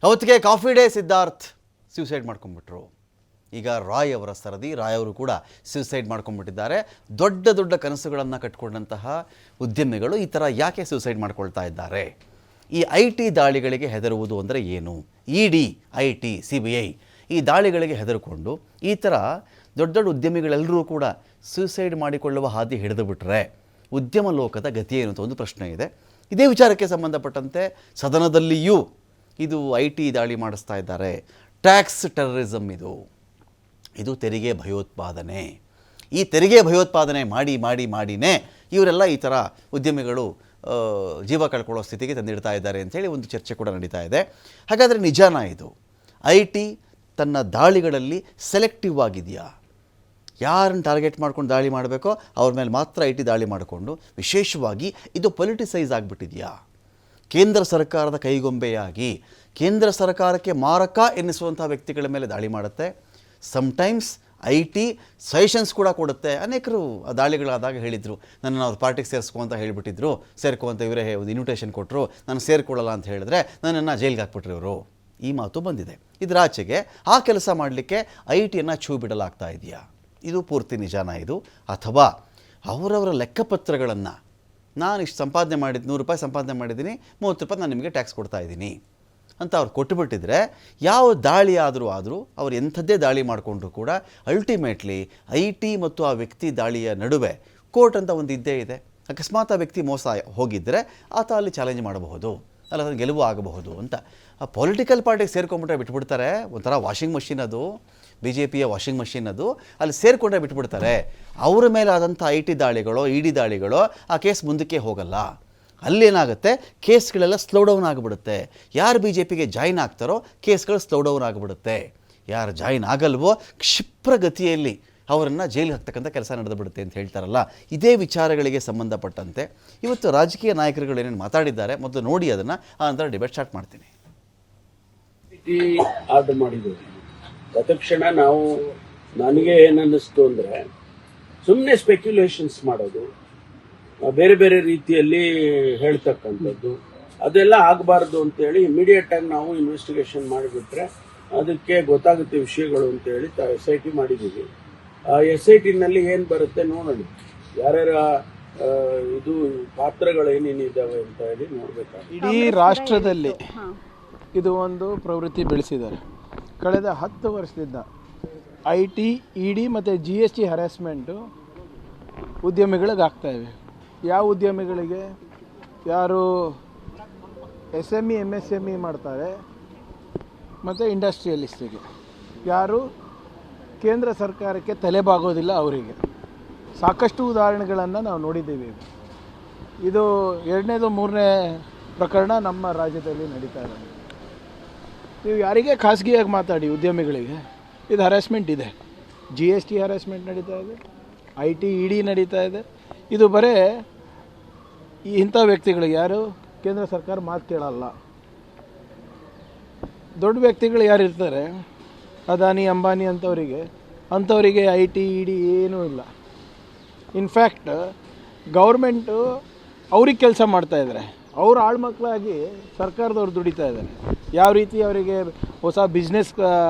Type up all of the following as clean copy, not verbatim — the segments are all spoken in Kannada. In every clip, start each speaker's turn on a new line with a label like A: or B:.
A: ಅವತ್ತಿಗೆ ಕಾಫಿ ಡೇ ಸಿದ್ಧಾರ್ಥ್ ಸ್ಯೂಸೈಡ್ ಮಾಡ್ಕೊಂಡ್ಬಿಟ್ರು. ಈಗ ರಾಯ್ ಅವರ ಸರದಿ. ರಾಯ್ ಅವರು ಕೂಡ ಸ್ಯೂಸೈಡ್ ಮಾಡ್ಕೊಂಡ್ಬಿಟ್ಟಿದ್ದಾರೆ. ದೊಡ್ಡ ದೊಡ್ಡ ಕನಸುಗಳನ್ನು ಕಟ್ಕೊಂಡಂತಹ ಉದ್ಯಮಿಗಳು ಈ ಥರ ಯಾಕೆ ಸ್ಯೂಸೈಡ್ ಮಾಡ್ಕೊಳ್ತಾ ಇದ್ದಾರೆ? ಈ IT ದಾಳಿಗಳಿಗೆ ಹೆದರುವುದು ಅಂದರೆ ಏನು? ED, IT, CBI ಈ ದಾಳಿಗಳಿಗೆ ಹೆದರಿಕೊಂಡು ಈ ಥರ ದೊಡ್ಡ ದೊಡ್ಡ ಉದ್ಯಮಿಗಳೆಲ್ಲರೂ ಕೂಡ ಸ್ಯೂಸೈಡ್ ಮಾಡಿಕೊಳ್ಳುವ ಹಾದಿ ಹಿಡಿದು ಬಿಟ್ಟರೆ ಉದ್ಯಮ ಲೋಕದ ಗತಿ ಏನು ಅಂತ ಒಂದು ಪ್ರಶ್ನೆ ಇದೆ. ಇದೇ ವಿಚಾರಕ್ಕೆ ಸಂಬಂಧಪಟ್ಟಂತೆ ಸದನದಲ್ಲಿಯೂ ಇದು IT ದಾಳಿ ಮಾಡಿಸ್ತಾ ಇದ್ದಾರೆ. ಟ್ಯಾಕ್ಸ್ ಟೆರರಿಸಮ್ ಇದು ತೆರಿಗೆ ಭಯೋತ್ಪಾದನೆ. ಈ ತೆರಿಗೆ ಭಯೋತ್ಪಾದನೆ ಮಾಡಿನೇ ಇವರೆಲ್ಲ ಈ ಥರ ಉದ್ಯಮಿಗಳು ಜೀವ ಕಳ್ಕೊಳ್ಳೋ ಸ್ಥಿತಿಗೆ ತಂದಿಡ್ತಾ ಇದ್ದಾರೆ ಅಂಥೇಳಿ ಒಂದು ಚರ್ಚೆ ಕೂಡ ನಡೀತಾ ಇದೆ. ಹಾಗಾದರೆ ನಿಜಾನ ಇದು? IT ತನ್ನ ದಾಳಿಗಳಲ್ಲಿ ಸೆಲೆಕ್ಟಿವ್ ಆಗಿದೆಯಾ? ಯಾರನ್ನು ಟಾರ್ಗೆಟ್ ಮಾಡ್ಕೊಂಡು ದಾಳಿ ಮಾಡಬೇಕೋ ಅವ್ರ ಮೇಲೆ ಮಾತ್ರ IT ದಾಳಿ ಮಾಡಿಕೊಂಡು ವಿಶೇಷವಾಗಿ ಇದು ಪೊಲಿಟಿಸೈಸ್ ಆಗಿಬಿಟ್ಟಿದೆಯಾ? ಕೇಂದ್ರ ಸರ್ಕಾರದ ಕೈಗೊಂಬೆಯಾಗಿ ಕೇಂದ್ರ ಸರ್ಕಾರಕ್ಕೆ ಮಾರಕ ಎನ್ನಿಸುವಂಥ ವ್ಯಕ್ತಿಗಳ ಮೇಲೆ ದಾಳಿ ಮಾಡುತ್ತೆ. ಸಮ್ಟೈಮ್ಸ್ IT ಸಜೆಷನ್ಸ್ ಕೂಡ ಕೊಡುತ್ತೆ. ಅನೇಕರು ಆ ದಾಳಿಗಳಾದಾಗ ಹೇಳಿದರು, ನನ್ನನ್ನು ಅವ್ರ ಪಾರ್ಟಿಗೆ ಸೇರಿಸ್ಕೊ ಅಂತ ಹೇಳಿಬಿಟ್ಟಿದ್ರು, ಸೇರ್ಕೊ ಅಂತ ಇವರೇ ಒಂದು ಇನ್ವಿಟೇಷನ್ ಕೊಟ್ಟರು, ನಾನು ಸೇರಿಕೊಳ್ಳಲ್ಲ ಅಂತ ಹೇಳಿದ್ರೆ ನನ್ನನ್ನು ಜೈಲಿಗೆ ಹಾಕ್ಬಿಟ್ರು ಇವರು. ಈ ಮಾತು ಬಂದಿದೆ. ಇದರ ಆಚೆಗೆ ಆ ಕೆಲಸ ಮಾಡಲಿಕ್ಕೆ IT ಛೂ ಬಿಡಲಾಗ್ತಾ ಇದೆಯಾ? ಇದು ಪೂರ್ತಿ ನಿಜಾನ ಇದು? ಅಥವಾ ಅವರವರ ಲೆಕ್ಕಪತ್ರಗಳನ್ನು ನಾನು ಇಷ್ಟು ಸಂಪಾದನೆ ಮಾಡಿದ್ದು, 100 ರೂಪಾಯಿ ಸಂಪಾದನೆ ಮಾಡಿದ್ದೀನಿ, 30 ರೂಪಾಯಿ ನಾನು ನಿಮಗೆ ಟ್ಯಾಕ್ಸ್ ಕೊಡ್ತಾ ಇದ್ದೀನಿ ಅಂತ ಅವ್ರು ಕೊಟ್ಟುಬಿಟ್ಟಿದ್ರೆ ಯಾವ ದಾಳಿ ಆದರೂ ಅವ್ರು ಎಂಥದ್ದೇ ದಾಳಿ ಮಾಡಿಕೊಂಡ್ರು ಕೂಡ ಅಲ್ಟಿಮೇಟ್ಲಿ IT ಮತ್ತು ಆ ವ್ಯಕ್ತಿ ದಾಳಿಯ ನಡುವೆ ಕೋರ್ಟ್ ಅಂತ ಒಂದು ಇದ್ದೇ ಇದೆ. ಅಕಸ್ಮಾತ್ ಆ ವ್ಯಕ್ತಿ ಮೋಸ ಹೋಗಿದ್ದರೆ ಆತ ಅಲ್ಲಿ ಚಾಲೆಂಜ್ ಮಾಡಬಹುದು, ಅಲ್ಲ ಗೆಲುವು ಆಗಬಹುದು ಅಂತ. ಆ ಪೊಲಿಟಿಕಲ್ ಪಾರ್ಟಿಗೆ ಸೇರ್ಕೊಂಡ್ಬಿಟ್ರೆ ಬಿಟ್ಬಿಡ್ತಾರೆ. ಒಂಥರ ವಾಷಿಂಗ್ ಮಷಿನ್ ಅದು, BJPಯ ವಾಷಿಂಗ್ ಮಷಿನ್ ಅದು. ಅಲ್ಲಿ ಸೇರಿಕೊಂಡ್ರೆ ಬಿಟ್ಬಿಡ್ತಾರೆ. ಅವರ ಮೇಲೆ ಆದಂಥ IT ದಾಳಿಗಳೋ ED ದಾಳಿಗಳೋ ಆ ಕೇಸ್ ಮುಂದಕ್ಕೆ ಹೋಗಲ್ಲ. ಅಲ್ಲೇನಾಗುತ್ತೆ, ಕೇಸ್ಗಳೆಲ್ಲ ಸ್ಲೋ ಡೌನ್ ಆಗಿಬಿಡುತ್ತೆ. ಯಾರು BJPಗೆ ಜಾಯಿನ್ ಆಗ್ತಾರೋ ಕೇಸ್ಗಳು ಸ್ಲೋ ಡೌನ್ ಆಗಿಬಿಡುತ್ತೆ. ಯಾರು ಜಾಯಿನ್ ಆಗಲ್ವೋ ಕ್ಷಿಪ್ರಗತಿಯಲ್ಲಿ ಅವರನ್ನು ಜೈಲಿಗೆ ಹಾಕ್ತಕ್ಕಂಥ ಕೆಲಸ ನಡೆದುಬಿಡುತ್ತೆ ಅಂತ ಹೇಳ್ತಾರಲ್ಲ. ಇದೇ ವಿಚಾರಗಳಿಗೆ ಸಂಬಂಧಪಟ್ಟಂತೆ ಇವತ್ತು ರಾಜಕೀಯ ನಾಯಕರುಗಳು ಏನೇನು ಮಾತಾಡಿದ್ದಾರೆ ಮೊದಲು ನೋಡಿ, ಅದನ್ನು ಆ ನಂತರ ಡಿಬೇಟ್ ಸ್ಟಾರ್ಟ್ ಮಾಡ್ತೀನಿ.
B: ಆರ್ಡರ್ ಮಾಡಿದ್ದೀವಿ ತತ್ಕ್ಷಣ ನನಗೆ ಏನನ್ನಿಸ್ತು ಅಂದರೆ, ಸುಮ್ಮನೆ ಸ್ಪೆಕ್ಯುಲೇಷನ್ಸ್ ಮಾಡೋದು, ಬೇರೆ ಬೇರೆ ರೀತಿಯಲ್ಲಿ ಹೇಳ್ತಕ್ಕಂಥದ್ದು ಅದೆಲ್ಲ ಆಗಬಾರ್ದು ಅಂತೇಳಿ ಇಮಿಡಿಯೇಟ್ ಆಗಿ ನಾವು ಇನ್ವೆಸ್ಟಿಗೇಷನ್ ಮಾಡಿಬಿಟ್ರೆ ಅದಕ್ಕೆ ಗೊತ್ತಾಗುತ್ತೆ ವಿಷಯಗಳು ಅಂತೇಳಿ SIT ಮಾಡಿದ್ದೀವಿ. SITನಲ್ಲಿ ಏನು ಬರುತ್ತೆ ನೋಡೋಣ, ಯಾರ್ಯಾರ ಇದು ಪಾತ್ರಗಳೇನೇನಿದ್ದಾವೆ ಅಂತ ಹೇಳಿ ನೋಡಬೇಕಾಗುತ್ತೆ.
C: ಇಡೀ ರಾಷ್ಟ್ರದಲ್ಲಿ ಇದು ಒಂದು ಪ್ರವೃತ್ತಿ ಬೆಳೆಸಿದ್ದಾರೆ. ಕಳೆದ 10 ವರ್ಷದಿಂದ IT, ED ಮತ್ತು GST ಹರಾಸ್ಮೆಂಟು ಉದ್ಯಮಿಗಳಿಗೆ ಆಗ್ತಾಯಿವೆ. ಯಾವ ಉದ್ಯಮಿಗಳಿಗೆ? ಯಾರು SME MSME ಮಾಡ್ತಾರೆ ಮತ್ತು ಇಂಡಸ್ಟ್ರಿಯಲಿಸ್ಟಿಗೆ, ಯಾರು ಕೇಂದ್ರ ಸರ್ಕಾರಕ್ಕೆ ತಲೆಬಾಗೋದಿಲ್ಲ ಅವರಿಗೆ. ಸಾಕಷ್ಟು ಉದಾಹರಣೆಗಳನ್ನು ನಾವು ನೋಡಿದ್ದೀವಿ. ಇದು 2ನೇದು 3ನೇ ಪ್ರಕರಣ ನಮ್ಮ ರಾಜ್ಯದಲ್ಲಿ ನಡೀತಾ ಇದೆ. ನೀವು ಯಾರಿಗೆ ಖಾಸಗಿಯಾಗಿ ಮಾತಾಡಿ ಉದ್ಯಮಿಗಳಿಗೆ ಇದು ಹರಾಸ್ಮೆಂಟ್ ಇದೆ. GST ಹರಾಸ್ಮೆಂಟ್ ನಡೀತಾ ಇದೆ, IT ED ನಡೀತಾ ಇದೆ. ಇದು ಬರೇ ಇಂಥ ವ್ಯಕ್ತಿಗಳಿಗೆ, ಯಾರು ಕೇಂದ್ರ ಸರ್ಕಾರ ಮಾತು ಕೇಳಲ್ಲ. ದೊಡ್ಡ ವ್ಯಕ್ತಿಗಳು ಯಾರು ಇರ್ತಾರೆ, ಅದಾನಿ ಅಂಬಾನಿ ಅಂಥವರಿಗೆ IT ED ಏನೂ ಇಲ್ಲ. ಇನ್ಫ್ಯಾಕ್ಟ್ ಗೌರ್ಮೆಂಟು ಅವ್ರಿಗೆ ಕೆಲಸ ಮಾಡ್ತಾಯಿದ್ದಾರೆ. ಅವ್ರು ಆಳ್ಮಕ್ಕಳಾಗಿ ಸರ್ಕಾರದವ್ರು ದುಡಿತಾ ಇದ್ದಾರೆ. ಯಾವ ರೀತಿ ಅವರಿಗೆ ಹೊಸ ಬಿಸ್ನೆಸ್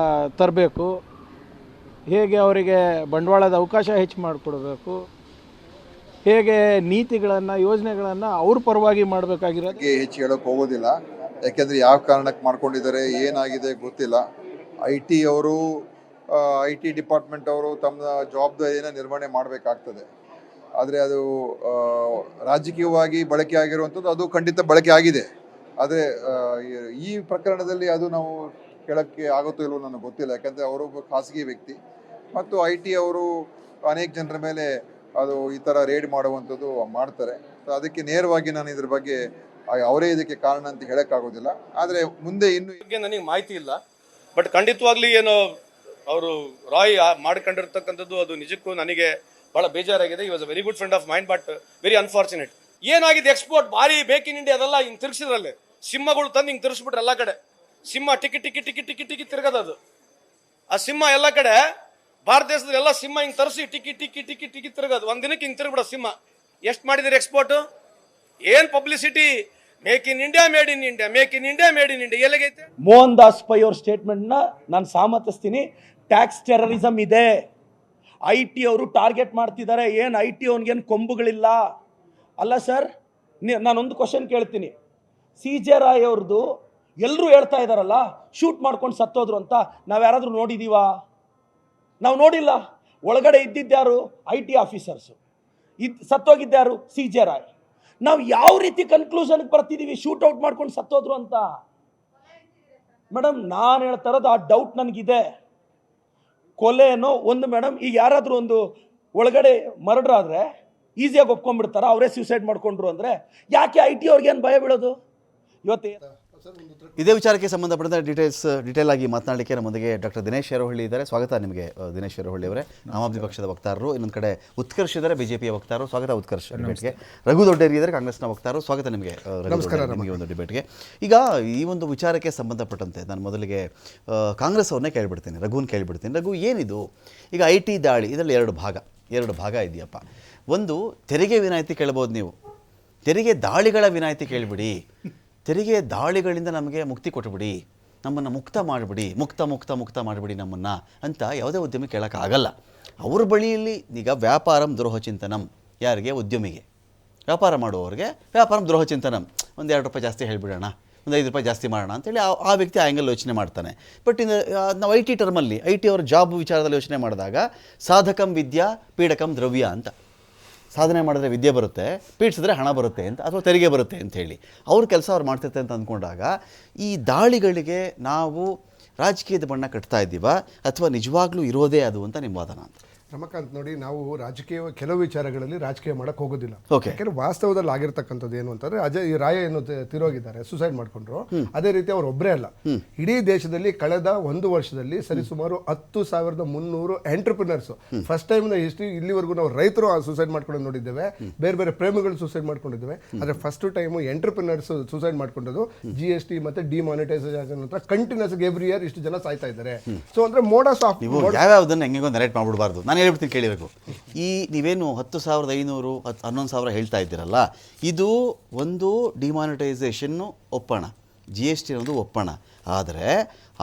C: ತರಬೇಕು, ಹೇಗೆ ಅವರಿಗೆ ಬಂಡವಾಳದ ಅವಕಾಶ ಹೆಚ್ಚು ಮಾಡಿಕೊಡ್ಬೇಕು, ಹೇಗೆ ನೀತಿಗಳನ್ನು ಯೋಜನೆಗಳನ್ನು ಅವ್ರ ಪರವಾಗಿ ಮಾಡಬೇಕಾಗಿರೋದು
D: ಹೆಚ್ಚು ಹೇಳೋಕ್ಕೆ ಹೋಗೋದಿಲ್ಲ. ಯಾಕೆಂದರೆ ಯಾವ ಕಾರಣಕ್ಕೆ ಮಾಡ್ಕೊಂಡಿದ್ದಾರೆ, ಏನಾಗಿದೆ ಗೊತ್ತಿಲ್ಲ. IT ಡಿಪಾರ್ಟ್ಮೆಂಟ್ ಅವರು ತಮ್ಮ ಜವಾಬ್ದಾರಿಯನ್ನು ನಿರ್ವಹಣೆ ಮಾಡಬೇಕಾಗ್ತದೆ. ಆದರೆ ಅದು ರಾಜಕೀಯವಾಗಿ ಬಳಕೆ ಆಗಿರುವಂಥದ್ದು ಅದು ಖಂಡಿತ ಬಳಕೆ ಆಗಿದೆ. ಆದರೆ ಈ ಪ್ರಕರಣದಲ್ಲಿ ಅದು ನಾವು ಕೇಳೋಕ್ಕೆ ಆಗುತ್ತೋ ಇಲ್ವೋ ನನಗೆ ಗೊತ್ತಿಲ್ಲ. ಯಾಕಂದರೆ ಅವರೊಬ್ಬ ಖಾಸಗಿ ವ್ಯಕ್ತಿ ಮತ್ತು IT ಅವರು ಅನೇಕ ಜನರ ಮೇಲೆ ಅದು ಈ ಥರ ರೇಡ್ ಮಾಡುವಂಥದ್ದು ಮಾಡ್ತಾರೆ. ಸೊ ಅದಕ್ಕೆ ನೇರವಾಗಿ ನಾನು ಇದ್ರ ಬಗ್ಗೆ ಅವರೇ ಇದಕ್ಕೆ ಕಾರಣ ಅಂತ ಹೇಳೋಕ್ಕಾಗೋದಿಲ್ಲ. ಆದರೆ ಮುಂದೆ
E: ನನಗೆ ಮಾಹಿತಿ ಇಲ್ಲ. ಬಟ್ ಖಂಡಿತವಾಗ್ಲಿ ಏನೋ ಅವರು ರಾಯ್ ಮಾಡ್ಕೊಂಡಿರ್ತಕ್ಕಂಥದ್ದು ಅದು ನಿಜಕ್ಕೂ ನನಗೆ ಬಹಳ ಬೇಜಾರಾಗಿದೆ. ಈ was a very good friend of mind, but very unfortunate. ಏನಾಗಿದೆ, ಎಕ್ಸ್ಪೋರ್ಟ್ ಭಾರಿ ಬೇಕ್ ಇನ್ ಇಂಡಿಯಾ ಅದೆಲ್ಲ ಹಿಂಗೆ ತಿರ್ಗಿಸಿದ್ರಲ್ಲಿ ಸಿಂಹಗಳು ತಂದು ಹಿಂಗೆ ತಿರ್ಗಿಸ್ಬಿಟ್ರೆ ಎಲ್ಲ ಕಡೆ ಸಿಂಹ ಟಿಕಿ ತಿರ್ಗದದು. ಆ ಸಿಂಹ ಎಲ್ಲ ಕಡೆ ಭಾರತ ದೇಶದಲ್ಲಿ ಎಲ್ಲ ಸಿಂಹ ಹಿಂಗೆ ತರಿಸಿ ಟಿಕಿ ತಿರ್ಗೋದು. ಒಂದ್ ದಿನಕ್ಕೆ ಹಿಂಗೆ ತಿರ್ಗ್ಬಿಡೋ ಸಿಂಹ. ಎಷ್ಟು ಮಾಡಿದಿರಿ ಎಕ್ಸ್ಪೋರ್ಟ್? ಏನ್ publicity make in India, made in India, make in India, made in India ಎಲ್ಲಗೈತೆ?
F: ಮೋಹನ್ ದಾಸ್ ಪೈ ಅವ್ರ ಸ್ಟೇಟ್ಮೆಂಟ್ನ ನಾನು ಸಮರ್ಥಿಸ್ತೀನಿ. ಟ್ಯಾಕ್ಸ್ ಟೆರರಿಸಮ್ ಇದೆ, IT ಅವರು ಟಾರ್ಗೆಟ್ ಮಾಡ್ತಿದ್ದಾರೆ. ಏನು IT ಅವನಿಗೇನು ಕೊಂಬುಗಳಿಲ್ಲ ಅಲ್ಲ ಸರ್. ನಾನೊಂದು ಕ್ವಶನ್ ಕೇಳ್ತೀನಿ. CJ ರಾಯ್ ಅವ್ರದ್ದು ಎಲ್ಲರೂ ಹೇಳ್ತಾ ಇದ್ದಾರಲ್ಲ ಶೂಟ್ ಮಾಡ್ಕೊಂಡು ಸತ್ತೋದ್ರು ಅಂತ, ನಾವು ಯಾರಾದರೂ ನೋಡಿದ್ದೀವಾ? ನಾವು ನೋಡಿಲ್ಲ. ಒಳಗಡೆ ಇದ್ದಿದ್ದ್ಯಾರು? IT officers. ಸತ್ತೋಗಿದ್ದ್ಯಾರು? CJ ರಾಯ್. ನಾವು ಯಾವ ರೀತಿ ಕನ್ಕ್ಲೂಷನ್ಗೆ ಬರ್ತಿದ್ದೀವಿ ಶೂಟೌಟ್ ಮಾಡ್ಕೊಂಡು ಸತ್ತೋದ್ರು ಅಂತ? ಮೇಡಮ್ ನಾನು ಹೇಳ್ತಾ ಇರೋದು ಆ ಡೌಟ್ ನನಗಿದೆ. ಕೊಲೆನೋ ಒಂದು ಮೇಡಮ್, ಈಗ ಯಾರಾದರೂ ಒಂದು ಒಳಗಡೆ ಮರ್ಡರ್ ಆದರೆ ಈಸಿಯಾಗಿ ಒಪ್ಕೊಂಡ್ಬಿಡ್ತಾರ ಅವರೇ ಸೂಸೈಡ್ ಮಾಡ್ಕೊಂಡ್ರು ಅಂದರೆ? ಯಾಕೆ IT ಅವ್ರಿಗೆ ಏನು ಭಯ ಬೀಳೋದು? ಇವತ್ತು
A: ಇದೇ ವಿಚಾರಕ್ಕೆ ಸಂಬಂಧಪಟ್ಟಂತೆ ಡೀಟೇಲ್ ಆಗಿ ಮಾತನಾಡಲಿಕ್ಕೆ ನಮ್ಮೊಂದಿಗೆ ಡಾಕ್ಟರ್ ದಿನೇಶ್ ಶೇರವಳ್ಳಿ ಇದ್ದಾರೆ. ಸ್ವಾಗತ ನಿಮಗೆ ದಿನೇಶ್ ಶೇರವಳ್ಳಿ ಅವರೇ. ಆಮ್ ಆದ್ಮಿ ಪಕ್ಷದ ವಕ್ತಾರರು. ಇನ್ನೊಂದು ಕಡೆ ಉತ್ಕರ್ಷ್ ಇದ್ದಾರೆ, BJPಯ ವಕ್ತಾರರು. ಸ್ವಾಗತ ಉತ್ಕರ್ಷ್ ಡಿಬೇಟ್ಗೆ. ರಘು ದೊಡ್ಡೇರಿ ಇದ್ದಾರೆ, ಕಾಂಗ್ರೆಸ್ನ ವಕ್ತಾರರು. ಸ್ವಾಗತ ನಿಮಗೆ ನಿಮಗೆ ಒಂದು ಡಿಬೇಟ್ಗೆ. ಈಗ ಈ ಒಂದು ವಿಚಾರಕ್ಕೆ ಸಂಬಂಧಪಟ್ಟಂತೆ ನಾನು ಮೊದಲಿಗೆ ಕಾಂಗ್ರೆಸ್ ಅವ್ರನ್ನೇ ಕೇಳಿಬಿಡ್ತೀನಿ, ರಘುನ ಕೇಳಿಬಿಡ್ತೀನಿ. ರಘು, ಏನಿದು ಈಗ IT ದಾಳಿ? ಇದರಲ್ಲಿ ಎರಡು ಭಾಗ ಇದೆಯಪ್ಪ. ಒಂದು, ತೆರಿಗೆ ವಿನಾಯಿತಿ ಕೇಳ್ಬೋದು ನೀವು, ತೆರಿಗೆ ದಾಳಿಗಳ ವಿನಾಯಿತಿ ಕೇಳಿಬಿಡಿ, ತೆರಿಗೆ ದಾಳಿಗಳಿಂದ ನಮಗೆ ಮುಕ್ತಿ ಕೊಟ್ಟುಬಿಡಿ, ನಮ್ಮನ್ನು ಮುಕ್ತ ಮಾಡಿಬಿಡಿ, ಮುಕ್ತ ಮಾಡಿಬಿಡಿ ನಮ್ಮನ್ನು ಅಂತ ಯಾವುದೇ ಉದ್ಯಮಿ ಕೇಳೋಕ್ಕಾಗಲ್ಲ. ಅವ್ರ ಬಳಿಯಲ್ಲಿ ಈಗ ವ್ಯಾಪಾರಂ ದ್ರೋಹ ಚಿಂತನಂ. ಯಾರಿಗೆ? ಉದ್ಯಮಿಗೆ. ವ್ಯಾಪಾರ ಮಾಡುವವರಿಗೆ ವ್ಯಾಪಾರಂ ದ್ರೋಹ ಚಿಂತನಂ. ಒಂದು 2 ರೂಪಾಯಿ ಜಾಸ್ತಿ ಹೇಳಿಬಿಡೋಣ, ಒಂದು 5 ರೂಪಾಯಿ ಜಾಸ್ತಿ ಮಾಡೋಣ ಅಂತೇಳಿ ಆ ವ್ಯಕ್ತಿ ಆ ಆ್ಯಂಗಲ್ ಯೋಚನೆ ಮಾಡ್ತಾನೆ. ಬಟ್ ಇನ್ನು ನಾವು IT ಟರ್ಮಲ್ಲಿ IT ಅವರ ಜಾಬ್ ವಿಚಾರದಲ್ಲಿ ಯೋಚನೆ ಮಾಡಿದಾಗ ಸಾಧಕಂ ವಿದ್ಯಾ ಪೀಡಕಂ ದ್ರವ್ಯ ಅಂತ. ಸಾಧನೆ ಮಾಡಿದ್ರೆ ವಿದ್ಯೆ ಬರುತ್ತೆ, ಪೀಡಿಸಿದ್ರೆ ಹಣ ಬರುತ್ತೆ ಅಂತ, ಅಥವಾ ತೆರಿಗೆ ಬರುತ್ತೆ ಅಂಥೇಳಿ ಅವ್ರ ಕೆಲಸ ಅವ್ರು ಮಾಡ್ತಿರ್ತಾರೆ ಅಂತ ಅಂದ್ಕೊಂಡಾಗ ಈ ದಾಳಿಗಳಿಗೆ ನಾವು ರಾಜಕೀಯದ ಬಣ್ಣ ಕಟ್ತಾ ಇದ್ದೀವಾ ಅಥವಾ ನಿಜವಾಗ್ಲೂ ಇರೋದೇ ಅದು ಅಂತ ನಿಮ್ಮ ವಾದನ ಅಂತ?
G: ರಮಕಾಂತ್, ನೋಡಿ, ನಾವು ಕೆಲವು ವಿಚಾರಗಳಲ್ಲಿ ರಾಜಕೀಯ ಮಾಡಕ್ಕೆ ಹೋಗೋದಿಲ್ಲ.
A: Okay.
G: ಯಾಕಂದ್ರೆ ವಾಸ್ತವದಲ್ಲಿ ಆಗಿರ್ತಕ್ಕಂಥದ್ದು ಏನು ಅಂತಂದ್ರೆ, ಅಜಯ್ ರಾಯ ಏನು ತಿರೋಗಿದ್ದಾರೆ, ಸುಸೈಡ್ ಮಾಡ್ಕೊಂಡ್ರು. ಅದೇ ರೀತಿ ಅವ್ರು ಒಬ್ಬರೇ ಅಲ್ಲ, ಇಡೀ ದೇಶದಲ್ಲಿ ಕಳೆದ 1 ವರ್ಷದಲ್ಲಿ ಸರಿಸುಮಾರು 10,300 ಎಂಟರ್ಪ್ರಿನರ್ಸ್ ಫಸ್ಟ್ ಟೈಮ್ ಹಿಸ್ಟ್ರಿ ಇಲ್ಲಿವರೆಗೂ ನಾವು ರೈತರು ಸುಸೈಡ್ ಮಾಡ್ಕೊಂಡು ನೋಡಿದ್ದೇವೆ, ಬೇರೆ ಬೇರೆ ಪ್ರೇಮಿಗಳು ಸುಸೈಡ್ ಮಾಡ್ಕೊಂಡಿದ್ದೇವೆ. ಆದ್ರೆ ಫಸ್ಟ್ ಟೈಮ್ ಎಂಟರ್ಪ್ರಿನರ್ಸ್ ಸುಸೈಡ್ ಮಾಡ್ಕೊಂಡದ್ದು GST ಮತ್ತೆ ಡಿಮಾನಿಟೈಸೇಷನ್ ಅಂತ ಕಂಟಿನ್ಯೂಸ್ ಎವ್ರಿ ಇಯರ್ ಇಷ್ಟು ಜನ ಸಾಯ್ತಾ ಇದ್ದಾರೆ. ಸೊ ಅಂದ್ರೆ ಮೋಡಸ್ ಆಫ್
A: ಯಾವ್ಯಾವುದನ್ನು ಹೆಂಗೆ ನರೇಟ್ ಮಾಡ್ಬಿಡಬಾರ್ದು. ನಾನು ಹೇಳ್ಬಿಡ್ತೀನಿ, ಕೇಳಿರಬೇಕು. ಈ ನೀವೇನು 10,500 11,000 ಹೇಳ್ತಾ ಇದ್ದೀರಲ್ಲ, ಇದು ಒಂದು ಡಿಮಾನಿಟೈಸೇಷನ್ನು ಒಪ್ಪೋಣ, GST ಅನ್ನೋದು ಒಪ್ಪೋಣ. ಆದರೆ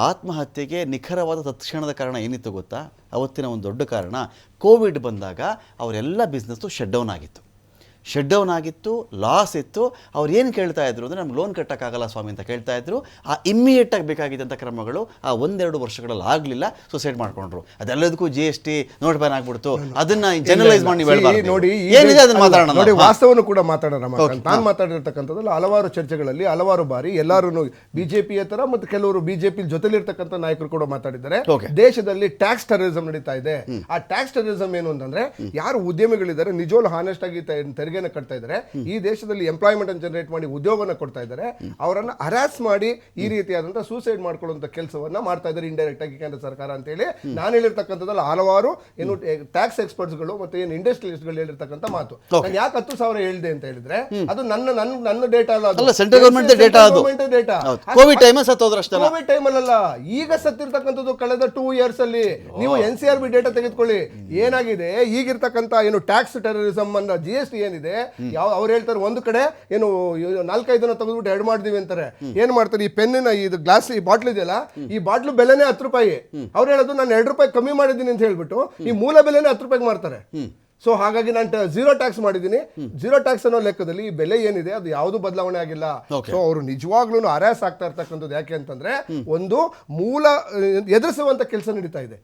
A: ಆತ್ಮಹತ್ಯೆಗೆ ನಿಖರವಾದ ತತ್ಕ್ಷಣದ ಕಾರಣ ಏನಿತ್ತು ಗೊತ್ತಾ? ಅವತ್ತಿನ ಒಂದು ದೊಡ್ಡ ಕಾರಣ, ಕೋವಿಡ್ ಬಂದಾಗ ಅವರೆಲ್ಲ ಬಿಸ್ನೆಸ್ಸು ಶಟ್ ಡೌನ್ ಆಗಿತ್ತು, ಲಾಸ್ ಇತ್ತು. ಅವ್ರು ಏನು ಕೇಳ್ತಾ ಇದ್ರು ಅಂದರೆ, ನಮ್ಗೆ ಲೋನ್ ಕಟ್ಟೋಕ್ಕಾಗಲ್ಲ ಸ್ವಾಮಿ ಅಂತ ಕೇಳ್ತಾ ಇದ್ರು. ಆ ಇಮ್ಮಿಡಿಯೇಟಾಗಿ ಬೇಕಾಗಿದ್ದಂಥ ಕ್ರಮಗಳು ಆ 1-2 ವರ್ಷಗಳಲ್ಲಿ ಆಗಲಿಲ್ಲ, ಸುಸೈಡ್ ಮಾಡ್ಕೊಂಡ್ರು. ಅದೆಲ್ಲದಕ್ಕೂ GST ನೋಟ್ ಬ್ಯಾನ್ ಆಗ್ಬಿಡ್ತು. ಅದನ್ನ ಜನರಲೈಸ್ ಮಾಡಿ
G: ನೋಡಿ,
A: ಏನಿದೆ ಅದನ್ನ ಮಾತಾಡೋಣ.
G: ನೋಡಿ, ವಾಸ್ತವವನ್ನು ಕೂಡ ಮಾತಾಡೋಣ. ನಾನು ಮಾತಾಡಿರ್ತಕ್ಕಂಥದ್ದು ಹಲವಾರು ಚರ್ಚೆಗಳಲ್ಲಿ ಹಲವಾರು ಬಾರಿ ಎಲ್ಲರೂ BJPಯೇತರ ಮತ್ತು ಕೆಲವರು BJP ಜೊತೆಲಿರ್ತಕ್ಕಂಥ ನಾಯಕರು ಕೂಡ ಮಾತಾಡಿದ್ದಾರೆ. ದೇಶದಲ್ಲಿ ಟ್ಯಾಕ್ಸ್ ಟೆರರಿಸಂ ನಡೀತಾ ಇದೆ. ಆ ಟ್ಯಾಕ್ಸ್ ಟೆರರಿಸಂ ಏನು ಅಂತಂದ್ರೆ, ಯಾರು ಉದ್ಯಮಿಗಳಿದ್ದಾರೆ ನಿಜವಾಗ್ಲೂ ಹಾನೆಸ್ಟ್ ಆಗಿ ತೆರಿಗೆನ ಕಟ್ತಾ ಇದ್ದಾರೆ, ಈ ದೇಶದಲ್ಲಿ ಎಂಪ್ಲಾಯ್ಮೆಂಟ್ ಅನ್ನು ಜನರೇಟ್ ಮಾಡಿ ಉದ್ಯೋಗನ ಕೊಡ್ತಾ ಇದ್ದಾರೆ, ಅವರನ್ನ ಹರಾಸ್ ಮಾಡಿ ಈ ರೀತಿಯಾದಂತಹ ಸೂಸೈಡ್ ಮಾಡ್ಕೊಳ್ಳುವಂತ ಕೆಲಸವನ್ನ ಮಾಡ್ತಾ ಇದ್ದಾರೆ ಇಂಡೈರೆಕ್ಟ್ ಆಗಿ ಕೇಂದ್ರ ಸರ್ಕಾರ ಅಂತ ಹೇಳಿ ನಾನು ಹೇಳಿರ್ತಕ್ಕಂಥದ್ದಲ್ಲಿ ಹಲವಾರು ಏನು ಟ್ಯಾಕ್ಸ್ ಎಕ್ಸ್ಪರ್ಟ್ಸ್ ಗಳು ಮತ್ತೆ ಏನು ಇಂಡಸ್ಟ್ರಿಯಲಿಸ್ಟ್ ಗಳು ಹೇಳಿರ್ತಕ್ಕಂಥ ಮಾತು. ನಾನು ಯಾಕೆ 10,000 ಹೇಳಿದೆ ಅಂತ ಹೇಳಿದ್ರೆ, ಅದು ನನ್ನ ಡೇಟಾ ಅಲ್ಲ,
A: central government data. Covid time
G: Covid time ಅಲ್ಲ, ಈಗ ಸತ್ತಿರ್ತಕ್ಕಂಥದ್ದು ಕಳೆದ 2 years ಅಲ್ಲಿ. ನೀವು NCRB ಡೇಟಾ ತೆಗೆದುಕೊಳ್ಳಿ, ಏನಾಗಿದೆ ಈಗಿರ್ತಕ್ಕಂಥ ಏನು ಟ್ಯಾಕ್ಸ್ ಟೆರರಿಸಂ ಅನ್ನ GST ಏನಿದೆ, ಅವ್ರು ಹೇಳ್ತಾರೆ ಒಂದು ಕಡೆ ಏನು 4-5 ತೆಗೆದ್ಬಿಟ್ಟು ಎರಡು ಮಾಡಿದೀವಿ ಅಂತಾರೆ. ಏನ್ ಮಾಡ್ತಾರೆ, ಈ ಪೆನ್ನಿನ ಇದು ಗ್ಲಾಸ್ ಈ ಬಾಟ್ಲ್ ಇದೆಯಲ್ಲ, ಈ ಬಾಟ್ಲು ಬೆಲೆನೇ 10 ರೂಪಾಯಿ. ಅವ್ರು ಹೇಳೋದು ನಾನು 2 ರೂಪಾಯಿ ಕಮ್ಮಿ ಮಾಡಿದ್ದೀನಿ ಅಂತ ಹೇಳ್ಬಿಟ್ಟು ಈ ಮೂಲ ಬೆಲೆನೇ 10 ರೂಪಾಯಿಗೆ ಮಾಡ್ತಾರೆ. ಸೊ ಹಾಗಾಗಿ ನಾನು 0 ಟ್ಯಾಕ್ಸ್ ಮಾಡಿದ್ದೀನಿ. 0 ಟ್ಯಾಕ್ಸ್ ಅನ್ನೋ ಲೆಕ್ಕದಲ್ಲಿ ಈ ಬೆಲೆ ಏನಿದೆ ಅದು ಯಾವುದು ಬದಲಾವಣೆ ಆಗಿಲ್ಲ. ಸೊ ಅವರು ನಿಜವಾಗ್ಲೂ ಹರಾಸ್ ಆಗ್ತಾ ಇರ್ತಕ್ಕಂಥದ್ದು ಯಾಕೆ ಅಂತಂದ್ರೆ, ಒಂದು ಮೂಲ ಎದುರಿಸುವಂತ ಕೆಲಸ ನಡೀತಾ ಇದೆ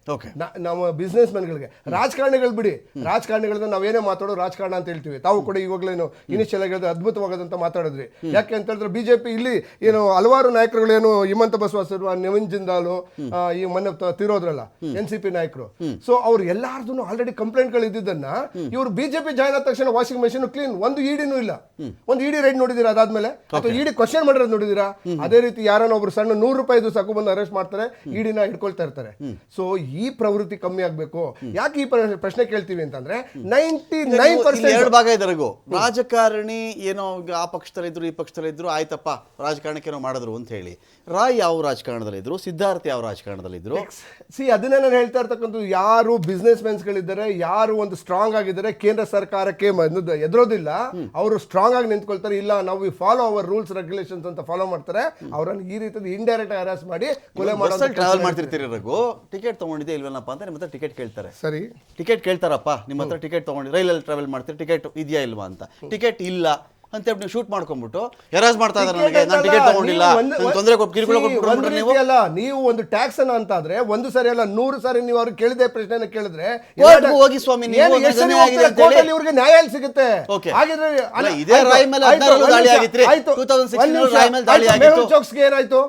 G: ನಮ್ಮ ಬಿಸ್ನೆಸ್ ಮೆನ್ಗಳಿಗೆ. ರಾಜಕಾರಣಿಗಳು ಬಿಡಿ, ರಾಜಕಾರಣಿಗಳನ್ನ ನಾವೇನೇ ಮಾತಾಡೋ ರಾಜಕಾರಣ ಅಂತ ಹೇಳ್ತೀವಿ. ತಾವು ಕೂಡ ಇವಾಗಲೇನು ಇನಿಷಿಯಲ್ ಆಗಿ ಅದ್ಭುತವಾಗದಂತ ಮಾತಾಡಿದ್ರಿ. ಯಾಕೆ ಅಂತ ಹೇಳಿದ್ರೆ, BJP ಇಲ್ಲಿ ಏನು ಹಲವಾರು ನಾಯಕರುಗಳೇನು ಹಿಮಂತ ಬಸವ, ನವೀನ್ ಜಿಂದಾಲು, ಈ ಮೊನ್ನೆ ತಿರೋದ್ರಲ್ಲ NCP ನಾಯಕರು. ಸೊ ಅವ್ರು ಎಲ್ಲಾರ್ದು ಆಲ್ರೆಡಿ ಕಂಪ್ಲೇಂಟ್ಗಳು ಇದ್ದಿದ್ದನ್ನ ಇವರು BJP ಜಾಯ್ನ್ ಆದ ತಕ್ಷಣ ವಾಷಿಂಗ್ ಮೆಷಿನ್ ಕ್ಲೀನ್, ಒಂದು ಇಡಿನೂ ಇಲ್ಲ. ಒಂದು ಇಡಿ ರೈಡ್ ನೋಡಿದೀರಾ ಅದಾದ್ಮೇಲೆ? ಅಥವಾ ಇಡಿ ಕ್ವಶನ್ ಮಾಡಿರೋದು ನೋಡಿದೀರಾ? ಅದೇ ರೀತಿ ಯಾರನ್ನ ಒಬ್ರು ಸಣ್ಣ 100 ರೂಪಾಯಿ ಸಾಕು ಬಂದು ಅರೆಸ್ಟ್ ಮಾಡ್ತಾರೆ, ಇಡಿನ ಹಿಡ್ಕೊಳ್ತಾ ಇರ್ತಾರೆ. ಸೊ ಈ ಪ್ರವೃತ್ತಿ ಕಮ್ಮಿ ಆಗ್ಬೇಕು. ಯಾಕೆ ಈ ಪ್ರಶ್ನೆ ಕೇಳ್ತೀವಿ ಅಂತಂದ್ರೆ, 99%
A: ಭಾಗ ಇದರಿಗೂ ರಾಜಕಾರಣಿ ಏನೋ ಆ ಪಕ್ಷದಲ್ಲಿದ್ರು ಈ ಪಕ್ಷದಲ್ಲಿದ್ರು, ಆಯ್ತಪ್ಪ ರಾಜಕಾರಣಕ್ಕೆ ಏನೋ ಮಾಡಿದ್ರು ಅಂತ ಹೇಳಿ. ರಾಯ್ ಯಾವ ರಾಜಕಾರಣದಲ್ಲಿದ್ರು, ಸಿದ್ಧಾರ್ಥ್ ಯಾವ ರಾಜಕಾರಣದಲ್ಲಿದ್ರು?
G: ಅದನ್ನೇ ನಾನು ಹೇಳ್ತಾ ಇರ್ತಕ್ಕಂಥದ್ದು. ಯಾರು ಬಿಸ್ನೆಸ್ ಮೆನ್ಸ್ ಗಳಿದ್ದಾರೆ, ಯಾರು ಒಂದು ಸ್ಟ್ರಾಂಗ್ ಆಗಿದ್ದಾರೆ, ಕೇಂದ್ರ ಸರ್ಕಾರಕ್ಕೆ ಎದುರೋದಿಲ್ಲ, ಅವರು ಸ್ಟ್ರಾಂಗ್ ಆಗಿ ನಿಂತ್ಕೊಳ್ತಾರೆ. ಇಲ್ಲ ನಾವು ಫಾಲೋ ಅವರ್ ರೂಲ್ಸ್ ರೆಗ್ಯುಲೇಷನ್ಸ್ ಅಂತ ಫಾಲೋ ಮಾಡ್ತಾರೆ. ಅವರನ್ನು ಈ ರೀತಿ ಇಂಡೈರೆಕ್ಟ್ ಹರಾಸ್ ಮಾಡಿ ಕೊಲೆ ಮಾಡೋದು.
A: ಟ್ರಾವೆಲ್ ಮಾಡ್ತಿರ್ತೀರಿ ರಘು, ಟಿಕೆಟ್ ತೊಗೊಂಡಿದ್ದೆ ಇಲ್ವಲ್ಲಪ್ಪ ಅಂತ ನಿಮ್ಮ ಹತ್ರ ಟಿಕೆಟ್ ಕೇಳ್ತಾರೆ.
G: ಸರಿ,
A: ಟಿಕೆಟ್ ಕೇಳ್ತಾರಪ್ಪ ನಿಮ್ಮ ಹತ್ರ, ಟಿಕೆಟ್ ತೊಗೊಂಡು ರೈಲಲ್ಲಿ ಟ್ರಾವೆಲ್ ಮಾಡ್ತೀರಿ, ಟಿಕೆಟ್ ಇದೆಯಾ ಇಲ್ವಾ ಅಂತ. ಟಿಕೆಟ್ ಇಲ್ಲ ಅಂತೇಳಿ ನೀವು ಶೂಟ್ ಮಾಡ್ಕೊಂಡ್ಬಿಟ್ಟು ಹೆರಾಸ್ ಮಾಡ್ತಾ ಇದ್ದಾರೆ ನನಗೆ, ನಾನು ಟಿಕೆಟ್ ತಗೊಂಡಿಲ್ಲ, ತೊಂದರೆ ಕಿರುಕುಳ ಕೊಟ್ಬಿಟ್ರೆ
G: ನೀವು ಒಂದು ಟ್ಯಾಕ್ಸ್ ಅನ್ನ ಅಂತಾದ್ರೆ ಒಂದು ಸರಿ ಅಲ್ಲ 100 ಸಾರಿ ನೀವು ಅವ್ರಿಗೆ ಕೇಳಿದೆ ಪ್ರಶ್ನೆ ಕೇಳಿದ್ರೆ
A: ಹೋಗಿ ಸ್ವಾಮಿ
G: ಇವ್ರಿಗೆ ನ್ಯಾಯ ಸಿಗುತ್ತೆ. ಹಾಗಿದ್ರೆ
A: ಇದೇ ರಾಯ್ ಮೇಲೆ 16 ದಾಳಿ ಆಗಿತ್ತು, 2016 ರಾಯ್ ಮೇಲೆ ದಾಳಿ ಆಗಿತ್ತು.
G: ಮೆಹುಲ್ ಚೋಕ್ಸ್ಗೆ ಏನಾಯ್ತು?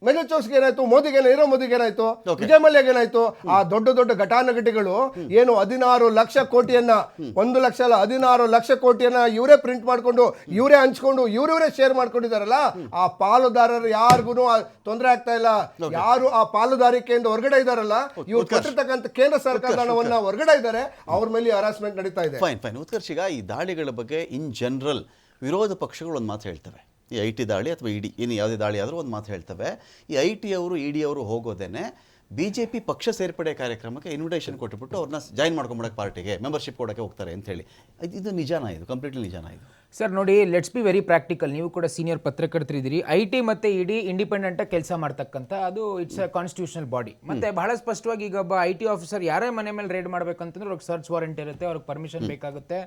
G: ಮೆಹುಲ್ ಚೋಕ್ಸ್ಗೆ ಏನಾಯ್ತು? ನೀರವ್ ಮೋದಿಗೆ ಏನಾಯ್ತು? ವಿಜಯ್ ಮಲ್ಯಗೆ ಏನಾಯ್ತು? ಆ ದೊಡ್ಡ ದೊಡ್ಡ ಘಟಾನುಘಟಿಗಳು ಏನು 16 ಲಕ್ಷ ಕೋಟಿಯನ್ನ, 1 ಲಕ್ಷ ಅಲ್ಲ 16 ಲಕ್ಷ ಕೋಟಿಯನ್ನ ಇವರೇ ಪ್ರಿಂಟ್ ಮಾಡ್ಕೊಂಡು ಇವರೇ ಹಂಚ್ಕೊಂಡು ಇವರೇ ಶೇರ್ ಮಾಡ್ಕೊಂಡಿದಾರಲ್ಲ, ಆ ಪಾಲುದಾರರು ಯಾರಿಗೂ ತೊಂದರೆ ಆಗ್ತಾ ಇಲ್ಲ. ಯಾರು ಆ ಪಾಲುದಾರಿಕೆಯಿಂದ ಹೊರಗಡೆ ಇದಾರಲ್ಲ, ಇವ್ರು ಕೊಟ್ಟಿರ್ತಕ್ಕಂಥ ಕೇಂದ್ರ ಸರ್ಕಾರದ ಹಣವನ್ನ ಹೊರಗಡೆ ಇದ್ದಾರೆ, ಅವ್ರ ಮೇಲೆ ಹರಾಸ್ಮೆಂಟ್ ನಡೀತಾ ಇದೆ.
A: ಫೈನ್ ಉತ್ಕರ್ಷ್, ಈಗ ಈ ದಾಳಿಗಳ ಬಗ್ಗೆ ಇನ್ ಜನರಲ್ ವಿರೋಧ ಪಕ್ಷಗಳು ಒಂದು ಮಾತು ಹೇಳ್ತವೆ. ಈ IT ದಾಳಿ ಅಥವಾ ಇಡಿ ಏನು ಯಾವುದೇ ದಾಳಿ ಆದರೂ ಒಂದು ಮಾತು ಹೇಳ್ತವೆ. ಈ IT ಅವರು ED ಅವರು ಹೋಗೋದೇನೆ BJP ಪಕ್ಷ ಸೇರ್ಪಡೆ ಕಾರ್ಯಕ್ರಮಕ್ಕೆ ಇನ್ವಿಟೇಷನ್ ಕೊಟ್ಟುಬಿಟ್ಟು ಅವ್ರನ್ನ ಜಾಯಿನ್ ಮಾಡ್ಕೊಂಬಿಡಕ್ಕೆ ಪಾರ್ಟಿಗೆ ಮೆಂಬರ್ಶಿಪ್ ಕೊಡೋಕ್ಕೆ ಹೋಗ್ತಾರೆ ಅಂತ ಹೇಳಿ. ಇದು ನಿಜಾನ? ಇದು ಕಂಪ್ಲೀಟ್ಲಿ ನಿಜಾನ ಇದು?
H: ಸರ್ ನೋಡಿ, ಲೆಟ್ಸ್ ಬಿ ವೆರಿ ಪ್ರಾಕ್ಟಿಕಲ್. ನೀವು ಕೂಡ ಸೀನಿಯರ್ ಪತ್ರಕರ್ತರಿದ್ದೀರಿ. IT ಮತ್ತು ED ಇಂಡಿಪೆಂಡೆಂಟಾಗಿ ಕೆಲಸ ಮಾಡ್ತಕ್ಕಂಥ ಅದು ಇಟ್ಸ್ ಅ ಕಾನ್ಸ್ಟಿಟ್ಯೂಷನಲ್ ಬಾಡಿ. ಮತ್ತೆ ಬಹಳ ಸ್ಪಷ್ಟವಾಗಿ ಈಗ ಒಬ್ಬ IT ಆಫೀಸರ್ ಯಾರೇ ಮನೆ ಮೇಲೆ ರೈಡ್ ಮಾಡ್ಬೇಕಂತಂದ್ರೆ ಅವ್ರಿಗೆ ಸರ್ಚ್ ವಾರೆಂಟ್ ಇರುತ್ತೆ, ಅವ್ರಿಗೆ ಪರ್ಮಿಷನ್ ಬೇಕಾಗುತ್ತೆ,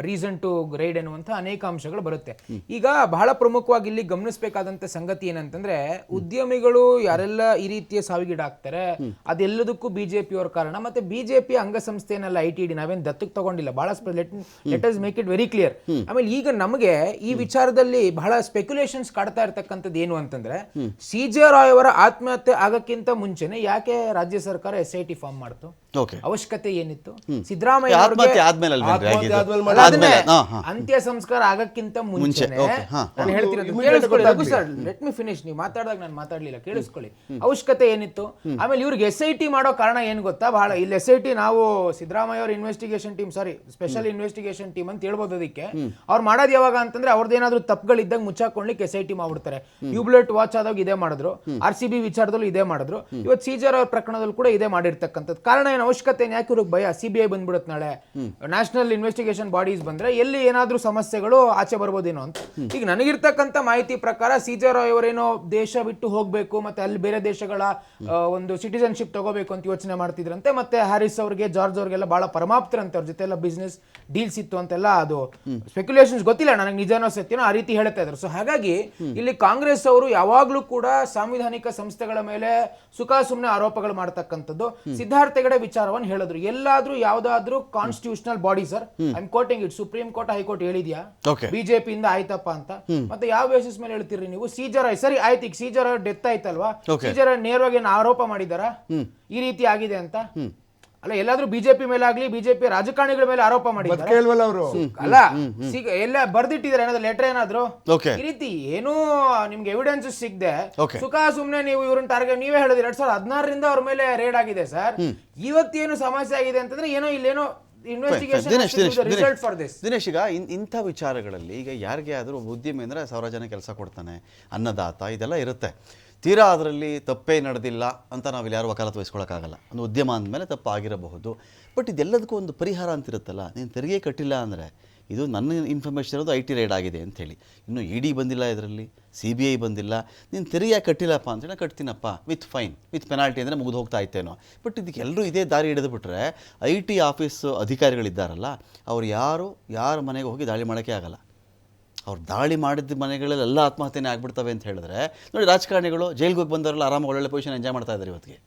H: ರೀಸನ್ ಟು ರೈಡ್ ಅನ್ನುವಂಥ ಅನೇಕ ಅಂಶಗಳು ಬರುತ್ತೆ. ಈಗ ಬಹಳ ಪ್ರಮುಖವಾಗಿ ಇಲ್ಲಿ ಗಮನಿಸಬೇಕಾದಂಥ ಸಂಗತಿ ಏನಂತಂದ್ರೆ, ಉದ್ಯಮಿಗಳು ಯಾರೆಲ್ಲ ಈ ರೀತಿಯ ಸಾವಿಗೀಡಾಗ್ತಾರೆ ಅದೆಲ್ಲದಕ್ಕೂ ಬಿಜೆಪಿ ಅವ್ರ ಕಾರಣ. ಮತ್ತೆ ಬಿಜೆಪಿ ಅಂಗಸಂಸ್ಥೆನಲ್ಲ IT ನಾವೇನು ದತ್ತಕ್ಕೆ ತಗೊಂಡಿಲ್ಲ. ಬಹಳ let us make it very clear. ಆಮೇಲೆ ಈಗ ನಮಗೆ ಈ ವಿಚಾರದಲ್ಲಿ ಬಹಳ ಸ್ಪೆಕ್ಯುಲೇಷನ್ಸ್ ಕಾಡ್ತಾ ಇರತಕ್ಕಂಥದ್ದು ಏನು ಅಂತಂದ್ರೆ, CJ ರಾಯ್ ಅವರ ಆತ್ಮಹತ್ಯೆ ಆಗಕ್ಕಿಂತ ಮುಂಚೆನೆ ಯಾಕೆ ರಾಜ್ಯ ಸರ್ಕಾರ SIT ಫಾರ್ಮ್ ಮಾಡ್ತು? ಅವಶ್ಯಕತೆ ಏನಿತ್ತು? ಸಿದ್ದರಾಮಯ್ಯ ಅಂತ್ಯ ಸಂಸ್ಕಾರ ಆಗಕ್ಕಿಂತ ಮುಂಚೆ ನಾನು ಹೇಳ್ತಿರೋದು ಕೇಳಿಸ್ಕೊಳ್ಳಿ ಸರ್, ಲೆಟ್ ಮಿ ಫಿನಿಶ್. ನೀವು ಮಾತಾಡಿದಾಗ ನಾನು ಮಾತಾಡ್ಲಿಲ್ಲ, ಕೇಳಿಸ್ಕೊಳ್ಳಿ. ಅವಶ್ಯಕತೆ ಏನಿತ್ತು? ಆಮೇಲೆ ಇವ್ರಿಗೆ SIT ಮಾಡೋ ಕಾರಣ ಏನು ಗೊತ್ತಾ? ಬಹಳ ಇಲ್ಲಿ SIT ನಾವು ಸಿದ್ದರಾಮಯ್ಯ ಅವ್ರ ಇನ್ವೆಸ್ಟಿಗೇಷನ್ ಟೀಮ್, ಸಾರಿ ಸ್ಪೆಷಲ್ ಇನ್ವೆಸ್ಟಿಗೇಷನ್ ಟೀಮ್ ಅಂತ ಹೇಳ್ಬೋದು. ಅದಕ್ಕೆ ಅವ್ರು ಮಾಡೋದು ಯಾವಾಗ ಅಂತಂದ್ರೆ ಅವ್ರದ್ದೇನಾದ್ರೂ ತಪ್ಪುಗಳಿದ್ದಾಗ ಮುಚ್ಚಾಕೊಳ್ಳಿಕ್ಕೆ SIT ಮಾಡ್ಬಿಡ್ತಾರೆ. ಟ್ಯೂಬ್ಲೈಟ್ ವಾಚ್ ಆದಾಗ ಇದೇ ಮಾಡಿದ್ರು, RCB ವಿಚಾರದಲ್ಲೂ ಇದೇ ಮಾಡಿದ್ರು, ಇವತ್ತು CJ ರಾಯ್ ಪ್ರಕರಣದಲ್ಲಿ ಕೂಡ ಇದೇ ಮಾಡಿರ್ತಕ್ಕಂಥದ್ದು. ಕಾರಣ ಏನು? ಅವಶ್ಯಕತೆ ಯಾಕೆ ಇವ್ರಿಗೆ ಭಯ? CBI ಬಂದ್ಬಿಡುತ್ತೆ ನಾಳೆ, ನ್ಯಾಷನಲ್ ಇನ್ವೆಸ್ಟಿಗೇಷನ್ ಬಾಡೀಸ್ ಬಂದ್ರೆ ಎಲ್ಲಿ ಏನಾದ್ರೂ ಸಮಸ್ಯೆಗಳು ಆಚೆ ಬರ್ಬೋದೇನೋ ಅಂತ. ಈಗ ನನಗಿರ್ತಕ್ಕಂಥ ಮಾಹಿತಿ ಪ್ರಕಾರ CJ ರಾಯ್ ಅವರೇನೋ ದೇಶ ಬಿಟ್ಟು ಹೋಗ್ಬೇಕು, ಮತ್ತೆ ಅಲ್ಲಿ ಬೇರೆ ದೇಶಗಳ ಒಂದು ಸಿಟಿಸನ್ಶಿಪ್ ತಗೋಬೇಕು ಅಂತ ಯೋಚನೆ ಮಾಡ್ತಿದ್ರಂತೆ. ಮತ್ತೆ ಹ್ಯಾರಿಸ್ ಅವ್ರಿಗೆ, ಜಾರ್ಜ್ ಅವ್ರಿಗೆಲ್ಲ ಬಹಳ ಪರಮಾಪ್ತರಂತೆ, ಅವ್ರ ಜೊತೆ ಎಲ್ಲ ಬಿಸ್ನೆಸ್ ಡೀಲ್ಸ್ ಇತ್ತು ಅಂತೆಲ್ಲ ಅದು ಸ್ಪೆಕ್ಯುಲೇಷನ್ಸ್, ಗೊತ್ತಿಲ್ಲ ನನಗೆ ನಿಜನೋ ಸತ್ಯನೋ, ಆ ರೀತಿ ಹೇಳ್ತಾ ಇದ್ರು. ಸೊ ಹಾಗಾಗಿ ಇಲ್ಲಿ ಕಾಂಗ್ರೆಸ್ ಅವರು ಯಾವಾಗ್ಲೂ ಕೂಡ ಸಾಂವಿಧಾನಿಕ ಸಂಸ್ಥೆಗಳ ಮೇಲೆ ಸುಖ ಸುಮ್ಮನೆ ಆರೋಪಗಳು ಮಾಡ್ತಕ್ಕಂಥದ್ದು. ಸಿದ್ಧಾರ್ಥ ಹೆಗಡೆ ವಿಚಾರವನ್ನು ಹೇಳಿದ್ರು, ಎಲ್ಲಾದ್ರೂ ಯಾವ್ದಾದ್ರು constitutional body, sir I am quoting it, supreme court high court ಹೇಳಿದ್ಯಾ ಬಿಜೆಪಿ ಇಂದ ಆಯ್ತಪ್ಪ ಅಂತ? ಮತ್ತೆ ಯಾವ ಬೇಸಿಸ್ ಮೇಲೆ ಹೇಳ್ತೀರಿ ನೀವು? CJ ರಾಯ್ ಸರಿ ಆಯ್ತು, ಈಗ CJ ರಾಯ್ ಡೆತ್ ಆಯ್ತಲ್ವಾ, CJ ರಾಯ್ ನೇರವಾಗಿ ಆರೋಪ ಮಾಡಿದಾರ ಈ ರೀತಿ ಆಗಿದೆ ಅಂತ? ಅಲ್ಲ, ಎಲ್ಲಾದ್ರೂ ಬಿಜೆಪಿ ಮೇಲೆ ಆಗ್ಲಿ, ಬಿಜೆಪಿ ರಾಜಕಾರಣಿಗಳ ಮೇಲೆ ಆರೋಪ ಮಾಡಿದ್ದಾರೆ
G: ಅವರು?
H: ಅಲ್ಲ, ಎಲ್ಲ ಬರ್ದಿಟ್ಟಿದ್ದಾರೆ ಏನಾದ್ರು ಲೆಟರ್ ಏನಾದ್ರು ಈ ರೀತಿ ಏನೂ ನಿಮ್ಗೆ ಎವಿಡೆನ್ಸ್ ಸಿಗದೆ ಸುಖ ಸುಮ್ನೆ ನೀವು ಇವ್ರನ್ನ ಟಾರ್ಗೆಟ್, ನೀವೇ ಹೇಳಿದ್ರಿ 2016ರಿಂದ ಅವ್ರ ಮೇಲೆ ರೇಡ್ ಆಗಿದೆ ಸರ್. ಇವತ್ತೇನು ಸಮಸ್ಯೆ ಆಗಿದೆ ಅಂತಂದ್ರೆ ಏನೋ ಇಲ್ಲೇನೋ
A: ದಿನೇಶ್, ಈಗ ಇಂಥ ವಿಚಾರಗಳಲ್ಲಿ ಈಗ ಯಾರಿಗೆ ಆದರೂ ಉದ್ಯಮಿ ಅಂದರೆ 1000 ಜನ ಕೆಲಸ ಕೊಡ್ತಾನೆ, ಅನ್ನದಾತ, ಇದೆಲ್ಲ ಇರುತ್ತೆ. ತೀರಾ ಅದರಲ್ಲಿ ತಪ್ಪೇ ನಡೆದಿಲ್ಲ ಅಂತ ನಾವಿಲ್ಲಿ ಯಾರು ವಕಾಲತ್ತು ವಹಿಸ್ಕೊಳಕ್ಕಾಗಲ್ಲ. ಒಂದು ಉದ್ಯಮ ಅಂದಮೇಲೆ ತಪ್ಪು ಆಗಿರಬಹುದು. ಬಟ್ ಇದೆಲ್ಲದಕ್ಕೂ ಒಂದು ಪರಿಹಾರ ಅಂತಿರುತ್ತಲ್ಲ. ನೀನು ತೆರಿಗೆ ಕಟ್ಟಿಲ್ಲ ಅಂದರೆ, ಇದು ನನ್ನ ಇನ್ಫಾರ್ಮೇಷನ್ ಇರೋದು IT ರೈಡ್ ಆಗಿದೆ ಅಂಥೇಳಿ, ಇನ್ನು ED ಬಂದಿಲ್ಲ, ಇದರಲ್ಲಿ CBI ಬಂದಿಲ್ಲ, ನೀನು ತೆರಿಗೆ ಕಟ್ಟಿಲ್ಲಪ್ಪ ಅಂತೇಳಿ ಕಟ್ತೀನಪ್ಪ ವಿತ್ ಫೈನ್ ವಿತ್ ಪೆನಾಲ್ಟಿ ಅಂದರೆ ಮುಗಿದು ಹೋಗ್ತಾ ಇತ್ತೇನೋ. ಬಟ್ ಇದಕ್ಕೆ ಎಲ್ಲರೂ ಇದೇ ದಾರಿ ಹಿಡಿದುಬಿಟ್ರೆ IT ಆಫೀಸ್ ಅಧಿಕಾರಿಗಳಿದ್ದಾರಲ್ಲ, ಅವ್ರು ಯಾರ ಮನೆಗೆ ಹೋಗಿ ದಾಳಿ ಮಾಡೋಕ್ಕೆ ಆಗಲ್ಲ. ಅವ್ರು ದಾಳಿ ಮಾಡಿದ ಮನೆಗಳೆಲ್ಲ ಆತ್ಮಹತ್ಯೆನೇ ಆಗ್ಬಿಡ್ತವೆ ಅಂತ ಹೇಳಿದ್ರೆ ನೋಡಿ, ರಾಜಕಾರಣಿಗಳು ಜೈಲಿಗೆ ಹೋಗಿ ಬಂದವರೆಲ್ಲ ಆರಾಮಾಗಿ ಒಳ್ಳೊಳ್ಳೆ ಪೊಸಿಷನ್ ಎಂಜಾಯ್ ಮಾಡ್ತಾ ಇದ್ದಾರೆ. ಇವತ್ತಿಗೆ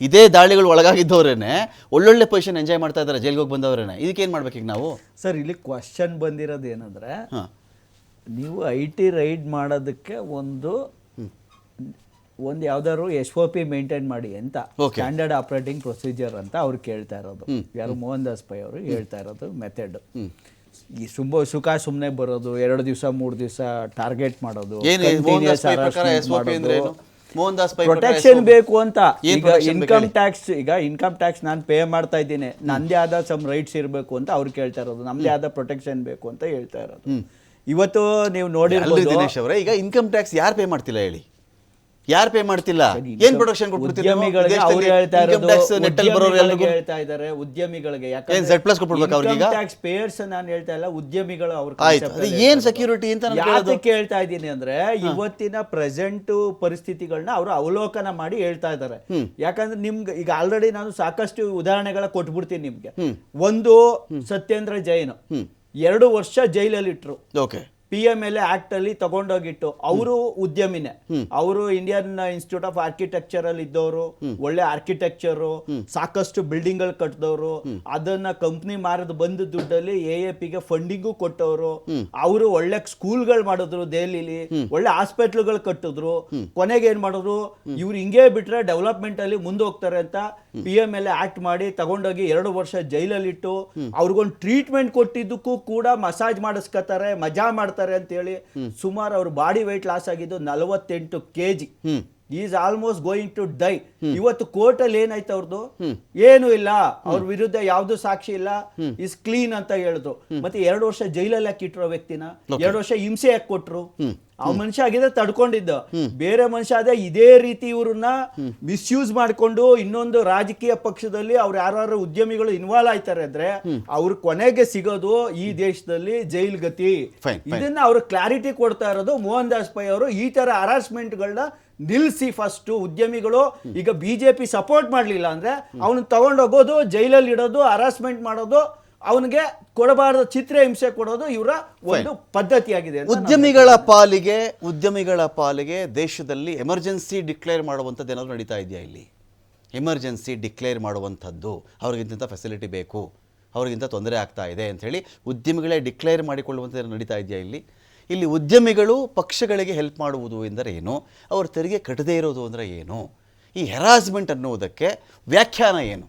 A: ಇದೇ ದಾಳಿಗಳು ಒಳಗಾಗಿದ್ದವರೇನೆ ಒಳ್ಳೊಳ್ಳೆ ಪೊಸಿಷನ್ ಎಂಜಾಯ್ ಮಾಡ್ತಾ ಇದ್ದಾರೆ, ಜೈಲಿಗೆ ಹೋಗಿ ಬಂದವರೇನೆ. ಇದಕ್ಕೇನು ಮಾಡ್ಬೇಕು ಈಗ ನಾವು?
I: ಸರ್, ಇಲ್ಲಿ ಕ್ವಶನ್ ಬಂದಿರೋದು ಏನಂದರೆ, ನೀವು IT ರೈಡ್ ಮಾಡೋದಕ್ಕೆ ಒಂದು ಯಾವ್ದಾದ್ರು SOP ಮೇಂಟೈನ್ ಮಾಡಿ ಅಂತ, ಸ್ಟ್ಯಾಂಡರ್ಡ್ ಆಪರೇಟಿಂಗ್ ಪ್ರೊಸೀಜರ್ ಅಂತ ಅವ್ರು ಕೇಳ್ತಾ ಇರೋದು. ಯಾರು ಮೋಹನ್ ದಾಸ್ ಪೈ ಅವರು ಹೇಳ್ತಾ ಇರೋದು ಮೆಥಡ್. ಈ ಸುಖ ಸುಮ್ಮನೆ ಬರೋದು, 2 ದಿವಸ 3 ದಿವಸ ಟಾರ್ಗೆಟ್ ಮಾಡೋದು, ಪ್ರೊಟೆಕ್ಷನ್ ಬೇಕು ಅಂತ. ಈಗ ಇನ್ಕಮ್ ಟ್ಯಾಕ್ಸ್ ನಾನು ಪೇ ಮಾಡ್ತಾ ಇದ್ದೀನಿ, ನಂದೇ ಆದ ಸಮ್ ರೈಟ್ಸ್ ಇರಬೇಕು ಅಂತ ಅವ್ರು ಕೇಳ್ತಾ ಇರೋದು, ನಮ್ದೇ ಆದ ಪ್ರೊಟೆಕ್ಷನ್ ಬೇಕು ಅಂತ ಹೇಳ್ತಾ ಇರೋದು. ಇವತ್ತು ನೀವು ನೋಡಿರ್ಬೋದು
A: ದಿನೇಶ್ ಅವರೇ, ಈಗ ಇನ್ಕಮ್ ಟ್ಯಾಕ್ಸ್ ಯಾರು ಪೇ ಮಾಡ್ತಿಲ್ಲ ಹೇಳಿ? ಯಾರು ಪೇ ಮಾಡ್ತಿಲ್ಲ? ಏನ್ ಪ್ರೊಡಕ್ಷನ್
I: ಉದ್ಯಮಿಗಳಿಗೆ ಅವ್ರು ಹೇಳ್ತಾ ಇರೋದು, ಉದ್ಯಮಿಗಳಿಗೆ ಹೇಳ್ತಾ ಇದ್ದಾರೆ, ಉದ್ಯಮಿಗಳಿಗೆ ಟ್ಯಾಕ್ಸ್ ಪೇಯರ್ಸ್ ನಾನು ಹೇಳ್ತಾ ಇಲ್ಲ, ಉದ್ಯಮಿಗಳು ಅವ್ರ
A: ಏನ್ ಸೆಕ್ಯೂರಿಟಿ ಅಂತ
I: ಯಾತಕ್ಕೆ ಹೇಳ್ತಾ ಇದ್ದೀನಿ ಅಂದ್ರೆ ಇವತ್ತಿನ ಪ್ರೆಸೆಂಟ್ ಪರಿಸ್ಥಿತಿಗಳನ್ನ ಅವರು ಅವಲೋಕನ ಮಾಡಿ ಹೇಳ್ತಾ ಇದ್ದಾರೆ. ಯಾಕಂದ್ರೆ ನಿಮ್ಗೆ ಈಗ ಆಲ್ರೆಡಿ ನಾನು ಸಾಕಷ್ಟು ಉದಾಹರಣೆಗಳ ಕೊಟ್ಬಿಡ್ತೀನಿ ನಿಮ್ಗೆ. ಒಂದು ಸತ್ಯೇಂದ್ರ ಜೈನ್ 2 ವರ್ಷ ಜೈಲಲ್ಲಿ ಇಟ್ರು.
A: ಓಕೆ,
I: PMLA ಆಕ್ಟ್ ಅಲ್ಲಿ ತಗೊಂಡೋಗಿಟ್ಟು ಅವರು ಉದ್ಯಮಿನೇ. ಅವರು ಇಂಡಿಯನ್ ಇನ್ಸ್ಟಿಟ್ಯೂಟ್ ಆಫ್ ಆರ್ಕಿಟೆಕ್ಚರ್ ಅಲ್ಲಿ ಇದ್ದವರು, ಒಳ್ಳೆ ಆರ್ಕಿಟೆಕ್ಚರ್, ಸಾಕಷ್ಟು ಬಿಲ್ಡಿಂಗ್ ಗಳು ಕಟ್ಟಿದವರು, ಅದನ್ನ ಕಂಪ್ನಿ ಮಾರದ ಬಂದ ದುಡ್ಡಲ್ಲಿ AAP ಗೆ ಫಂಡಿಂಗು ಕೊಟ್ಟವರು. ಅವರು ಒಳ್ಳೆ ಸ್ಕೂಲ್ಗಳು ಮಾಡಿದ್ರು, ದೆಹಲಿಲಿ ಒಳ್ಳೆ ಹಾಸ್ಪಿಟ್ಲ್ಗಳು ಕಟ್ಟಿದ್ರು. ಕೊನೆಗೆ ಏನ್ ಮಾಡಿದ್ರು, ಇವ್ರು ಹಿಂಗೇ ಬಿಟ್ರೆ ಡೆವಲಪ್ಮೆಂಟ್ ಅಲ್ಲಿ ಮುಂದೆ ಹೋಗ್ತಾರೆ ಅಂತ PMLA ಆಕ್ಟ್ ಮಾಡಿ ತಗೊಂಡೋಗಿ 2 ವರ್ಷ ಜೈಲಲ್ಲಿಟ್ಟು ಅವ್ರಿಗೊಂದು ಟ್ರೀಟ್ಮೆಂಟ್ ಕೊಟ್ಟಿದ್ದಕ್ಕೂ ಕೂಡ ಮಸಾಜ್ ಮಾಡಿಸ್ಕೊತಾರೆ, ಮಜಾ ಮಾಡ್ತಾರೆ ಅಂತ ಹೇಳಿ ಸುಮಾರು ಅವ್ರ ಬಾಡಿ ವೆಯ್ಟ್ ಲಾಸ್ ಆಗಿದ್ದು 48 kg. Is almost going to die. ಇವತ್ತು ಕೋರ್ಟ್ ಅಲ್ಲಿ ಏನಾಯ್ತು ಅವ್ರದ್ದು? ಏನು ಇಲ್ಲ, ಅವ್ರ ವಿರುದ್ಧ ಯಾವ್ದು ಸಾಕ್ಷಿ ಇಲ್ಲ, ಇಸ್ ಕ್ಲೀನ್ ಅಂತ ಹೇಳಿದ್ರು. ಮತ್ತೆ 2 ವರ್ಷ ಜೈಲಲ್ಲಿ ಹಾಕಿಟ್ರು ವ್ಯಕ್ತಿನ, 2 ವರ್ಷ ಹಿಂಸೆ ಯಾಕೆ ಕೊಟ್ರು? ಆ ಮನುಷ್ಯ ಆಗಿದ್ರೆ ತಡ್ಕೊಂಡಿದ್ದ. ಬೇರೆ ಮನುಷ್ಯ ಆದ್ರೆ ಇದೇ ರೀತಿ ಇವ್ರನ್ನ ಮಿಸ್ಯೂಸ್ ಮಾಡ್ಕೊಂಡು ಇನ್ನೊಂದು ರಾಜಕೀಯ ಪಕ್ಷದಲ್ಲಿ ಅವ್ರು ಯಾರು ಉದ್ಯಮಿಗಳು ಇನ್ವಾಲ್ವ್ ಆಯ್ತಾರೆ ಅಂದ್ರೆ ಅವ್ರ ಕೊನೆಗೆ ಸಿಗೋದು ಈ ದೇಶದಲ್ಲಿ ಜೈಲ್ ಗತಿ. ಇದನ್ನ ಅವ್ರು ಕ್ಲಾರಿಟಿ ಕೊಡ್ತಾ ಇರೋದು ಮೋಹನ್ ದಾಸ್ ಪೈ ಅವರು. ಈ ತರ ಹರಾಸ್ಮೆಂಟ್ ಗಳನ್ನ ನಿಲ್ಸಿ ಫಸ್ಟ್ ಉದ್ಯಮಿಗಳು. ಈಗ ಬಿಜೆಪಿ ಸಪೋರ್ಟ್ ಮಾಡ್ಲಿಲ್ಲ ಅಂದ್ರೆ ಅವನು ತಗೊಂಡೋಗೋದು, ಜೈಲಲ್ಲಿ ಇಡೋದು, ಹರಾಸ್ಮೆಂಟ್ ಮಾಡೋದು, ಅವನಿಗೆ ಕೊಡಬಾರದ ಚಿತ್ರ ಹಿಂಸೆ ಕೊಡೋದು ಇವರ ಒಂದು ಪದ್ಧತಿಯಾಗಿದೆ.
A: ಉದ್ಯಮಿಗಳ ಪಾಲಿಗೆ ದೇಶದಲ್ಲಿ ಎಮರ್ಜೆನ್ಸಿ ಡಿಕ್ಲೇರ್ ಮಾಡುವಂಥದ್ದು ಏನಾದರೂ ನಡೀತಾ ಇದೆಯಾ? ಇಲ್ಲಿ ಎಮರ್ಜೆನ್ಸಿ ಡಿಕ್ಲೇರ್ ಮಾಡುವಂಥದ್ದು, ಅವ್ರಿಗಿಂತ ಫೆಸಿಲಿಟಿ ಬೇಕು, ಅವ್ರಿಗಿಂತ ತೊಂದರೆ ಆಗ್ತಾ ಇದೆ ಅಂಥೇಳಿ ಉದ್ಯಮಿಗಳೇ ಡಿಕ್ಲೇರ್ ಮಾಡಿಕೊಳ್ಳುವಂಥದ್ದು ನಡೀತಾ ಇದೆಯಾ? ಇಲ್ಲಿ ಉದ್ಯಮಿಗಳು ಪಕ್ಷಗಳಿಗೆ ಹೆಲ್ಪ್ ಮಾಡುವುದು ಎಂದರೆ ಏನು? ಅವ್ರ ತೆರಿಗೆ ಕಟ್ಟದೇ ಇರೋದು ಅಂದರೆ ಏನು? ಈ ಹೆರಾಸ್ಮೆಂಟ್ ಅನ್ನುವುದಕ್ಕೆ ವ್ಯಾಖ್ಯಾನ ಏನು?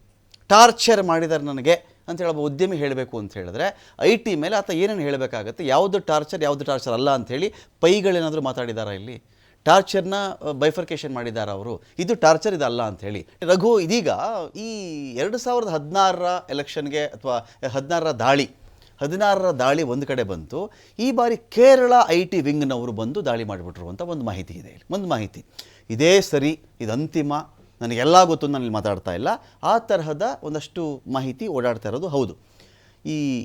A: ಟಾರ್ಚರ್ ಮಾಡಿದ್ದಾರೆ ನನಗೆ ಅಂತ ಹೇಳೋ ಉದ್ಯಮಿ ಹೇಳಬೇಕು ಅಂತ ಹೇಳಿದ್ರೆ IT ಮೇಲೆ ಆತ ಏನೇನು ಹೇಳಬೇಕಾಗತ್ತೆ? ಯಾವುದು ಟಾರ್ಚರ್ ಅಲ್ಲ ಅಂಥೇಳಿ ಪೈಗಳೇನಾದರೂ ಮಾತಾಡಿದಾರಾ? ಇಲ್ಲಿ ಟಾರ್ಚರ್ನ ಬೈಫರ್ಕೇಷನ್ ಮಾಡಿದ್ದಾರೆ ಅವರು. ಇದು ಟಾರ್ಚರ್, ಇದಲ್ಲ ಅಂಥೇಳಿ. ರಘು, ಇದೀಗ ಈ 2016ರ ಎಲೆಕ್ಷನ್ಗೆ ಅಥವಾ 16ರ ದಾಳಿ ಒಂದು ಕಡೆ ಬಂತು. ಈ ಬಾರಿ ಕೇರಳ IT ವಿಂಗ್ನವರು ಬಂದು ದಾಳಿ ಮಾಡಿಬಿಟ್ರು ಅಂತ ಒಂದು ಮಾಹಿತಿ ಇದೆ. ಒಂದು ಮಾಹಿತಿ ಇದೇ ಸರಿ, ಇದು ಅಂತಿಮ, ನನಗೆಲ್ಲ ಗೊತ್ತು, ನಾನು ಇಲ್ಲಿ ಮಾತಾಡ್ತಾ ಇಲ್ಲ, ಆ ತರಹದ ಒಂದಷ್ಟು ಮಾಹಿತಿ ಓಡಾಡ್ತಾ ಇರೋದು ಹೌದು.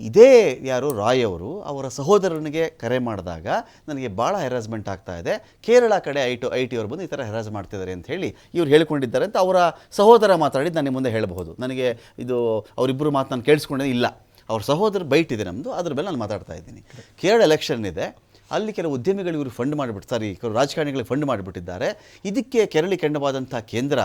A: ಇದೇ ಯಾರು ರಾಯ್ ಅವರು ಅವರ ಸಹೋದರನಿಗೆ ಕರೆ ಮಾಡಿದಾಗ ನನಗೆ ಭಾಳ ಹೆರಾಸ್ಮೆಂಟ್ ಆಗ್ತಾ ಇದೆ, ಕೇರಳ ಕಡೆ IT ಅವರು ಬಂದು ಈ ಥರ ಹೆರಾಸ್ ಮಾಡ್ತಿದ್ದಾರೆ ಅಂತ ಹೇಳಿ ಇವ್ರು ಹೇಳ್ಕೊಂಡಿದ್ದಾರೆ ಅಂತ ಅವರ ಸಹೋದರ ಮಾತಾಡಿದ್ದು ನನಗೆ ಮುಂದೆ ಹೇಳಬಹುದು. ನನಗೆ ಇದು ಅವರಿಬ್ಬರು ಮಾತು ನಾನು ಕೇಳಿಸ್ಕೊಂಡೇ ಇಲ್ಲ. ಅವ್ರ ಸಹೋದರ ಬೈಟ್ ಇದೆ ನಮ್ಮದು, ಅದ್ರ ಮೇಲೆ ನಾನು ಮಾತಾಡ್ತಾ ಇದ್ದೀನಿ. ಕೇರಳ ಎಲೆಕ್ಷನ್ ಇದೆ, ಅಲ್ಲಿ ಕೆಲವು ಉದ್ಯಮಿಗಳು ಇವರು ಫಂಡ್ ಮಾಡಿಬಿಟ್ಟು ಕೆಲವು ರಾಜಕಾರಣಿಗಳಿಗೆ ಫಂಡ್ ಮಾಡಿಬಿಟ್ಟಿದ್ದಾರೆ. ಇದಕ್ಕೆ ಕೆರಳಿ ಕೆಂಡವಾದಂಥ ಕೇಂದ್ರ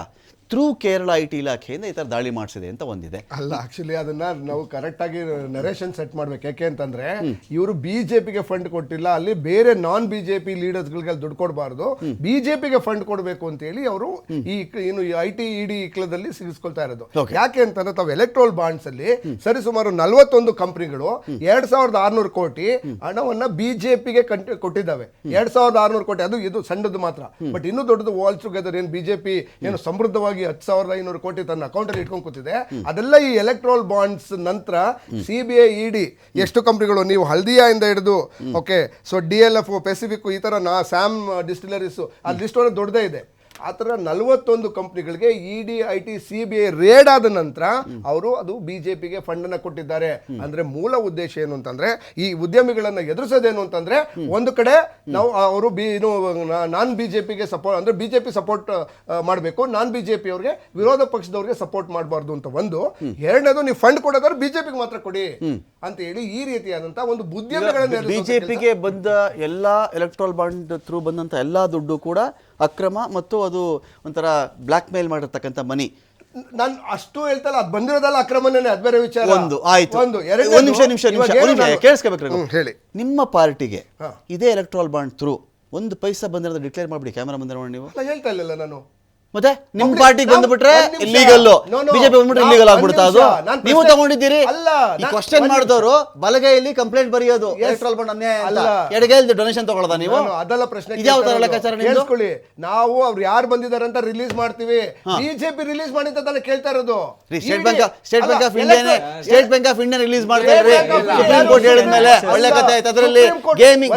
A: ಥ್ರೂ ಕೇರಳ IT ಇಲಾಖೆಯಿಂದ ಈ ಥರ ದಾಳಿ ಮಾಡಿಸಿದೆ ಅಂತ ಒಂದಿದೆ.
G: ಅಲ್ಲ, ಆಕ್ಚುಲಿ ಅದನ್ನ ನಾವು ಕರೆಕ್ಟಾಗಿ ನರೇಷನ್ ಸೆಟ್ ಮಾಡ್ಬೇಕು. ಯಾಕೆ ಅಂತಂದ್ರೆ ಇವರು ಬಿಜೆಪಿಗೆ ಫಂಡ್ ಕೊಟ್ಟಿಲ್ಲ, ಅಲ್ಲಿ ಬೇರೆ ನಾನ್ ಬಿಜೆಪಿ ಲೀಡರ್ಸ್ಗಳಿಗೆ ದುಡ್ಡು ಕೊಡಬಾರ್ದು, ಬಿಜೆಪಿಗೆ ಫಂಡ್ ಕೊಡಬೇಕು ಅಂತ ಹೇಳಿ ಅವರು ಈ ಏನು IT ED ಇಕ್ಲದಲ್ಲಿ ಸಿಗಿಸ್ಕೊಳ್ತಾ ಇರೋದು. ಯಾಕೆ ಅಂತಂದ್ರೆ ತಾವು ಎಲೆಕ್ಟ್ರೋಲ್ ಬಾಂಡ್ಸ್ ಅಲ್ಲಿ ಸರಿಸುಮಾರು 41 ಕಂಪನಿಗಳು 2600 ಕೋಟಿ ಹಣವನ್ನ ಬಿಜೆಪಿಗೆ ಕೊಟ್ಟಿದ್ದಾವೆ. 2600 ಕೋಟಿ, ಅದು ಇದು ಸಣ್ಣದು ಮಾತ್ರ. ಬಟ್ ಇನ್ನೂ ದೊಡ್ಡದು ಆಲ್ ಟುಗೆದರ್ ಏನು ಬಿಜೆಪಿ ಏನು ಸಮೃದ್ಧವಾಗಿ 10,500 ಕೋಟಿ ತನ್ನ ಅಕೌಂಟ್ ಅಲ್ಲಿ ಇಟ್ಕೊಂಡು ಕೂತಿದೆ. ಅದೆಲ್ಲ ಈ ಎಲೆಕ್ಟ್ರೋಲ್ ಬಾಂಡ್ಸ್ ನಂತರ CBI ED ಎಷ್ಟು ಕಂಪನಿಗಳು, ನೀವು ಹಲ್ದಿಯಾ ಇಂದ ಹಿಡಿದು ಓಕೆ, ಸೊ DLF, ಪೆಸಿಫಿಕ್, ಈ ತರ ಸ್ಯಾಮ್ ಡಿಸ್ಟಿಲರೀಸ್, ಆ ಲಿಸ್ಟ್ ದೊಡ್ಡದೇ ಇದೆ. ಆ ಥರ 41 ಕಂಪ್ನಿಗಳಿಗೆ ED IT CBI ರೇಡ್ ಆದ ನಂತರ ಅವರು ಅದು ಬಿಜೆಪಿಗೆ ಫಂಡ್ ಅನ್ನ ಕೊಟ್ಟಿದ್ದಾರೆ. ಅಂದ್ರೆ ಮೂಲ ಉದ್ದೇಶ ಏನು ಅಂತಂದ್ರೆ ಈ ಉದ್ಯಮಿಗಳನ್ನ ಎದುರಿಸೋದೇನು ಅಂತಂದ್ರೆ ಒಂದು ಕಡೆ ನಾವು ಅವರು ನಾನ್ ಬಿಜೆಪಿಗೆ ಸಪೋರ್ಟ್ ಅಂದ್ರೆ ಬಿಜೆಪಿ ಸಪೋರ್ಟ್ ಮಾಡಬೇಕು, ನಾನ್ ಬಿಜೆಪಿ ಅವ್ರಿಗೆ ವಿರೋಧ ಪಕ್ಷದವ್ರಿಗೆ ಸಪೋರ್ಟ್ ಮಾಡಬಾರ್ದು ಅಂತ ಒಂದು. ಎರಡನೇದು, ನೀವು ಫಂಡ್ ಕೊಡೋದಾದ್ರೆ ಬಿಜೆಪಿಗೆ ಮಾತ್ರ ಕೊಡಿ ಅಂತ ಹೇಳಿ ಈ ರೀತಿಯಾದಂತಹ ಒಂದು ಉದ್ಯಮಿಗಳನ್ನ
A: ಬಿಜೆಪಿಗೆ ಬಂದ ಎಲ್ಲಾ ಎಲೆಕ್ಟ್ರೋಲ್ ಬಾಂಡ್ ಥ್ರೂ ಬಂದಂತ ಎಲ್ಲಾ ದುಡ್ಡು ಕೂಡ ಅಕ್ರಮ ಮತ್ತು ಅದು ಒಂಥರ ಬ್ಲಾಕ್ ಮೇಲ್ ಮಾಡಿರ್ತಕ್ಕಂಥ ಮನಿ.
G: ನಾನು ಅಷ್ಟು ಹೇಳ್ತಲ್ಲ, ಅದು ಬಂದಿರೋದಲ್ಲ ಅಕ್ರಮನೇ, ಅದು ಬೇರೆ ವಿಚಾರ.
A: ಒಂದು ಆಯ್ತು, ಒಂದು ನಿಮಿಷ ಕೇಳಿಸ್ಕೋಬೇಕು. ಹೇಳಿ, ನಿಮ್ಮ ಪಾರ್ಟಿಗೆ ಇದೇ ಎಲೆಕ್ಟ್ರೋಲ್ ಬಾಂಡ್ ಥ್ರೂ 1 ಪೈಸಾ ಬಂದಿರೋದು ಡಿಕ್ಲೇರ್ ಮಾಡ್ಬಿಡಿ, ಕ್ಯಾಮರಾ ಮುಂದೆ ನೋಡಿ. ನೀವು
G: ಹೇಳ್ತಾ ಇಲ್ಲ ನಾನು
A: ಮತ್ತೆ ನಿಮ್ ಪಾರ್ಟಿಗೆ ಬಂದ್ಬಿಟ್ರೆ ಇಲ್ಲಿಗಲ್, ಬಿಜೆಪಿ ಬಂದ್ಬಿಟ್ರೆ ಇಲ್ಲಿಗಲ್ ಆಗ್ಬಿಡ್ತಾ ಅದು? ನೀವು ತಗೊಂಡಿದ್ದೀರಿ. ಈ ಕ್ವಶನ್ ಮಾಡಿದವರು ಬಲಗೈಯಲ್ಲಿ ಕಂಪ್ಲೇಂಟ್ ಬರೆಯೋದು ಎಲೆಕ್ಟ್ರಲ್ ಬಾಂಡ್ ಅನ್ಯಾಯ ಅಂತ, ಎಡಗೈಯಲ್ಲಿ ಡೊನೇಷನ್ ತಗೊಳ್ಳೋದಾ ನೀವು?
G: ಅದೆಲ್ಲ ಪ್ರಶ್ನೆ
A: ಇದ್ಯಾವ ತರ ಲೆಕ್ಕಾಚಾರ ನಿಮ್ದು?
G: ಕೇಳಿಸ್ಕೊಳ್ಳಿ, ನಾವು ಅವ್ರು ಯಾರು ಬಂದಿದ್ದಾರೆ ಅಂತ ರಿಲೀಸ್ ಮಾಡ್ತೀವಿ. ಬಿಜೆಪಿ ರಿಲೀಸ್ ಮಾಡಿದ್ದಲ್ಲ ಕೇಳ್ತಾ ಇರೋದು.
A: State bank of India release ಮಾಡ್ತಾ ಇದ್ರಿ. ಸುಪ್ರೀಂ ಕೋರ್ಟ್ ಹೇಳಿದ್ಮೇಲೆ ಒಳ್ಳೆ ಕಥೆ ಆಯ್ತು. ಅದರಲ್ಲಿ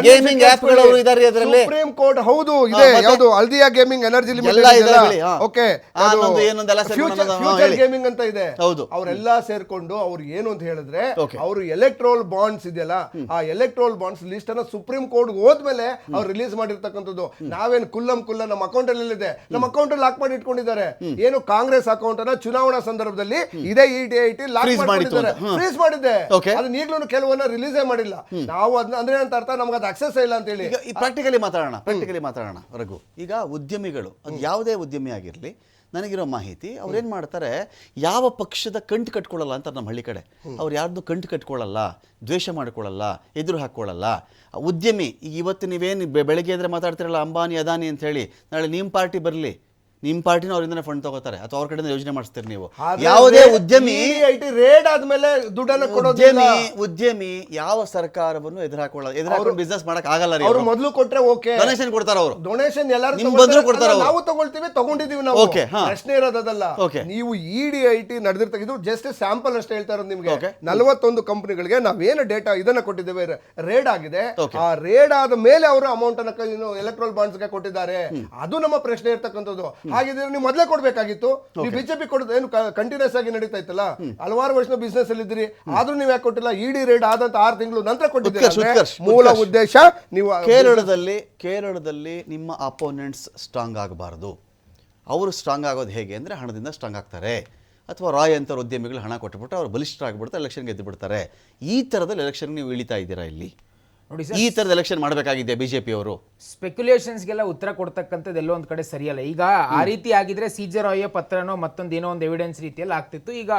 A: ಗೇಮಿಂಗ್ ಆಪ್ ಗಳು ಇದಾರೆ. ಅದರಲ್ಲಿ
G: ಸುಪ್ರೀಂ ಕೋರ್ಟ್ ಹೌದು ಇದೆ, ಯಾವುದು Haldia gaming energy limited okay, future gaming ಅಂತ ಇದೆ. ಅವರೆಲ್ಲ ಸೇರ್ಕೊಂಡು ಅವ್ರು ಏನು ಅಂತ ಹೇಳಿದ್ರೆ, ಅವರು ಎಲೆಕ್ಟ್ರೋಲ್ ಬಾಂಡ್ಸ್ ಇದೆಯಲ್ಲ, ಆ ಎಲೆಕ್ಟ್ರೋಲ್ ಬಾಂಡ್ಸ್ ಲಿಸ್ಟ್ ಅನ್ನ ಸುಪ್ರೀಂ ಕೋರ್ಟ್ ಹೋದ್ಮೇಲೆ ಅವ್ರು ರಿಲೀಸ್ ಮಾಡಿರ್ತಕ್ಕಂಥದ್ದು. ನಾವೇನು ಕುಲ್ಲ ನಮ್ಮ ಅಕೌಂಟ್ ಅಲ್ಲಿ ಇದೆ, ನಮ್ಮ ಅಕೌಂಟ್ ಅಲ್ಲಿ ಲಾಕ್ ಮಾಡಿ ಇಟ್ಕೊಂಡಿದ್ದಾರೆ. ಏನು ಕಾಂಗ್ರೆಸ್ ಅಕೌಂಟ್ ಅನ್ನ ಚುನಾವಣಾ ಸಂದರ್ಭದಲ್ಲಿ ಇದೇ EDIT ಲಾಕ್ ಮಾಡಿದ್ದಾರೆ, ಫ್ರೀಸ್ ಮಾಡಿದೆ. ಅದನ್ನ ಈಗಲೂ ಕೆಲವನ್ನ ರಿಲೀಸೇ ಮಾಡಿಲ್ಲ. ನಾವು ಅದನ್ನ ಅಂದ್ರೆ ಅಂತ ಅರ್ಥ, ನಮ್ಗೆ ಅದು ಅಕ್ಸೆಸ್ ಇಲ್ಲ ಅಂತ ಹೇಳಿ.
A: ಪ್ರಾಕ್ಟಿಕಲಿ ಮಾತಾಡೋಣ ರಘು. ಈಗ ಉದ್ಯಮಿಗಳು, ಅದು ಯಾವುದೇ ಉದ್ಯಮಿ ಆಗಿರಲಿ, ನನಗಿರೋ ಮಾಹಿತಿ ಅವ್ರೇನು ಮಾಡ್ತಾರೆ, ಯಾವ ಪಕ್ಷದ ಕಂಟು ಕಟ್ಕೊಳ್ಳಲ್ಲ ಅಂತ ನಮ್ಮ ಹಳ್ಳಿ ಕಡೆ. ಅವ್ರು ಯಾರ್ದು ಕಂಟು ಕಟ್ಕೊಳ್ಳಲ್ಲ, ದ್ವೇಷ ಮಾಡ್ಕೊಳ್ಳಲ್ಲ, ಎದುರು ಹಾಕ್ಕೊಳ್ಳಲ್ಲ. ಉದ್ಯಮಿ ಈಗ ಇವತ್ತು ನೀವೇನು ಬೆಳಗ್ಗೆ ಎದ್ರೆ ಮಾತಾಡ್ತಿರಲ್ಲ ಅಂಬಾನಿ ಅದಾನಿ ಅಂತ ಹೇಳಿ, ನಾಳೆ ನಿಮ್ಮ ಪಾರ್ಟಿ ಬರಲಿ, ನಿಮ್ಮ ಪಾರ್ಟಿನ ಅವರಿಂದನೇ ಫಂಡ್ ತಗೋತಾರೆ ಅಥವಾ ಅವ್ರ ಕಡೆಯಿಂದ ಯೋಜನೆ ಮಾಡಿಸ್ತೀರಿ ನೀವು. ಯಾವುದೇ ಉದ್ಯಮಿ
G: ರೇಡ್ ಆದ್ಮೇಲೆ ದುಡ್ಡನ್ನು
A: ಉದ್ಯಮಿ ಯಾವ ಸರ್ಕಾರವನ್ನು ಎದುರಾಕೊಂಡು ಬಿಸ್ನೆಸ್ ಮಾಡಕ್ ಆಗಲ್ಲ.
G: ಅವರು ಮೊದಲು ಕೊಟ್ರೆ ಓಕೆ,
A: ಡೊನೇಷನ್ ಕೊಡ್ತಾರೆ. ಅವರು
G: ಡೊನೇಷನ್ ಎಲ್ಲರೂ
A: ಕೊಡ್ತಾರೆ,
G: ನಾವು ತಗೊಳ್ತೀವಿ, ತಗೊಂಡಿದೀವಿ ನಾವು. ಪ್ರಶ್ನೆ ಇರೋದಲ್ಲ. ನೀವು EDIT ನಡೆದಿರ್ತಕ್ಕಂಥ ಜಸ್ಟ್ ಸ್ಯಾಂಪಲ್ ಅಷ್ಟೇ ಹೇಳ್ತಾ ಇರೋದು ನಿಮ್ಗೆ. 41 ಕಂಪನಿಗಳಿಗೆ ನಾವೇನು ಡೇಟಾ ಇದನ್ನ ಕೊಟ್ಟಿದ್ದೇವೆ, ರೇಡ್ ಆಗಿದೆ. ಆ ರೇಡ್ ಆದ ಮೇಲೆ ಅವರು ಅಮೌಂಟ್ ಅನ್ನು ಎಲೆಕ್ಟ್ರೋಲ್ ಬಾಂಡ್ಸ್ಗೆ ಕೊಟ್ಟಿದ್ದಾರೆ. ಅದು ನಮ್ಮ ಪ್ರಶ್ನೆ ಇರ್ತಕ್ಕಂಥದ್ದು. ಹಾಗಿದ್ರೆ ನೀವು ಮೊದಲೇ ಕೊಡ್ಬೇಕಾಗಿತ್ತು. ನೀವು ಬಿಜೆಪಿ ಕೊಡೋದು ಏನು ಕಂಟಿನ್ಯೂಸ್ ಆಗಿ ನಡೀತಾ ಇತ್ತಲ್ಲ, ಹಲವಾರು ವರ್ಷ ಬಿಸ್ನೆಸ್ ಅಲ್ಲಿ ಇದ್ರಿ, ಆದ್ರೂ ನೀವು ಯಾಕೆ ಕೊಟ್ಟಿಲ್ಲ? ED ರೇಡ್ ಆದಂತ 6 ತಿಂಗಳು ನಂತರ ಕೊಟ್ಟಿದ್ದೀರಿ. ಮೂಲ ಉದ್ದೇಶ ನೀವು
A: ಕೇರಳದಲ್ಲಿ ನಿಮ್ಮ ಅಪೋನೆಂಟ್ಸ್ ಸ್ಟ್ರಾಂಗ್ ಆಗಬಾರದು. ಅವರು ಸ್ಟ್ರಾಂಗ್ ಆಗೋದು ಹೇಗೆ ಅಂದ್ರೆ ಹಣದಿಂದ ಸ್ಟ್ರಾಂಗ್ ಆಗ್ತಾರೆ, ಅಥವಾ ರಾಯ್ ಅಂತ ಉದ್ಯಮಿಗಳು ಹಣ ಕೊಟ್ಟುಬಿಟ್ಟು ಅವ್ರು ಬಲಿಷ್ಠ ಆಗಿಬಿಡ್ತಾರೆ, ಎಲೆಕ್ಷನ್ ಗೆದ್ದು ಬಿಡ್ತಾರೆ. ಈ ಥರದಲ್ಲಿ ಎಲೆಕ್ಷನ್ ನೀವು ಇಳಿತಾ ಇದ್ದೀರಾ ಇಲ್ಲಿ.
H: ನೋಡಿ
A: ಈ ಥರದ ಎಲೆಕ್ಷನ್ ಮಾಡಬೇಕಾಗಿದೆ ಬಿಜೆಪಿ ಅವರು.
H: ಸ್ಪೆಕ್ಯುಲೇಷನ್ಸ್ಗೆಲ್ಲ ಉತ್ತರ ಕೊಡ್ತಕ್ಕಂಥದ್ದು ಎಲ್ಲೋ ಒಂದು ಕಡೆ ಸರಿಯಲ್ಲ. ಈಗ ಆ ರೀತಿ ಆಗಿದ್ರೆ CJ ರಾಯ್ಯ ಪತ್ರನೋ ಮತ್ತೊಂದು ಏನೋ ಒಂದು ಎವಿಡೆನ್ಸ್ ರೀತಿಯಲ್ಲಿ ಆಗ್ತಿತ್ತು. ಈಗ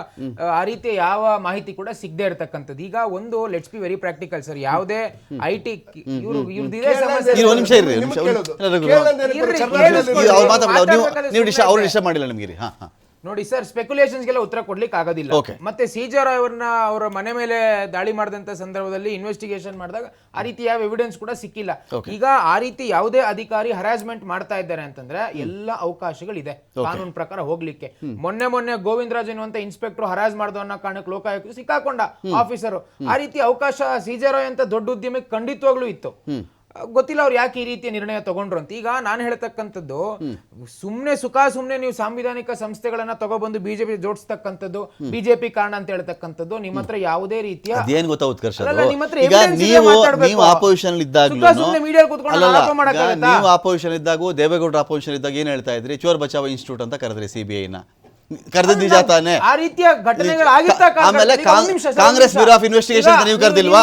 H: ಆ ರೀತಿ ಯಾವ ಮಾಹಿತಿ ಕೂಡ ಸಿಗದೆ ಇರತಕ್ಕಂಥದ್ದು. ಈಗ ಒಂದು let's be very practical sir, ಯಾವುದೇ IT ನೋಡಿ ಸರ್, ಸ್ಪೆಕ್ಯುಲೇಷನ್ಸ್ಗೆಲ್ಲ ಉತ್ತರ ಕೊಡ್ಲಿಕ್ಕೆ ಆಗೋದಿಲ್ಲ. ಮತ್ತೆ CJ ರಾಯ್ ಅವರ ಮನೆ ಮೇಲೆ ದಾಳಿ ಮಾಡಿದಂತ ಸಂದರ್ಭದಲ್ಲಿ ಇನ್ವೆಸ್ಟಿಗೇಷನ್ ಮಾಡಿದಾಗ ಆ ರೀತಿ ಯಾವ ಎವಿಡೆನ್ಸ್ ಕೂಡ ಸಿಕ್ಕಿಲ್ಲ. ಈಗ ಆ ರೀತಿ ಯಾವುದೇ ಅಧಿಕಾರಿ ಹರಾಸ್ಮೆಂಟ್ ಮಾಡ್ತಾ ಇದ್ದಾರೆ ಅಂತಂದ್ರೆ ಎಲ್ಲ ಅವಕಾಶಗಳಿದೆ ಕಾನೂನು ಪ್ರಕಾರ ಹೋಗ್ಲಿಕ್ಕೆ. ಮೊನ್ನೆ ಗೋವಿಂದರಾಜ್ ಎನ್ನುವಂತ ಇನ್ಸ್ಪೆಕ್ಟರ್ ಹರಾಜ್ ಮಾಡಿದ ಅನ್ನೋ ಕಾರಣಕ್ಕೆ ಲೋಕಾಯುಕ್ತ ಸಿಕ್ಕಾಕೊಂಡ ಆಫೀಸರ್. ಆ ರೀತಿ ಅವಕಾಶ CJ ರಾಯ್ ಅಂತ ದೊಡ್ಡ ಉದ್ಯಮಕ್ಕೆ ಖಂಡಿತವಾಗ್ಲೂ ಇತ್ತು. ಗೊತ್ತಿಲ್ಲ ಅವ್ರು ಯಾಕೆ ಈ ರೀತಿಯ ನಿರ್ಣಯ ತಗೊಂಡ್ರು ಅಂತ. ಈಗ ನಾನು ಹೇಳ್ತಕ್ಕಂಥದ್ದು, ಸುಮ್ಮನೆ ನೀವು ಸಾಂವಿಧಾನಿಕ ಸಂಸ್ಥೆಗಳನ್ನ ತಗೊಬಂದು ಬಿಜೆಪಿ ಜೋಡಿಸ್ತಕ್ಕಂಥದ್ದು ಬಿಜೆಪಿ ಕಾರಣ ಅಂತ ಹೇಳ್ತಕ್ಕಂಥದ್ದು ನಿಮ್ಮ ಹತ್ರ ಯಾವುದೇ ರೀತಿಯ
A: ಅದೇನ್ ಗೊತ್ತಾ ಉತ್ಕರ್ಷ, ನೀವು ಆಪೋಸಿಷನ್ ಇದ್ದಾಗ ದೇವೇಗೌಡರ ಆಪೋಸಿಷನ್ ಇದ್ದಾಗ ಏನ್ ಹೇಳ್ತಾ ಇದ್ರಿ, ಚೋರ್ ಬಚಾವ್ ಇನ್ಸ್ಟಿಟ್ಯೂಟ್ ಅಂತ ಕರೆದ್ರಿ CBI ನ. ಕರೆದಿದ್ದು ನಿಜ ತಾನೆ?
H: ಆ ರೀತಿಯ ಘಟನೆಗಳಾಗಿತ್ತ.
A: ಆಮೇಲೆ ಕಾಂಗ್ರೆಸ್ ಬ್ಯೂರೋ ಆಫ್ ಇನ್ವೆಸ್ಟಿಗೇಷನ್ ನೀವು ಕರೆದಿಲ್ವಾ?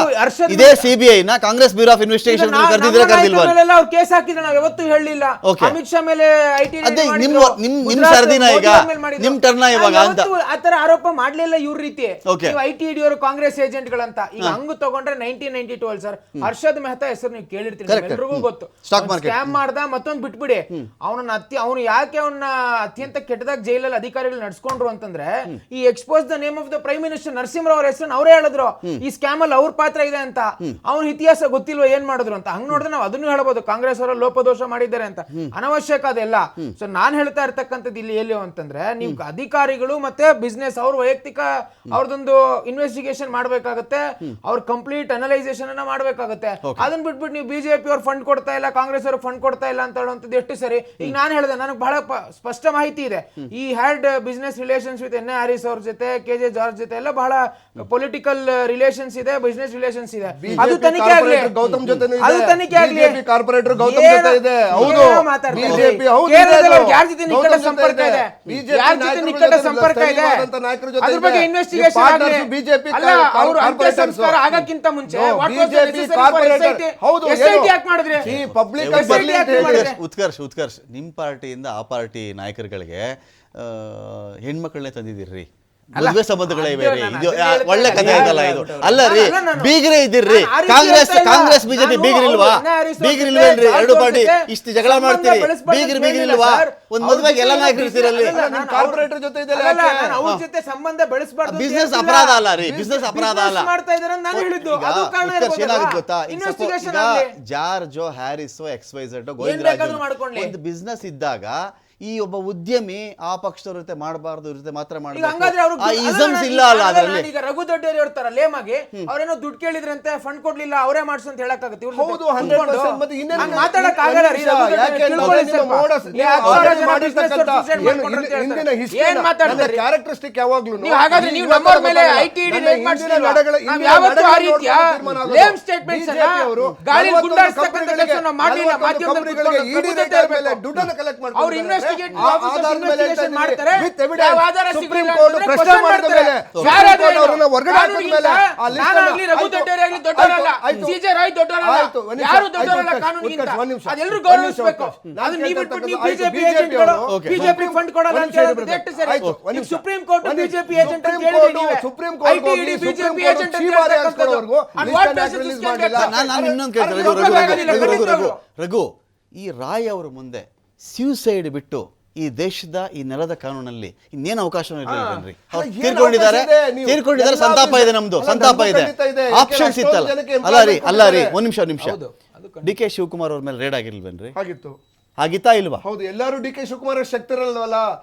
A: ಇದೇ CBI ನ ಕಾಂಗ್ರೆಸ್ ಬ್ಯೂರೋ ಆಫ್ ಇನ್ವೆಸ್ಟಿಗೇಷನ್ ಕರೆದಿಲ್ವಾ?
H: ಅವ್ರು ಕೇಸ್ ಹಾಕಿದ್ರೆ ನಾವು ಯಾವತ್ತೂ ಹೇಳಲಿಲ್ಲ. ಅಮಿತ್ ಶಾ ಮೇಲೆ
A: ಅದೇ ನಿಮ್ ಸರ್ದಿನ, ಈಗ ನಿಮ್ ಟರ್ನ ಇವಾಗ ಅಂತ
H: ಆತರ ಆರೋಪ ಮಾಡ್ಲಿಲ್ಲ ಇವ್ರ ರೀತಿ. ITD ಅವರು ಕಾಂಗ್ರೆಸ್ ಏಜೆಂಟ್ ಗಳಂತ. ಈಗ ಹಂಗ ತಗೊಂಡ್ರೆ 1992 ಸರ್, ಹರ್ಷದ್ ಮೆಹ್ತಾ ಹೆಸರು ನೀವು ಕೇಳಿರ್ತೀರಿ, ಎಲ್ರಿಗೂ ಗೊತ್ತು. ಸ್ಕ್ಯಾಮ್ ಮಾಡ್ದ, ಮತ್ತೊಂದು ಬಿಟ್ಬಿಡಿ, ಅವನು ಯಾಕೆ ಅವನ್ನ ಅತ್ಯಂತ ಕೆಟ್ಟದಾಗ ಜೈಲಲ್ಲಿ ಅಧಿಕಾರಿಗಳು ನಡ್ಸ್ಕೊಂಡ್ರು ಅಂತಂದ್ರೆ, ಈ expose the name of the prime minister Narasimha Rao ಅವರ ಹೆಸರನ್ನು ಅವರೇ ಹೇಳಿದ್ರು. ಈ ಸ್ಕ್ಯಾಮ್ ಅಲ್ಲಿ ಅವ್ರ ಪಾತ್ರ ಇದೆ ಅಂತ. ಅವ್ನ ಇತಿಹಾಸ ಗೊತ್ತಿಲ್ವ ಏನ್ ಮಾಡಿದ್ರು ಅಂತ. ಹಂಗ್ ನೋಡಿದ್ರೆ ನಾವು ಅದನ್ನು ಹೇಳ್ಬೋದು, ಕಾಂಗ್ರೆಸ್ ಅವರ ಲೋಪದೋಷ ಮಾಡಿದ್ದಾರೆ ಅಂತ. ಅನವಶ್ಯಕ ಅದೆಲ್ಲ. ಸೊ ನಾನ್ ಹೇಳ್ತಾ ಇರ್ತಕ್ಕಂಥದ್ದು ಇಲ್ಲಿ ಎಲ್ಲಿ ಅಂತಂದ್ರೆ, ನೀವು ಅಧಿಕಾರಿಗಳು ಮತ್ತೆ ಬಿಸ್ನೆಸ್ ಅವ್ರ ವೈಯಕ್ತಿಕ ಅವ್ರದೊಂದು ಇನ್ವೆಸ್ಟಿಗೇಷನ್ ಮಾಡ್ಬೇಕಾಗತ್ತೆ, ಅವ್ರ ಕಂಪ್ಲೀಟ್ ಅನಲೈಸೇಷನ್ ಅನ್ನ ಮಾಡ್ಬೇಕಾಗತ್ತೆ. ಅದನ್ನ ಬಿಟ್ಬಿಟ್ಟು ನೀವು ಬಿಜೆಪಿ ಅವ್ರು ಫಂಡ್ ಕೊಡ್ತಾ ಇಲ್ಲ, ಕಾಂಗ್ರೆಸ್ ಅವರು ಫಂಡ್ ಕೊಡ್ತಾ ಇಲ್ಲ ಅಂತ ಹೇಳುವಂಥದ್ದು ಎಷ್ಟು ಸರಿ? ಈಗ ನಾನು ಹೇಳಿದೆ, ನನಗೆ ಬಹಳ ಸ್ಪಷ್ಟ ಮಾಹಿತಿ ಇದೆ. ಈ had business relations with NA Haris ಅವ್ರ ಜೊತೆ, KJ ಜಾರ್ಜ್ ಜೊತೆ ಎಲ್ಲ ಬಹಳ ಪೊಲಿಟಿಕಲ್ ರಿಲೇಷನ್ಸ್ ಇದೆ, ಬಿಸ್ನೆಸ್ ರಿಲೇಷನ್ಸ್ ಇದೆ. ಅದು ತನಿಖೆ ಆಗಲಿ,
G: ಗೌತಮ್ ಜೊತೆ
H: ಅದು ತನಿಖೆ ಆಗಲಿ.
G: ಕಾರ್ಪೊರೇಟರ್ ಗೌತಮ್ ಜೊತೆ ಇದೆ. ಹೌದು, ಬಿಜೆಪಿ
H: ಯಾರ ಜೊತೆ ನಿಕಟ ಸಂಪರ್ಕ ಇದೆ, ಯಾರ ಜೊತೆ ನಿಕಟ ಸಂಪರ್ಕ ಇದೆ, ಅದ್ರ ಬಗ್ಗೆ ಇನ್ವೆಸ್ಟಿಗೇಷನ್ ಆಗಲಿ.
G: ಬಿಜೆಪಿ
H: ಅವರು ಅಂತ್ಯ ಸಂಸ್ಕಾರ ಆಗಕ್ಕಿಂತ ಮುಂಚೆ SIT ಯಾಕೆ ಮಾಡಿದ್ರಿ?
A: ಉತ್ಕರ್ಷ್ ನಿಮ್ ಪಾರ್ಟಿಯಿಂದ ಆ ಪಾರ್ಟಿ ನಾಯಕರುಗಳಿಗೆ ಹೆಣ್ಮಕ್ಳನ್ನೇ ತಂದಿದ್ದೀರಿ. ಮದುವೆ ಸಂಬಂಧಗಳೇ ಬೇರೆ.
H: ನಾನು
A: ಇದು
H: ಅದನ್ನೇ ಹೇಳ್ತಾ
A: ಒಳ್ಳೆ ಕಥೆ
H: ಇದ್ದೀನಿ.
A: ಇದಲ್ಲ ಇದು. ಅಲ್ಲ ರೀ,
H: ನಾನು
A: ಬೀಗ್ರೆ ಇದ್ದೀರಿ,
H: ನಾನು ಆ ರೀತಿ
A: ಕಾಂಗ್ರೆಸ್
H: ಹೇಳ್ತಾ ಇಲ್ಲ.
A: ಕಾಂಗ್ರೆಸ್ ಬಿಜೆಪಿ
H: ನಾನು
A: ಬೀಗ್ರಿಲ್ವಾ?
H: ಅವ್ರು NRS
A: ಬೀಗ್ರಿಲ್ವೇನ್ರಿ? ಎರಡು
H: ಜೊತೆ
A: ಪಾರ್ಟಿ ಇಷ್ಟು ಜಗಳ
H: ಸಂಬಂಧ
A: ಮಾಡ್ತೀರಿ,
H: ಬೆಳೆಸ್ಬಾರ್ದು
A: ಬೀಗ್ರಿಲ್ವಾ?
H: ಸರ್.
A: ಒಂದ್ ಮದುವೆಗೆ ಎಲ್ಲ ನಾಯಕರು ಇರ್ತೀರಲ್ಲಿ.
G: ಕಾರ್ಪೊರೇಟರ್ ಜೊತೆ ಇದೆಲ್ಲ
H: ಅಲ್ಲ,
G: ಯಾಕೆ?
H: ನಾನು ಅವ್ರ ಜೊತೆ ಸಂಬಂಧ ಬೆಳೆಸಬಾರ್ದು ಅಂತ
A: ಬಿಸ್ನೆಸ್
H: ಹೇಳ್ತಿಲ್ಲ.
A: ಅಪರಾಧ ಅಲ್ಲ ರೀ, ಬಿಸ್ನೆಸ್ ಅಪರಾಧ ಅಲ್ಲ.
H: Business ಮಾಡ್ತಾ ಇದಾರೆ ಅಂತ ನಾನು ಹೇಳಿದ್ದು.
A: ಈಗ
H: ಅದು ಕಾರಣ
A: ಉತ್ಕರ್ಷ್ ಏನಾಗುತ್ತೆ
H: ಇರ್ಬೋದಲ್ವಾ?
A: ಗೊತ್ತಾ? ಈಗ
H: Investigation
A: ಈಗ
H: ಆಗ್ಲಿ.
A: ಜಾರ್ಜೋ ಹ್ಯಾರಿಸೋ XYZ
H: ಬೇಕಾದ್ರೂ
A: ಗೋವಿಂದರಾಜು
H: ಮಾಡ್ಕೊಳ್ಳಿ.
A: ಒಂದು ಬಿಸ್ನೆಸ್ ಇದ್ದಾಗ ಈ ಒಬ್ಬ ಉದ್ಯಮಿ ಆ ಪಕ್ಷದವ್ರ ಜೊತೆ ಮಾಡಬಾರ್ದು, ಇವ್ರ ಜೊತೆ ಮಾತ್ರ
H: ಈಗ ಹಂಗಾದ್ರೆ
A: ಮಾಡಬೇಕು. ಆ
H: ಅವ್ರು
A: ಇಸಮ್ಸ್ ಇಲ್ಲ ಅಲ್ಲ ಅದರಲ್ಲಿ.
H: ಈಗ ರಘು ದೊಡ್ಡೇರಿ ಇರ್ತಾರ ಲೇಮಾಗಿ ಅವ್ರೇನೋ ದುಡ್ಡು ಕೇಳಿದ್ರಂತೆ, ಫಂಡ್ ಕೊಡ್ಲಿಲ್ಲ, ಅವರೇ ಮಾಡ್ಸು ಅಂತ ಹೇಳಕ್ಕಾಗತ್ತೆ? ಇವ್ರ
G: ಹೌದು, 100%. ಮತ್ತೆ ಇನ್ನೇನು
H: ಮಾತಾಡಕ್ ಆಗಲ್ಲ ರೀ. ರಘು ದೊಡ್ಡೇರಿ
G: ಯಾಕೆ
H: ತಿಳ್ಕೊಳ್ಳಿ
G: ನಿಮ್ಮ
H: ಸ್ವಲ್ಪ.
G: ಮೋಡ-
H: ಈ
G: ನೀವು
H: 10,000
G: already
H: ಜನ
G: ಮಾಡಿರ್ತಕ್ಕಂಥ
H: business suicide
G: ಏನು
H: ಮಾಡ್ಕೊಂಡ್ರು ಅಂತ
G: ಹಿಂದಿನ
H: ಹೇಳ್ತಾರೆ.
G: history
H: ಏನ್ ಮಾತಾಡ್ತಾರೆ?
G: ಕ್ಯಾರೆಕ್ಟರಿಸ್ಟಿಕ್ ಯಾವಾಗ್ಲೂ
H: ನೀವು ಹಾಗಾದ್ರೆ ನೀವು ನಮ್ಮವ್ರ ಮೇಲೆ ITD ರೇಟ್ ಮಾಡಿಸ್ಲಿಲ್ವಾ? ನಾವು ಯಾವತ್ತೂ ಆ ರೀತಿಯ ಲೇಮ್ ಸ್ಟೇಟ್ಮೆಂಟ್ಸ್ ಅನ್ನ ಗಾಳಿ ಗುಂಡಾರಿಸ್ತಕ್ಕಂಥ ಕೆಲಸ ನಾವು ಮಾಡಲಿಲ್ಲ. ಮಾಧ್ಯಮದಲ್ಲಿ
G: ದುಡ್ಡನ್ನು ಕಲೆಕ್ಟ್ ಮಾಡ್ತಾರೆ.
H: ಅವ್ರು ಇನ್ವೆಸ್ಟಿಗೇಟ್ ಮಾಡ್ತಾರೆ.
G: ಸುಪ್ರೀಂ ಕೋರ್ಟ್ ಪ್ರಶ್ನೆ ಮಾಡಿದ ಮೇಲೆ ಹೊರಗಡೆ ಹಾಕಿದ ಮೇಲೆ
H: ನಾನಾಗ್ಲಿ ರಘು ದೊಡ್ಡೇರಿ ಆಗ್ಲಿ ದೊಡ್ಡವರಲ್ಲ, ಸಿಜೆ ರಾಯ್ ದೊಡ್ಡವರಲ್ಲ, ಯಾರು ದೊಡ್ಡವರಲ್ಲ ಕಾನೂನಿಗಿಂತ. ಅದೆಲ್ಲರೂ ಗೌರವಿಸಬೇಕು. ಅದು ನೀವು ಬಿಟ್ಬಿಟ್ಟು ನೀವು ಬಿಜೆಪಿ ಏಜೆಂಟ್ಗಳು ಬಿಜೆಪಿ ಫಂಡ್ ಕೊಡಲ್ಲ ಅಂತ ಹೇಳಿದ್ರೆ ಎಷ್ಟು ಸರಿ? ಈಗ ಸುಪ್ರೀಂ ಕೋರ್ಟ್ ಬಿಜೆಪಿ ಏಜೆಂಟ್ ಅಂತ ಹೇಳಿದ್ರೆ ನೀವೇ ITD ಬಿಜೆಪಿ ಏಜೆಂಟ್ ಅಂತ ಹೇಳ್ತಕ್ಕಂಥದ್ದು. On what basis this can get done?
A: ನಾನು ಇನ್ನೊಂದು ಕೇಳ್ತೀನಿ ರಘು, ಈ ರಾಯ್ ಅವರ ಮುಂದೆ ಸ್ಯೂಸೈಡ್ ಬಿಟ್ಟು ಈ ದೇಶದ ಈ ನೆಲದ ಕಾನೂನಲ್ಲಿ ಇನ್ನೇನು ಅವಕಾಶ ಇರಲಿಲ್ಲನ್ರಿ. ತೀರ್ಕೊಂಡಿದ್ದಾರೆ, ಸಂತಾಪ ಇದೆ, ನಮ್ದು ಸಂತಾಪ ಇದೆ, ಆಪ್ಷನ್ಸ್ ಇತ್ತಲ್ಲ. ಅಲ್ಲ ರೀ ಒಂದ್ ನಿಮಿಷ DK ಶಿವಕುಮಾರ್ ಅವ್ರ ಮೇಲೆ ರೇಡ್ ಆಗಿರ್ಲಿಲ್ವೇನ್ರಿ?
G: ಆಗಿತ್ತು.
A: ಆಗಿತ್ತಾ ಇಲ್ವಾ?
G: ಹೌದು, ಎಲ್ಲರೂ DK ಶಿವಕುಮಾರ್ ಶಕ್ತಿರಲ್ವಲ್ಲ,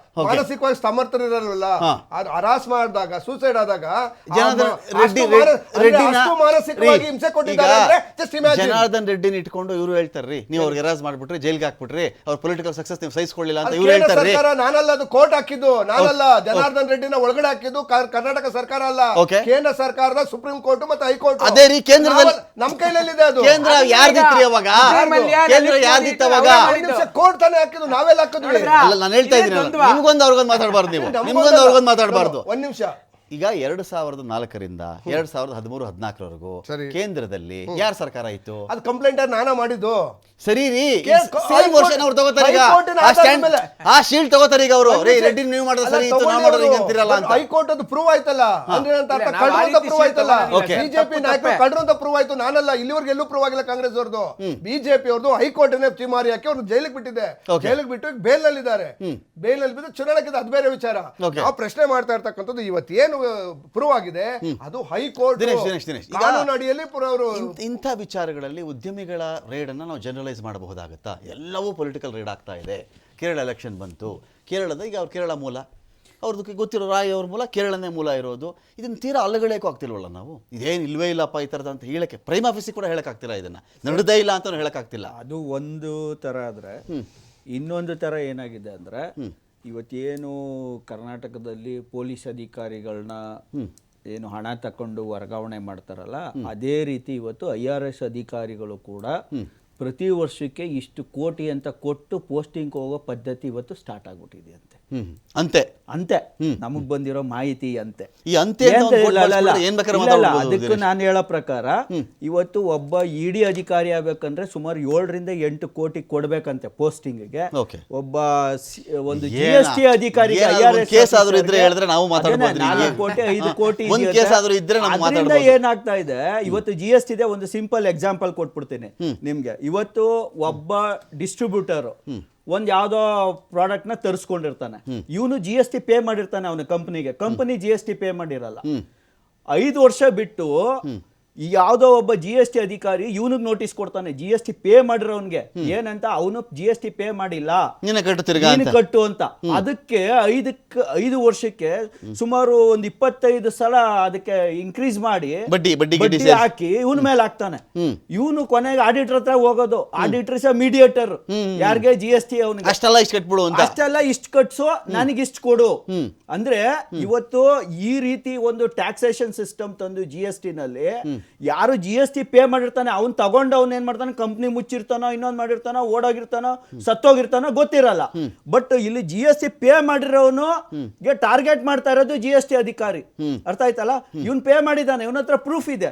G: ಮಾನಸಿಕವಾಗಿ ಸಮರ್ಥರಿರಲ್ವಲ್ಲ. ಅದು ಹರಾಸ್ ಮಾಡಿದಾಗ, ಸೂಸೈಡ್ ಆದಾಗ ಮಾನಸಿಕವಾಗಿ ಹಿಂಸೆ ಕೊಟ್ಟಿದ್ದಾರೆ.
A: ಜನಾರ್ದನ್ ರೆಡ್ಡಿನ ಇಟ್ಕೊಂಡು ಇವ್ರು ಹೇಳ್ತಾರ್ರಿ, ನೀವು ಅವ್ರಿಗೆ ಹರಾಸ್ ಮಾಡ್ಬಿಟ್ರಿ, ಜೈಲ್ಗೆ ಹಾಕ್ಬಿಟ್ರಿ, ಅವ್ರ ಪೊಲಿಟಿಕಲ್ ಸಕ್ಸಸ್ ನೀವು ಸಹಿಸ್ಕೊಳ್ಳಿಲ್ಲ ಅಂತ ಇವ್ರು ಹೇಳ್ತಾರ್ರಿ.
G: ನಾನಲ್ಲ, ಅದು ಕೋರ್ಟ್ ಹಾಕಿದ್ದು ನಾನಲ್ಲ. ಜನಾರ್ದನ್ ರೆಡ್ಡಿನ ಒಳಗಡೆ ಹಾಕಿದ್ದು ಕರ್ನಾಟಕ ಸರ್ಕಾರ ಅಲ್ಲ, ಕೇಂದ್ರ ಸರ್ಕಾರದ ಸುಪ್ರೀಂ ಕೋರ್ಟ್ ಮತ್ತೆ ಹೈಕೋರ್ಟ್.
A: ಅದೇ ರೀ, ಕೇಂದ್ರದಲ್ಲಿ
G: ನಮ್ ಕೈಲಲ್ಲಿದೆ ಅದು.
A: ಕೇಂದ್ರ ಯಾರ್ದಿತ್ರಿ ಅವಾಗ? ಕೇಂದ್ರ ಯಾರ್ದಿತ್ತು ಅವಾಗ?
G: ಕೋರ್ಟ್ ತಾನೇ ಹಾಕಿದ್ದು, ನಾವೆಲ್ಲ ಹಾಕಿದ್ವಿ.
A: ಅಲ್ಲ, ನಾನು ಹೇಳ್ತಾ ಇದ್ದೀನಿ, ನಿಮ್ಗೊಂದು ಅವ್ರಿಗೊಂದು ಮಾತಾಡಬಾರ್ದು, ನೀವು ನಿಮ್ಗೊಂದು ಅವ್ರಿಗೊಂದು ಮಾತಾಡಬಾರ್ದು.
G: ಒಂದ್ ನಿಮಿಷ.
A: ಈಗ 2004ರಿಂದ 2013-14ವರೆಗೂ ಕೇಂದ್ರದಲ್ಲಿ ಯಾರ ಸರ್ಕಾರ ಇತ್ತು?
G: ಅದು ಕಂಪ್ಲೇಂಟ್ ನಾನಾ ಮಾಡಿದ್ದು.
A: ಸರಿ ರೀ, ಸೇಮ್ ವರ್ಷನ್ ಅವ್ರು ತಗೋತಾರೆ ಈಗ, ಆ ಶೀಲ್ಡ್ ತಗೋತಾರೆ ಈಗ ಅವರು. ರೆಡ್ಡಿ ನೀವು ಮಾಡೋದು ಸರಿ ಇತ್ತು, ನಾವು ಮಾಡೋದು ಈಗ ಅಂತಿರಲ್ಲ ಅಂತ.
G: ಹೈಕೋರ್ಟ್ ಅದು ಪ್ರೂವ್ ಆಯ್ತಲ್ಲ, ಅಂದ್ರೆ ಕಡ್ರಂತ ಪ್ರೂವ್ ಆಯ್ತಲ್ಲ. ಬಿಜೆಪಿ ನಾಯಕರು ಕಡ್ರಂತ ಪ್ರೂವ್ ಆಯ್ತು. ನಾನಲ್ಲ, ಇಲ್ಲಿವರೆಗೆ ಎಲ್ಲೂ ಪ್ರೂವ್ ಆಗಿಲ್ಲ ಕಾಂಗ್ರೆಸ್ ಅವ್ರದ್ದು. ಬಿಜೆಪಿ ಅವ್ರದ್ದು ಹೈಕೋರ್ಟ್ ಚಿಮಾರಿ ಹಾಕಿ ಅವ್ರನ್ನ ಜೈಲಿಗೆ ಬಿಟ್ಟಿದೆ. ಜೈಲಿಗೆ ಬಿಟ್ಟು ಬೇಲ್ ನಲ್ಲಿದ್ದಾರೆ. ಬೇಲ್ ನಲ್ಲಿ ಬಿದ್ದು ಚುನಾವಣೆಗೆ ಅದು ಬೇರೆ ವಿಚಾರ. ನಾವು ಪ್ರಶ್ನೆ ಮಾಡ್ತಾ ಇರ್ತಕ್ಕಂಥದ್ದು ಇವತ್ತೇನು ಪ್ರೂವ್ ಆಗಿದೆ ಅದು ಹೈಕೋರ್ಟ್ ಕಾನೂನು ಅಡಿಯಲ್ಲಿ
A: ಇಂಥ ವಿಚಾರಗಳಲ್ಲಿ ಉದ್ಯಮಿಗಳ ರೇಡ್ ಅನ್ನ ನಾವು ಜನರಲೈಸ್ ಮಾಡಬಹುದಾಗುತ್ತಾ? ಎಲ್ಲವೂ ಪೊಲಿಟಿಕಲ್ ರೇಡ್ ಆಗ್ತಾ ಇದೆ. ಕೇರಳ ಎಲೆಕ್ಷನ್ ಬಂತು, ಕೇರಳದ ಈಗ ಅವ್ರ ಕೇರಳ ಮೂಲ ಅವ್ರದ್ದು ಗೊತ್ತಿರೋ ರಾಯ್ ಅವ್ರ ಮೂಲ ಕೇರಳನೇ ಮೂಲ ಇರೋದು. ಇದನ್ನ ತೀರಾ ಅಲ್ಲಗಳೇಕೂ ಆಗ್ತಿಲ್ವಲ್ಲ ನಾವು? ಇದೇನು ಇಲ್ವೇ ಇಲ್ಲಪ್ಪ ಈ ಥರದ ಅಂತ ಹೇಳಕ್ಕೆ ಪ್ರೈಮ್ ಆಫೀಸಿಗೆ ಕೂಡ ಹೇಳಕ್ಕಾಗ್ತಿಲ್ಲ, ಇದನ್ನ ನಡೆದೇ ಇಲ್ಲ ಅಂತ ಹೇಳಕ್ಕಾಗ್ತಿಲ್ಲ.
I: ಅದು ಒಂದು ಥರ ಆದರೆ ಇನ್ನೊಂದು ಥರ ಏನಾಗಿದೆ ಅಂದರೆ, ಇವತ್ತೇನು ಕರ್ನಾಟಕದಲ್ಲಿ ಪೊಲೀಸ್ ಅಧಿಕಾರಿಗಳನ್ನ ಏನು ಹಣ ತಕೊಂಡು ವರ್ಗಾವಣೆ ಮಾಡ್ತಾರಲ್ಲ, ಅದೇ ರೀತಿ ಇವತ್ತು IRS ಅಧಿಕಾರಿಗಳು ಕೂಡ ಪ್ರತಿ ವರ್ಷಕ್ಕೆ ಇಷ್ಟು ಕೋಟಿ ಅಂತ ಕೊಟ್ಟು ಪೋಸ್ಟಿಂಗ್ ಹೋಗೋ ಪದ್ಧತಿ ಇವತ್ತು ಸ್ಟಾರ್ಟ್ ಆಗ್ಬಿಟ್ಟಿದೆ ಅಂತೆ. ಅಂತೆ ನಮಗ್ ಬಂದಿರೋ ಮಾಹಿತಿ ಅಂತೆ. ಅದಕ್ಕೆ ನಾನು ಹೇಳೋ ಪ್ರಕಾರ ಇವತ್ತು ಒಬ್ಬ ED ಅಧಿಕಾರಿ ಆಗ್ಬೇಕಂದ್ರೆ ಸುಮಾರು 7ರಿಂದ 8 ಕೋಟಿ ಕೊಡ್ಬೇಕಂತೆ ಪೋಸ್ಟಿಂಗ್ಗೆ. ಒಬ್ಬ ಒಂದು GST ಅಧಿಕಾರಿ 4 ಕೋಟಿ 5 ಕೋಟಿ. ಅದರಿಂದ ಏನಾಗ್ತಾ ಇದೆ, ಇವತ್ತು GST ಇದೆ. ಒಂದು ಸಿಂಪಲ್ ಎಕ್ಸಾಂಪಲ್ ಕೊಟ್ಬಿಡ್ತೀನಿ ನಿಮ್ಗೆ. ಇವತ್ತು ಒಬ್ಬ ಡಿಸ್ಟ್ರಿಬ್ಯೂಟರ್ ಒಂದ್ ಯಾವ್ದೋ ಪ್ರಾಡಕ್ಟ್ ನ ತರಿಸ್ಕೊಂಡಿರ್ತಾನೆ, ಇವನು GST ಪೇ ಮಾಡಿರ್ತಾನೆ ಅವನ ಕಂಪನಿ GST ಪೇ ಮಾಡಿರಲ್ಲ. 5 ವರ್ಷ ಬಿಟ್ಟು ಯಾವುದೋ ಒಬ್ಬ GST ಅಧಿಕಾರಿ ಇವನಿಗೆ ನೋಟಿಸ್ ಕೊಡ್ತಾನೆ, GST ಪೇ ಮಾಡಿರೋನ್ಗೆ ಏನಂತ, ಅವನು GST ಪೇ ಮಾಡಿಲ್ಲ ಕಟ್ಟು ಅಂತ. ಅದಕ್ಕೆ 5 ವರ್ಷಕ್ಕೆ ಸುಮಾರು ಒಂದು 25 ಸಲ ಅದಕ್ಕೆ ಇನ್ಕ್ರೀಸ್ ಮಾಡಿ ಬಡ್ಡಿ ಹಾಕಿ ಇವನ ಮೇಲೆ ಹಾಕ್ತಾನೆ. ಇವನು ಕೊನೆಗೆ ಆಡಿಟರ್ ಹತ್ರ ಹೋಗೋದು, ಆಡಿಟರ್ ಮೀಡಿಯೇಟರ್, ಯಾರಿಗೆ GST ಅವನಿಗೆ ಅಷ್ಟೆಲ್ಲ ಇಷ್ಟು ಕಟ್ಸು, ನನಗೆ ಇಷ್ಟು ಕೊಡು ಅಂದ್ರೆ. ಇವತ್ತು ಈ ರೀತಿ ಒಂದು ಟ್ಯಾಕ್ಸೇಷನ್ ಸಿಸ್ಟಮ್ ತಂದು GST ನಲ್ಲಿ ಯಾರು GST ಪೇ ಮಾಡಿರ್ತಾನೆ ಅವ್ನು ತಗೊಂಡು ಅವ್ನು ಏನ್ ಮಾಡ್ತಾನೆ, ಕಂಪ್ನಿ ಮುಚ್ಚಿರ್ತಾನೋ, ಇನ್ನೊಂದು ಮಾಡಿರ್ತಾನೋ, ಓಡೋಗಿರ್ತಾನೋ, ಸತ್ತೋಗಿರ್ತಾನೋ ಗೊತ್ತಿರಲ್ಲ. ಬಟ್ ಇಲ್ಲಿ GST ಪೇ ಮಾಡಿರೋನು ಟಾರ್ಗೆಟ್ ಮಾಡ್ತಾ ಇರೋದು GST ಅಧಿಕಾರಿ. ಅರ್ಥ ಆಯ್ತಲ್ಲ? ಇವ್ನು ಪೇ ಮಾಡಿದ್ದಾನೆ, ಇವನ ಹತ್ರ ಪ್ರೂಫ್ ಇದೆ.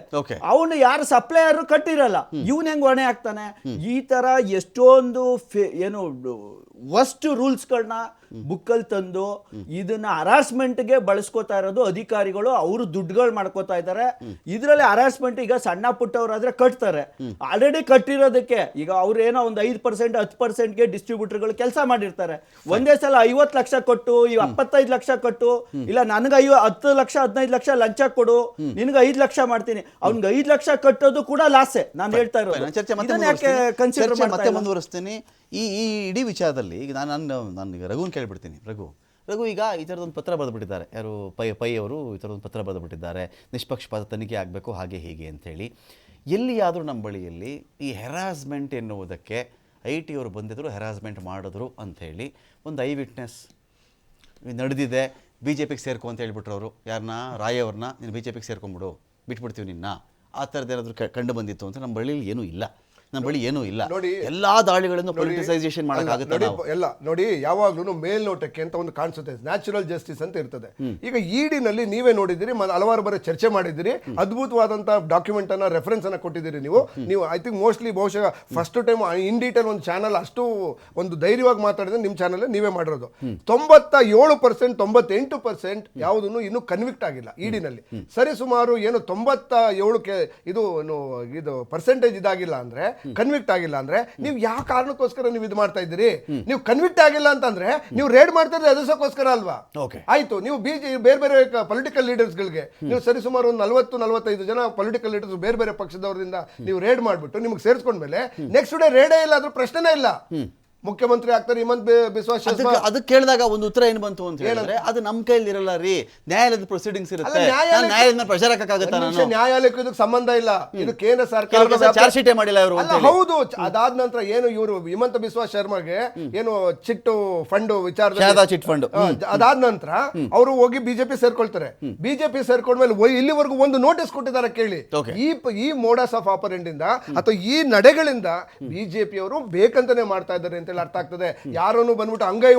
I: ಅವನು ಯಾರು ಸಪ್ಲೈಯರ್ ಕಟ್ಟಿರಲ್ಲ, ಇವನ್ ಹೆಂಗ್ ಹೊಣೆ ಆಗ್ತಾನೆ? ಈ ತರ ಎಷ್ಟೊಂದು ಏನು ವರ್ಸ್ಟ್ ರೂಲ್ಸ್ಗಳನ್ನ ಬುಕ್ಕಲ್ಲಿ ತಂದು ಇದನ್ನ ಹರಾಸ್ಮೆಂಟ್ಗೆ ಬಳಸ್ಕೋತಾ ಇರೋದು ಅಧಿಕಾರಿಗಳು. ಅವರು ದುಡ್ಡುಗಳು ಮಾಡ್ಕೋತಾ ಇದ್ದಾರೆ ಇದರಲ್ಲಿ. ಹರಾಸ್ಮೆಂಟ್ ಈಗ ಸಣ್ಣ ಪುಟ್ಟವರಾದ್ರೆ ಕಟ್ತಾರೆ, ಆಲ್ರೆಡಿ ಕಟ್ಟಿರೋದಕ್ಕೆ ಈಗ ಅವ್ರು ಏನೋ ಒಂದು 5% 10%ಗೆ ಡಿಸ್ಟ್ರಿಬ್ಯೂಟರ್ಗಳು ಕೆಲಸ ಮಾಡಿರ್ತಾರೆ. ಒಂದೇ ಸಲ 50 ಲಕ್ಷ ಕೊಟ್ಟು 25 ಲಕ್ಷ ಕೊಟ್ಟು, ಇಲ್ಲ ನನಗೆ 10 ಲಕ್ಷ 15 ಲಕ್ಷ ಲಂಚ ಕೊಡು, ನಿನ್ಗೆ 5 ಲಕ್ಷ ಮಾಡ್ತೀನಿ, ಅವ್ನಿಗೆ 5 ಲಕ್ಷ ಕಟ್ಟೋದು ಕೂಡ ಲಾಸೆ. ನಾನು ಹೇಳ್ತಾ ಇರೋದು
A: ಚರ್ಚೆ ಮತ್ತೆ ಮುಂದುವರಿಸ್ತೀನಿ. ಈ ಇಡೀ ವಿಚಾರದಲ್ಲಿ ಈಗ ನಾನು ಈಗ ರಘುನ್ ಕೇಳ್ಬಿಡ್ತೀನಿ. ರಘು, ಈಗ ಈ ಥರದೊಂದು ಪತ್ರ ಬರೆದುಬಿಟ್ಟಿದ್ದಾರೆ, ಯಾರು ಪೈ ಅವರು ಈ ಥರದೊಂದು ಪತ್ರ ಬರೆದುಬಿಟ್ಟಿದ್ದಾರೆ, ನಿಷ್ಪಕ್ಷಪಾತ ತನಿಖೆ ಆಗಬೇಕು ಹಾಗೆ ಹೀಗೆ ಅಂಥೇಳಿ. ಎಲ್ಲಿಯಾದರೂ ನಮ್ಮ ಬಳಿಯಲ್ಲಿ ಈ ಹೆರಾಸ್ಮೆಂಟ್ ಎನ್ನುವುದಕ್ಕೆ IT ಅವರು ಬಂದಿದ್ರು, ಹೆರಾಸ್ಮೆಂಟ್ ಮಾಡಿದ್ರು ಅಂಥೇಳಿ ಒಂದು ಐ ವಿಟ್ನೆಸ್ ನಡೆದಿದೆ, BJPಗೆ ಸೇರ್ಕೊ ಅಂತ ಹೇಳ್ಬಿಟ್ರು ಅವರು, ಯಾರನ್ನ ರಾಯ್ ಅವ್ರನ್ನ, ನೀನು BJPಗೆ ಸೇರ್ಕೊಂಡ್ಬಿಡು, ಬಿಟ್ಬಿಡ್ತೀವಿ ನಿನ್ನ, ಆ ಥರದ್ದು ಏನಾದರೂ ಕಂಡು ಬಂದಿತ್ತು ಅಂತ ನಮ್ಮ ಬಳಿಯಲ್ಲಿ ಏನೂ ಇಲ್ಲ. ನಮ್ಮ ಬಳಿ ಏನೂ ಇಲ್ಲ.
G: ನೋಡಿ,
A: ಎಲ್ಲಾ ದಾಳಿಗಳನ್ನು ಪೊಲಿಟಿಸೈಸೇಷನ್ ಮಾಡೋಕ್ಕಾಗುತ್ತೆ
G: ಎಲ್ಲ ನೋಡಿ. ಯಾವಾಗ್ಲೂ ಮೇಲ್ನೋಟಕ್ಕೆ ಅಂತ ಒಂದು ಕಾಣಿಸುತ್ತೆ, ನ್ಯಾಚುರಲ್ ಜಸ್ಟಿಸ್ ಅಂತ ಇರ್ತದೆ. ಈಗ ಇಡಿನಲ್ಲಿ ನೀವೇ ನೋಡಿದಿರಿ, ಹಲವಾರು ಬಾರಿ ಚರ್ಚೆ ಮಾಡಿದಿರಿ, ಅದ್ಭುತವಾದಂತ ಡಾಕ್ಯುಮೆಂಟ್ ಅನ್ನ ರೆಫರೆನ್ಸ್ ಅನ್ನ ಕೊಟ್ಟಿದ್ದೀರಿ ನೀವು. ಐ ಥಿಂಕ್ ಮೋಸ್ಟ್ಲಿ ಬಹುಶಃ ಫಸ್ಟ್ ಟೈಮ್ ಇನ್ ಡೀಟೇಲ್ ಒಂದು ಚಾನಲ್ ಅಷ್ಟು ಒಂದು ಧೈರ್ಯವಾಗಿ ಮಾತಾಡಿದ್ರೆ ನಿಮ್ಮ ಚಾನಲ್ ನೀವೇ ಮಾಡಿರೋದು. 97% 98% ಯಾವುದನ್ನು ಇನ್ನೂ ಕನ್ವಿಕ್ಟ್ ಆಗಿಲ್ಲ ಇಡಿನಲ್ಲಿ. ಸರಿ ಸುಮಾರು ಏನು 97 ಇದು ಪರ್ಸೆಂಟೇಜ್ ಇದಾಗಿಲ್ಲ ಅಂದ್ರೆ, ಕನ್ವಿಕ್ಟ್ ಆಗಿಲ್ಲ ಅಂದ್ರೆ, ನೀವು ಯಾವ ಕಾರಣಕ್ಕೋಸ್ಕರ ನೀವು ಇದು ಮಾಡ್ತಾ ಇದ್ದೀರಿ? ನೀವು ಕನ್ವಿಕ್ಟ್ ಆಗಿಲ್ಲ ಅಂತಂದ್ರೆ ನೀವು ರೇಡ್ ಮಾಡ್ತಾ ಇದ್ರೆ ಅದಕ್ಕೋಸ್ಕರ ಅಲ್ವಾ? ಆಯ್ತು, ನೀವು ಬೇರೆ ಬೇರೆ ಪೊಲಿಟಿಕಲ್ ಲೀಡರ್ಸ್ಗಳಿಗೆ ನೀವು ಸರಿ ಸುಮಾರು ಒಂದು 40-45 ಜನ ಪೊಲಿಟಿಕಲ್ ಲೀಡರ್ಸ್ ಬೇರೆ ಬೇರೆ ಪಕ್ಷದವರಿಂದ ನೀವು ರೇಡ್ ಮಾಡ್ಬಿಟ್ಟು ನಿಮ್ಗೆ ಸೇರಿಸ್ಕೊಂಡ್ಮೇಲೆ ನೆಕ್ಸ್ಟ್ ಡೇ ರೇಡೇ ಇಲ್ಲ, ಅದ್ರ ಪ್ರಶ್ನೆನೇ ಇಲ್ಲ. ಮುಖ್ಯಮಂತ್ರಿ ಆಗ್ತಾರೆ ಹಿಮಂತ್ ಬಿಸ್ವಾ ಶರ್ಮಾ.
A: ಅದಕ್ಕೆ ಕೇಳಿದಾಗ ಒಂದು ಉತ್ತರ ಏನು ಬಂತು ಅಂತ ಹೇಳಿದ್ರೆ, ಅದು ನಮ್ಮ ಕೈಯಲ್ಲಿ ಇರಲ್ಲ ರೀ, ನ್ಯಾಯಾಲಯದ ಪ್ರೊಸೀಡಿಂಗ್ಸ್ ಇರುತ್ತೆ, ನ್ಯಾಯಾಲಯದ ಪ್ರೆಷರ್ ಹಾಕಕ್ಕಾಗತ್ತಾ?
G: ನ್ಯಾಯಾಲಯಕ್ಕೂ ಇದಕ್ಕೆ ಸಂಬಂಧ ಇಲ್ಲ, ಇದು ಕೇಂದ್ರ ಸರ್ಕಾರ
A: ಚಾರ್ಜ್ ಶೀಟೇ ಮಾಡಿಲ್ಲ ಅವರು.
G: ಹೌದು, ಅದಾದ ನಂತರ ಏನು ಇವರು ಹಿಮಂತ ಬಿಸ್ವಾ ಶರ್ಮಾಗೆ ಏನು ಚಿಟ್ಟು ಫಂಡ್
A: ವಿಚಾರದಲ್ಲಿ ಚಿಟ್ ಫಂಡ್
G: ಅದಾದ ನಂತರ ಅವರು ಹೋಗಿ ಬಿಜೆಪಿ ಸೇರ್ಕೊಳ್ತಾರೆ. ಬಿಜೆಪಿ ಸೇರ್ಕೊಂಡ್ಮೇಲೆ ಇಲ್ಲಿವರೆಗೂ ಒಂದು ನೋಟಿಸ್ ಕೊಟ್ಟಿದ್ದಾರೆ ಕೇಳಿ. ಈ ಮೋಡಸ್ ಆಫ್ ಆಪರೆಂಡ್ ಇಂದ ಅಥವಾ ಈ ನಡೆಗಳಿಂದ ಬಿಜೆಪಿ ಅವರು ಬೇಕಂತಾನೆ ಮಾಡ್ತಾ ಇದ್ದಾರೆ ಅಂತ ಅರ್ಥ ಆಗ್ತದೆ. ಯಾರನ್ನು ಬಂದ್ಬಿಟ್ಟು ಅಂಗೈ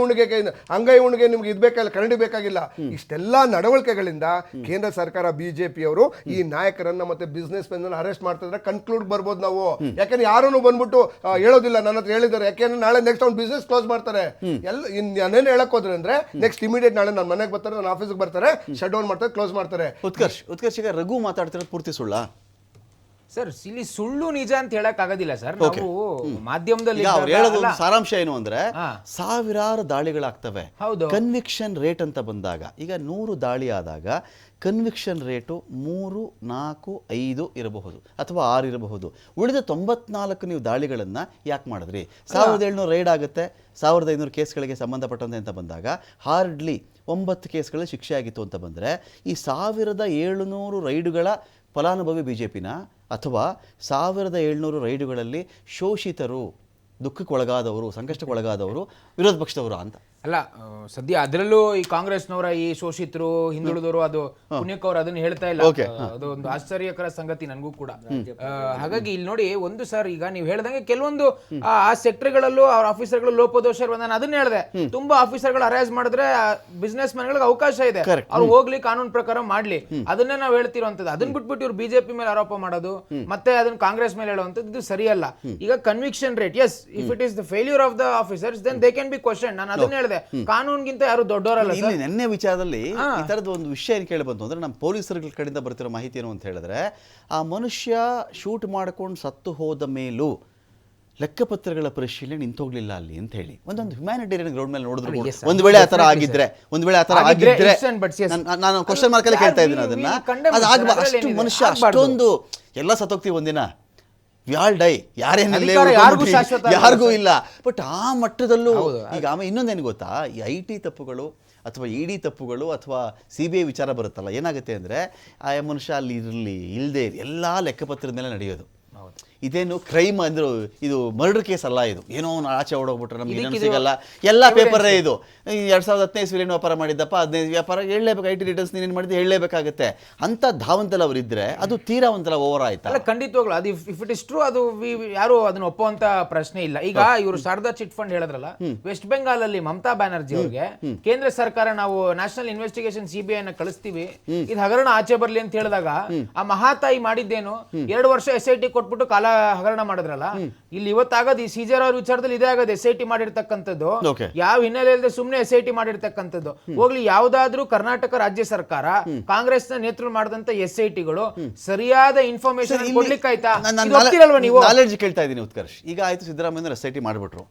G: ಉಣಿಗೆ ನಿಮ್ಗೆ ಇದು ಬೇಕಾಗಿಲ್ಲ, ಕನ್ನಡಿ ಬೇಕಾಗಿಲ್ಲ. ಇಷ್ಟೆಲ್ಲಾ ನಡವಳಿಕೆಗಳಿಂದ ಕೇಂದ್ರ ಸರ್ಕಾರ ಬಿಜೆಪಿ ಅವರು ಈ ನಾಯಕರನ್ನ ಮತ್ತೆ ಬಿಸ್ನೆಸ್ ಮೆನ್ ಅರೆಸ್ಟ್ ಮಾಡ್ತಿದ್ರೆ ಕನ್ಕ್ಲೂಡ್ ಬರ್ಬೋದು ನಾವು. ಯಾಕಂದ್ರೆ ಯಾರನ್ನು ಬಂದ್ಬಿಟ್ಟು ಹೇಳೋದಿಲ್ಲ, ನನ್ನ ಹತ್ರ ಹೇಳಿದ್ದಾರೆ. ಯಾಕೆಂದ್ರೆ ನಾಳೆ ನೆಕ್ಸ್ಟ್ ಅವ್ನು ಬಿಸ್ನೆಸ್ ಕ್ಲೋಸ್ ಮಾಡ್ತಾರೆ. ನಾನೇನು ಹೇಳಕ್ ಹೋದ್ರೆ ಅಂದ್ರೆ ನೆಕ್ಸ್ಟ್ ಇಮಿಡಿಯೇಟ್ ನಾಳೆ ನನ್ನ ಮನೆಗೆ ಬರ್ತಾರೆ, ನನ್ನ ಆಫೀಸ್ಗೆ ಬರ್ತಾರೆ, ಶಟ್ ಡೌನ್ ಮಾಡ್ತಾರೆ, ಕ್ಲೋಸ್ ಮಾಡ್ತಾರೆ.
A: ಉತ್ಕರ್ಷ್ ಈಗ ರಘು ಮಾತಾಡ್ತಿರೋದು ಪೂರ್ತಿ ಸುಳ್ಳ
H: ಸರ್? ಇಲ್ಲಿ ಸುಳ್ಳು ನಿಜ ಅಂತ ಹೇಳಕ್ ಆಗೋದಿಲ್ಲ ಸರ್. ನಾವು ಮಾಧ್ಯಮದಲ್ಲಿ
A: ಹೇಳೋದು ಸಾರಾಂಶ ಏನು ಅಂದ್ರೆ, ಸಾವಿರಾರು ದಾಳಿಗಳಾಗ್ತವೆ. ಕನ್ವಿಕ್ಷನ್ ರೇಟ್ ಅಂತ ಬಂದಾಗ ಈಗ 100 ದಾಳಿ ಆದಾಗ ಕನ್ವಿಕ್ಷನ್ ರೇಟು 3, 4, 5 ಇರಬಹುದು ಅಥವಾ 6 ಇರಬಹುದು. ಉಳಿದ 94 ನೀವು ದಾಳಿಗಳನ್ನು ಯಾಕೆ ಮಾಡಿದ್ರಿ? 1700 ರೈಡ್ ಆಗುತ್ತೆ, 1500 ಕೇಸ್ಗಳಿಗೆ ಸಂಬಂಧಪಟ್ಟಂತೆ ಅಂತ ಬಂದಾಗ ಹಾರ್ಡ್ಲಿ 9 ಕೇಸ್ಗಳಲ್ಲಿ ಶಿಕ್ಷೆ ಆಗಿತ್ತು ಅಂತ ಬಂದರೆ, ಈ 1700 ರೈಡುಗಳ ಫಲಾನುಭವಿ BJPನ ಅಥವಾ 1700 ರೈಡುಗಳಲ್ಲಿ ಶೋಷಿತರು, ದುಃಖಕ್ಕೊಳಗಾದವರು, ಸಂಕಷ್ಟಕ್ಕೊಳಗಾದವರು ವಿರೋಧ ಪಕ್ಷದವರು ಅಂತ
H: ಅಲ್ಲ. ಸದ್ಯ ಅದರಲ್ಲೂ ಈ ಕಾಂಗ್ರೆಸ್ನವರ ಈ ಶೋಷಿತರು, ಹಿಂದುಳಿದವರು, ಅದು ಪುಣ್ಯಕ್ಕವರು ಅದನ್ನ ಹೇಳ್ತಾ ಇಲ್ಲ. ಅದು ಒಂದು ಆಶ್ಚರ್ಯಕರ ಸಂಗತಿ ನನಗೂ ಕೂಡ. ಹಾಗಾಗಿ ಇಲ್ಲಿ ನೋಡಿ, ಒಂದು ಸರ್, ಈಗ ನೀವು ಹೇಳ್ದಂಗೆ ಕೆಲವೊಂದು ಆ ಸೆಕ್ಟರ್ಗಳಲ್ಲೂ ಅವ್ರ ಆಫೀಸರ್ಗಳು ಲೋಪದೋಷ ನಾನು ಅದನ್ನ ಹೇಳಿದೆ. ತುಂಬಾ ಆಫೀಸರ್ಗಳು ಅರೇಂಜ್ ಮಾಡಿದ್ರೆ ಬಿಸ್ನೆಸ್ ಮ್ಯಾನ್ಗಳಿಗೆ ಅವಕಾಶ ಇದೆ, ಅವ್ರು ಹೋಗ್ಲಿ, ಕಾನೂನು ಪ್ರಕಾರ ಮಾಡ್ಲಿ. ಅದನ್ನೇ ನಾವು ಹೇಳ್ತಿರೋಂಥದ್ದು. ಅದನ್ನ ಬಿಟ್ಬಿಟ್ಟು ಇವ್ರು ಬಿಜೆಪಿ ಮೇಲೆ ಆರೋಪ ಮಾಡೋದು ಮತ್ತೆ ಅದನ್ನ ಕಾಂಗ್ರೆಸ್ ಮೇಲೆ ಹೇಳುವಂಥದ್ದು ಇದು ಸರಿಯಲ್ಲ. ಈಗ conviction rate, yes, if it is the failure of the officers then they can be question. ನಾನು ಅದನ್ನ ಹೇಳಿದೆ, ಕಾನೂನ್ಗಿಂತ ಯಾರು ದೊಡ್ಡವರಲ್ಲ.
A: ಇಲ್ಲಿ ನೆನ್ನೆ ವಿಚಾರದಲ್ಲಿ ಈ ತರದ ಒಂದು ವಿಷಯ ಏನು ಕೇಳಿ ಬಂತು ಅಂದ್ರೆ, ನಮ್ಮ ಪೊಲೀಸರ ಕಡೆಯಿಂದ ಬರ್ತಿರೋ ಮಾಹಿತಿ ಏನು ಅಂತ ಹೇಳಿದ್ರೆ, ಆ ಮನುಷ್ಯ ಶೂಟ್ ಮಾಡ್ಕೊಂಡು ಸತ್ತು ಹೋದ ಮೇಲೂ ಲೆಕ್ಕಪತ್ರಗಳ ಪರಿಶೀಲನೆ ನಿಂತೋಗ್ಲಿಲ್ಲ ಅಲ್ಲಿ ಅಂತ ಹೇಳಿ ಒಂದೊಂದು ಹ್ಯುಮ್ಯಾನಿಟೇರಿಯನ್ ಗ್ರೌಂಡ್ ಮೇಲೆ ನೋಡಿದ್ರು. ಒಂದು ವೇಳೆ ಆತರ ಆಗಿದ್ರೆ ನಾನು ಕ್ವಶನ್ ಮಾರ್ಕಲ್ಲಿ ಕೇಳ್ತಾ ಇದ್ದೀನಿ ಅದನ್ನ. ಅದಾಗ ಅಷ್ಟು ಮನುಷ್ಯ ಅಷ್ಟೊಂದು ಎಲ್ಲ ಸತ್ತೋಗ್ತೀವಿ ಒಂದಿನ, ವ್ಯಾಲ್ ಡೈ, ಯಾರಿಗೂ ಇಲ್ಲ. ಬಟ್ ಆ ಮಟ್ಟದಲ್ಲೂ ಈಗ ಆಮೇಲೆ ಇನ್ನೊಂದೇನು ಗೊತ್ತಾ, ಈ IT ತಪ್ಪುಗಳು ಅಥವಾ ED ತಪ್ಪುಗಳು ಅಥವಾ CBI ವಿಚಾರ ಬರುತ್ತಲ್ಲ, ಏನಾಗುತ್ತೆ ಅಂದರೆ ಆ ಮನುಷ್ಯ ಅಲ್ಲಿ ಇರಲಿ ಇಲ್ಲದೆ ಎಲ್ಲ ಲೆಕ್ಕಪತ್ರದ ಮೇಲೆ ನಡೆಯೋದು. ಇದೇನು ಕ್ರೈಮ್ ಅಂದ್ರು, ಇದು ಮರ್ಡರ್ ಕೇಸ್ ಅಲ್ಲ. ಇದು ಏನೋ ಆಚೆ ಓಡೋಗ್ಬಿಟ್ರೆ ನಮ್ಗೆ ಇನ್ನೊಂದು ಸಿಗಲ್ಲ, ಎಲ್ಲ ಪೇಪರೇ ಇದು. 2015 ಇಸ್ವಿಲಿ ವ್ಯಾಪಾರ ಮಾಡಿದ್ದಪ್ಪ, 15 ವ್ಯಾಪಾರ ಹೇಳಲೇಬೇಕು, IT ರಿಟರ್ನ್ಸ್ ನೀನೇನು ಮಾಡಿದ್ದು ಹೇಳಲೇಬೇಕಾಗುತ್ತೆ ಅಂತ ಧಾವಂತಲ್ಲಿ ಅವ್ರು ಇದ್ರೆ ಅದು ತೀರಾ ಒಂಥರ ಓವರ್ ಆಯ್ತಾ?
H: ಅಲ್ಲ, ಖಂಡಿತವಾಗ್ಲು ಅದು ಇಫ್ ಇಟ್ ಇಸ್ ಟ್ರೂ, ಅದು ಯಾರು ಅದನ್ನ ಒಪ್ಪುವಂತ ಪ್ರಶ್ನೆ ಇಲ್ಲ. ಈಗ ಇವರು ಶಾರದಾ ಚಿಟ್ ಫಂಡ್ ಹೇಳಿದ್ರಲ್ಲ, ವೆಸ್ಟ್ ಬೆಂಗಾಲ್ ಅಲ್ಲಿ ಮಮತಾ ಬ್ಯಾನರ್ಜಿ ಅವ್ರಿಗೆ ಕೇಂದ್ರ ಸರ್ಕಾರ ನಾವು ನ್ಯಾಷನಲ್ ಇನ್ವೆಸ್ಟಿಗೇಷನ್ CBI ನ ಕಳಿಸ್ತೀವಿ, ಇದು ಹಗರಣ ಆಚೆ ಬರ್ಲಿ ಅಂತ ಹೇಳಿದಾಗ ಆ ಮಹಾತಾಯಿ ಮಾಡಿದ್ದೇನು, 2 ವರ್ಷ SIT ಕೊಟ್ಟು ಕೊಟ್ಬಿಟ್ಟು ಕಾಲ ಹಗರಣ ಮಾಡಿದ್ರಲ್ಲ, ಇಲ್ಲಿ ಇವತ್ತಾಗದು ಈ ಸಿಜರ್ ಅವ್ರ ವಿಚಾರದಲ್ಲಿ ಇದೇ ಆಗೋದು. SIT ಮಾಡಿರ್ತಕ್ಕಂಥದ್ದು ಯಾವ ಹಿನ್ನೆಲೆ ಇಲ್ಲದೆ ಸುಮ್ನೆ SIT ಮಾಡಿರ್ತಕ್ಕಂಥದ್ದು. ಹೋಗ್ಲಿ, ಯಾವ್ದಾದ್ರೂ ಕರ್ನಾಟಕ ರಾಜ್ಯ ಸರ್ಕಾರ ಕಾಂಗ್ರೆಸ್ ನ ನೇತೃತ್ವ ಮಾಡಿದಂತ SITಗಳು ಸರಿಯಾದ ಇನ್ಫಾರ್ಮೇಶನ್ ಕೊಡ್ಲಿಕ್ಕಾಯ್ತಾ? ನೀವು
A: ನಾಲೆಡ್ಜ್ ಕೇಳ್ತಾ ಇದ್ದೀನಿ ಉತ್ಕರ್ಷ್. ಈಗ ಆಯ್ತು, ಸಿದ್ದರಾಮಯ್ಯ SIT ಮಾಡಿಬಿಟ್ರು.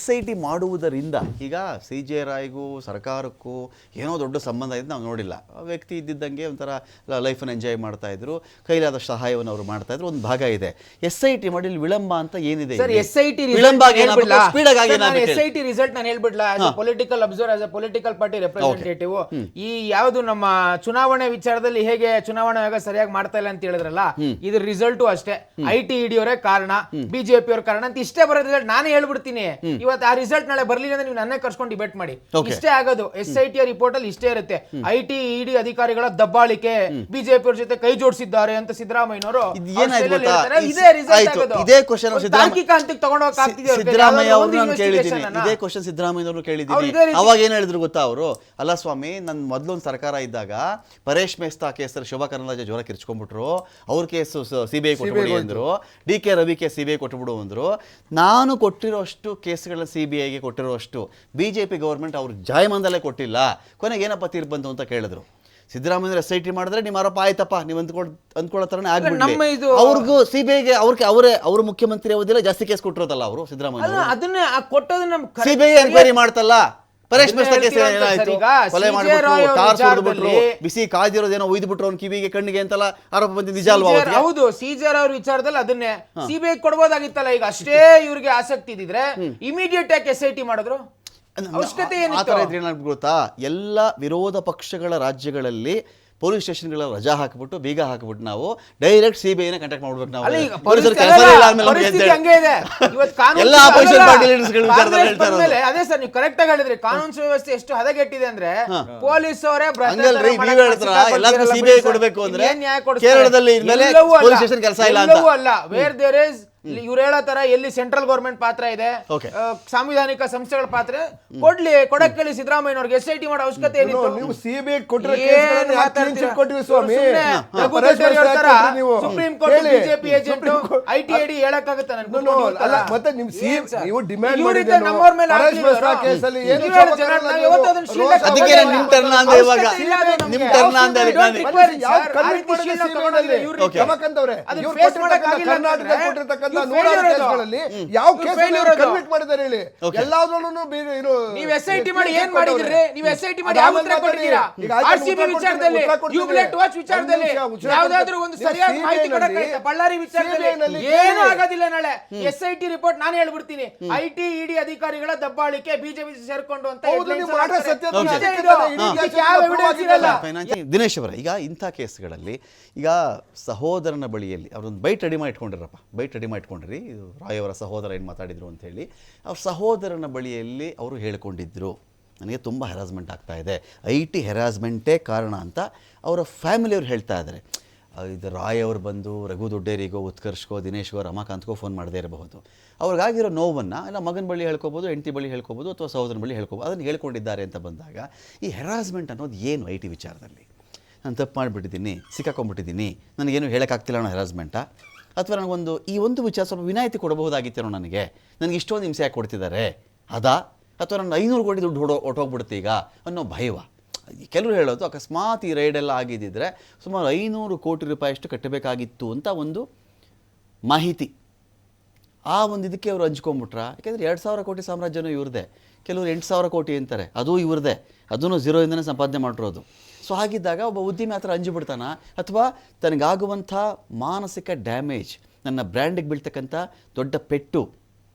A: SIT ಮಾಡುವುದರಿಂದ ಈಗ CJ ರಾಯ್ಗೂ ಸರ್ಕಾರಕ್ಕೂ ಏನೋ ದೊಡ್ಡ ಸಂಬಂಧ ಇದೆ ನಾವು ನೋಡಿಲ್ಲ. ವ್ಯಕ್ತಿ ಇದ್ದಿದ್ದಂಗೆ ಒಂಥರ ಲೈಫನ್ನು ಎಂಜಾಯ್ ಮಾಡ್ತಾ ಇದ್ರು, ಕೈಲಾದ ಸಹಾಯವನ್ನು ಅವರು ಮಾಡ್ತಾ ಇದ್ರು, ಒಂದು ಭಾಗ ಇದೆ. SIT ಮಾಡಿ ವಿಳಂಬ ಅಂತ ಏನಿದೆ?
H: SIT ರಿಸಲ್ಟ್ ನಾನು ಹೇಳ್ಬಿಡ್ಲಾ? Political observer, as a political party representative, ಈ ಯಾವುದು ನಮ್ಮ ಚುನಾವಣೆ ವಿಚಾರದಲ್ಲಿ ಹೇಗೆ ಚುನಾವಣೆ ಆಗ ಸರಿಯಾಗಿ ಮಾಡ್ತಾ ಇಲ್ಲ ಅಂತ ಹೇಳಿದ್ರಲ್ಲ, ಇದ್ರ ರಿಸಲ್ಟು ಅಷ್ಟೇ. IT/ED ಅವರೇ ಕಾರಣ, BJP ಅವ್ರ ಕಾರಣ ಅಂತ ಇಷ್ಟೇ ಬರೋ ರಿಸಲ್ಟ್. ನಾನೇ ಹೇಳ್ಬಿಡ್ತೀನಿ, ಇವತ್ತು ಆ ರಿಸಲ್ಟ್ ನಾಳೆ ಬರ್ಲಿಲ್ಲ ಅಂದ್ರೆ ನೀವು ನನ್ನೇ ಕರ್ಸ್ಕೊಂಡು ಡಿಬೇಟ್ ಮಾಡಿ. ಇಷ್ಟೇ ಆಗೋದು. SIT ರಿಪೋರ್ಟ್ ಅಲ್ಲಿ ಇಷ್ಟೇ ಇರುತ್ತೆ. IT/ED ಅಧಿಕಾರಿಗಳ ದಬ್ಬಾಳಿಕೆ, BJP ಅವ್ರ ಜೊತೆ ಕೈ ಜೋಡಿಸಿದ್ದಾರೆ ಅಂತ ಸಿದ್ದರಾಮಯ್ಯನವರು
A: ಇದೇ ಕ್ವಶನ್ ಸಿದ್ದರಾಮಯ್ಯ ಅವ್ರು ನಾನು ಕೇಳಿದ್ದೀನಿ. ಇದೇ ಕ್ವಶನ್ ಸಿದ್ದರಾಮಯ್ಯನವ್ರು ಕೇಳಿದ್ದೀನಿ. ಅವಾಗ ಏನ್ ಹೇಳಿದ್ರು ಗೊತ್ತಾ ಅವರು? ಅಲ್ಲ ಸ್ವಾಮಿ, ನನ್ನ ಮೊದಲೊಂದು ಸರ್ಕಾರ ಇದ್ದಾಗ ಪರೇಶ್ ಮೇಸ್ತಾ ಕೇಸಲ್ಲಿ ಶೋಭಾ ಕರಂದ್ಲಾಜೆ ಜೋರ ಕಿರ್ಚ್ಕೊಂಡ್ಬಿಟ್ರು, ಅವ್ರ ಕೇಸು CBI ಕೊಟ್ಬಿಡಿ ಅಂದ್ರು, DK ರವಿ ಕೇಸ್ CBI ಕೊಟ್ಬಿಡು ಅಂದ್ರು. ನಾನು ಕೊಟ್ಟಿರೋಷ್ಟು ಕೇಸ್ಗಳ CBIಗೆ ಕೊಟ್ಟಿರೋಷ್ಟು BJP ಗವರ್ಮೆಂಟ್ ಅವ್ರ ಜಾಯಮಾನದಲ್ಲೇ ಕೊಟ್ಟಿಲ್ಲ. ಕೊನೆಗೆ ಏನಪ್ಪ ತೀರ್ಪು ಬಂತು ಅಂತ ಕೇಳಿದ್ರು. ಸಿದ್ದರಾಮಯ್ಯ SIT ಮಾಡಿದ್ರೆ ನಿಮ್ಮ ಆರೋಪ ಆಯ್ತಪ್ಪ, ನೀವು ಅಂದ್ಕೊಳ್ಳೋ ಥರನೇ ಆಗ್ಬಿಡ್ಲಿ. ಅವ್ರಿಗೂ CBIಗೆ ಅವ್ರ ಮುಖ್ಯಮಂತ್ರಿ ಅವಧಿಲ್ಲ ಜಾಸ್ತಿ ಕೇಸ್ ಕೊಟ್ಟಿರೋದಲ್ಲ ಅವರು ಸಿದ್ದರಾಮಯ್ಯ.
H: ಅದನ್ನೇ ಕೊಟ್ಟೋದು
A: CBI ಎನ್ಕ್ವೈರಿ ಮಾಡ್ತಲ್ಲ. ಪರೇಶ್ ಮೇಸ್ತಾ ಕೇಸ್ ಏನಾಯ್ತು? ಕೊಲೆ ಮಾಡ್ಬಿಟ್ರು, ಟಾರ್ ಸುರಿದ್ಬಿಟ್ರು, ಬಿಸಿ ಕಾದಿರೋದೇನೋ ಒಯ್ದುಬಿಟ್ರು ಅವ್ನ ಕಿವಿಗೆ ಕಣ್ಣಿಗೆ ಅಂತೆಲ್ಲ ಆರೋಪ ಬಂದಿದ್ದು ನಿಜ ಅಲ್ವಾ?
H: ಹೌದು, ಸಿಜರ್ ಅವ್ರ ವಿಚಾರದಲ್ಲಿ ಅದನ್ನೇ CBI ಕೊಡ್ಬೋದಾಗಿತ್ತಲ್ಲ. ಈಗ ಅಷ್ಟೇ ಇವ್ರಿಗೆ ಆಸಕ್ತಿ ಇದ್ದಿದ್ರೆ ಇಮಿಡಿಯೇಟ್ ಆಗಿ SIT ಮಾಡಿದ್ರು. ಅವಶ್ಯಕತೆ
A: ಏನಾಗ್ಬಿಟ್ಟು ಗೊತ್ತಾ? ಎಲ್ಲ ವಿರೋಧ ಪಕ್ಷಗಳ ರಾಜ್ಯಗಳಲ್ಲಿ ಪೊಲೀಸ್ ಸ್ಟೇಷನ್ಗಳ ರಜಾ ಹಾಕಿಬಿಟ್ಟು ಬೀಗ ಹಾಕಿಬಿಟ್ಟು ನಾವು ಡೈರೆಕ್ಟ್ CBIನ ಕಾಂಟ್ಯಾಕ್ಟ್ ಮಾಡ್ಬೇಕು. ನಾವು
H: ಅದೇ ಸರ್, ನೀವು ಕರೆಕ್ಟ್ ಆಗಿ ಹೇಳಿದ್ರಿ. ಕಾನೂನು ಸುವ್ಯವಸ್ಥೆ ಎಷ್ಟು ಹದಗೆಟ್ಟಿದೆ ಅಂದ್ರೆ ಪೊಲೀಸ್ ಅವರೇ
A: CBI ಕೊಡಬೇಕು ಅಂದ್ರೆ ಕೇರಳದಲ್ಲಿ ಕೆಲಸ ಇಲ್ಲ
H: ಅಲ್ಲ. ವೇರ್ ದೇರ್ ಇಸ್, ಇವ್ರು ಹೇಳೋ ತರ ಎಲ್ಲಿ ಸೆಂಟ್ರಲ್ ಗೌರ್ಮೆಂಟ್ ಪಾತ್ರ ಇದೆ, ಸಾಂವಿಧಾನಿಕ ಸಂಸ್ಥೆಗಳ ಪಾತ್ರ ಕೊಡಕ್ ಹೇಳಿ ಸಿದ್ದರಾಮಯ್ಯನವ್ರಿಗೆ. SIT ಮಾಡೋ ಅವಶ್ಯಕತೆ ಏನಿತ್ತು?
G: ನೀವು CBI ಕೊಟ್ಟಿರೋ
H: supreme court BJP agent IT/ED ಹೇಳಕ್ಕಾಗತ್ತ?
G: ಮತ್ತೆ ನೀವು ಡಿಮ್ಯಾಂಡ್
H: ನಮ್ಮವ್ರ ಮೇಲೆ
G: ಯಾವ ಕೇಸ್ ಕನ್ವಿಕ್ಟ್ ಮಾಡಿದ್ದಾರೆ ಹೇಳಿ? ಎಲ್ಲಾದ್ರಲ್ಲೂ
H: ನೀವು SIT ಮಾಡಿ ಏನ್ ಮಾಡಿದ್ರಿ? ನೀವು SIT ಮಾಡಿ ಯಾವ ಉತ್ತರ ಕೊಟ್ಟಿದ್ದೀರಾ? RCB ವಿಚಾರದಲ್ಲಿ, ಟ್ಯೂಬ್ಲೆಟ್ ವಾಚ್ ವಿಚಾರದಲ್ಲಿ ಯಾವ್ದಾದ್ರು ಒಂದು ಸರಿಯಾದ ಮಾಹಿತಿ ಕೊಡಕ್ಕಾಯ್ತಾ? ಬಳ್ಳಾರಿ ವಿಚಾರದಲ್ಲಿ ಏನು ಆಗೋದಿಲ್ಲ. ನಾಳೆ SIT ರಿಪೋರ್ಟ್ ನಾನು ಹೇಳ್ಬಿಡ್ತೀನಿ. IT/ED ಅಧಿಕಾರಿಗಳ ದಬ್ಬಾಳಿಕೆ, BJP ಸೇರ್ಕೊಂಡು ಅಂತ.
A: ದಿನೇಶ್ ಅವರ, ಈಗ ಇಂಥ ಕೇಸ್ಗಳಲ್ಲಿ ಈಗ ಸಹೋದರನ ಬಳಿಯಲ್ಲಿ ಅವರೊಂದು ಬೈಟ್ ರೆಡಿ ಮಾಡಿಟ್ಕೊಂಡ್ರಿ. ಇದು ರಾಯ್ ಅವರ ಸಹೋದರ ಏನು ಮಾತಾಡಿದ್ರು ಅಂತ ಹೇಳಿ, ಅವ್ರ ಸಹೋದರನ ಬಳಿಯಲ್ಲಿ ಅವರು ಹೇಳ್ಕೊಂಡಿದ್ರು, ನನಗೆ ತುಂಬ ಹೆರಾಸ್ಮೆಂಟ್ ಆಗ್ತಾ ಇದೆ, IT ಹೆರಾಸ್ಮೆಂಟೇ ಕಾರಣ ಅಂತ ಅವರ ಫ್ಯಾಮಿಲಿಯವ್ರು ಹೇಳ್ತಾ ಇದ್ದಾರೆ. ಇದು ರಾಯ್ ಅವರು ಬಂದು ರಘು ದೊಡ್ಡೇರಿಗೋ, ಉತ್ಕರ್ಷ್ಗೋ, ದಿನೇಶ್ಗೋ, ರಮಾಕಾಂತ್ಗೋ ಫೋನ್ ಮಾಡದೇ ಇರಬಹುದು. ಅವ್ರಿಗಾಗಿರೋ ನೋವನ್ನು ಇಲ್ಲ ಮಗನ ಬಳಿ ಹೇಳ್ಕೊಬೋದು, ಹೆಂಡತಿ ಬಳಿ ಹೇಳ್ಕೊಬೋದು, ಅಥವಾ ಸಹೋದರನ ಬಳಿ ಹೇಳ್ಕೊಬೋದು. ಅದನ್ನು ಹೇಳ್ಕೊಂಡಿದ್ದಾರೆ ಅಂತ ಬಂದಾಗ ಈ ಹೆರಾಸ್ಮೆಂಟ್ ಅನ್ನೋದು ಏನು IT ವಿಚಾರದಲ್ಲಿ? ನಾನು ತಪ್ಪು ಮಾಡಿಬಿಟ್ಟಿದ್ದೀನಿ, ಸಿಕ್ಕಾಕೊಂಡ್ಬಿಟ್ಟಿದ್ದೀನಿ, ನನಗೇನು ಹೇಳೋಕ್ಕಾಗ್ತಿಲ್ಲ ಅನ್ನೋ ಹೆರಾಸ್ಮೆಂಟಾ? ಅಥವಾ ನನಗೊಂದು ಈ ಒಂದು ವಿಚಾರ ಸ್ವಲ್ಪ ವಿನಾಯಿತಿ ಕೊಡಬಹುದಾಗಿತ್ತೇನೋ, ನನಗೆ ಇಷ್ಟೊಂದು ಹಿಂಸೆ ಯಾಕೆ ಕೊಡ್ತಿದ್ದಾರೆ ಅದಾ? ಅಥವಾ ನನ್ನ 500 ಕೋಟಿ ದುಡ್ಡು ಹೊಟ್ಟೋಗ್ಬಿಡುತ್ತೆ ಈಗ ಅನ್ನೋ ಭಯವ? ಕೆಲವರು ಹೇಳೋದು ಅಕಸ್ಮಾತ್ ಈ ರೈಡೆಲ್ಲ ಆಗಿದ್ದಿದ್ರೆ ಸುಮಾರು 500 ಕೋಟಿ ರೂಪಾಯಿಯಷ್ಟು ಕಟ್ಟಬೇಕಾಗಿತ್ತು ಅಂತ ಒಂದು ಮಾಹಿತಿ. ಆ ಒಂದು ಇದಕ್ಕೆ ಅವರು ಹಂಚ್ಕೊಂಡ್ಬಿಟ್ರ? ಯಾಕೆಂದರೆ 2000 ಕೋಟಿ ಸಾಮ್ರಾಜ್ಯನೂ ಇವ್ರದ್ದೇ, ಕೆಲವರು 8000 ಕೋಟಿ ಅಂತಾರೆ, ಅದು ಇವ್ರದ್ದೇ, ಅದನ್ನು ಝೀರೋಯಿಂದನೇ ಸಂಪಾದನೆ ಮಾಡಿರೋದು. ಸೊ ಹಾಗಿದ್ದಾಗ ಒಬ್ಬ ಉದ್ಯಮಿ ಆ ಥರ ಅಂಜಿಬಿಡ್ತಾನ? ಅಥವಾ ತನಗಾಗುವಂಥ ಮಾನಸಿಕ ಡ್ಯಾಮೇಜ್, ನನ್ನ ಬ್ರ್ಯಾಂಡಿಗೆ ಬೀಳ್ತಕ್ಕಂಥ ದೊಡ್ಡ ಪೆಟ್ಟು,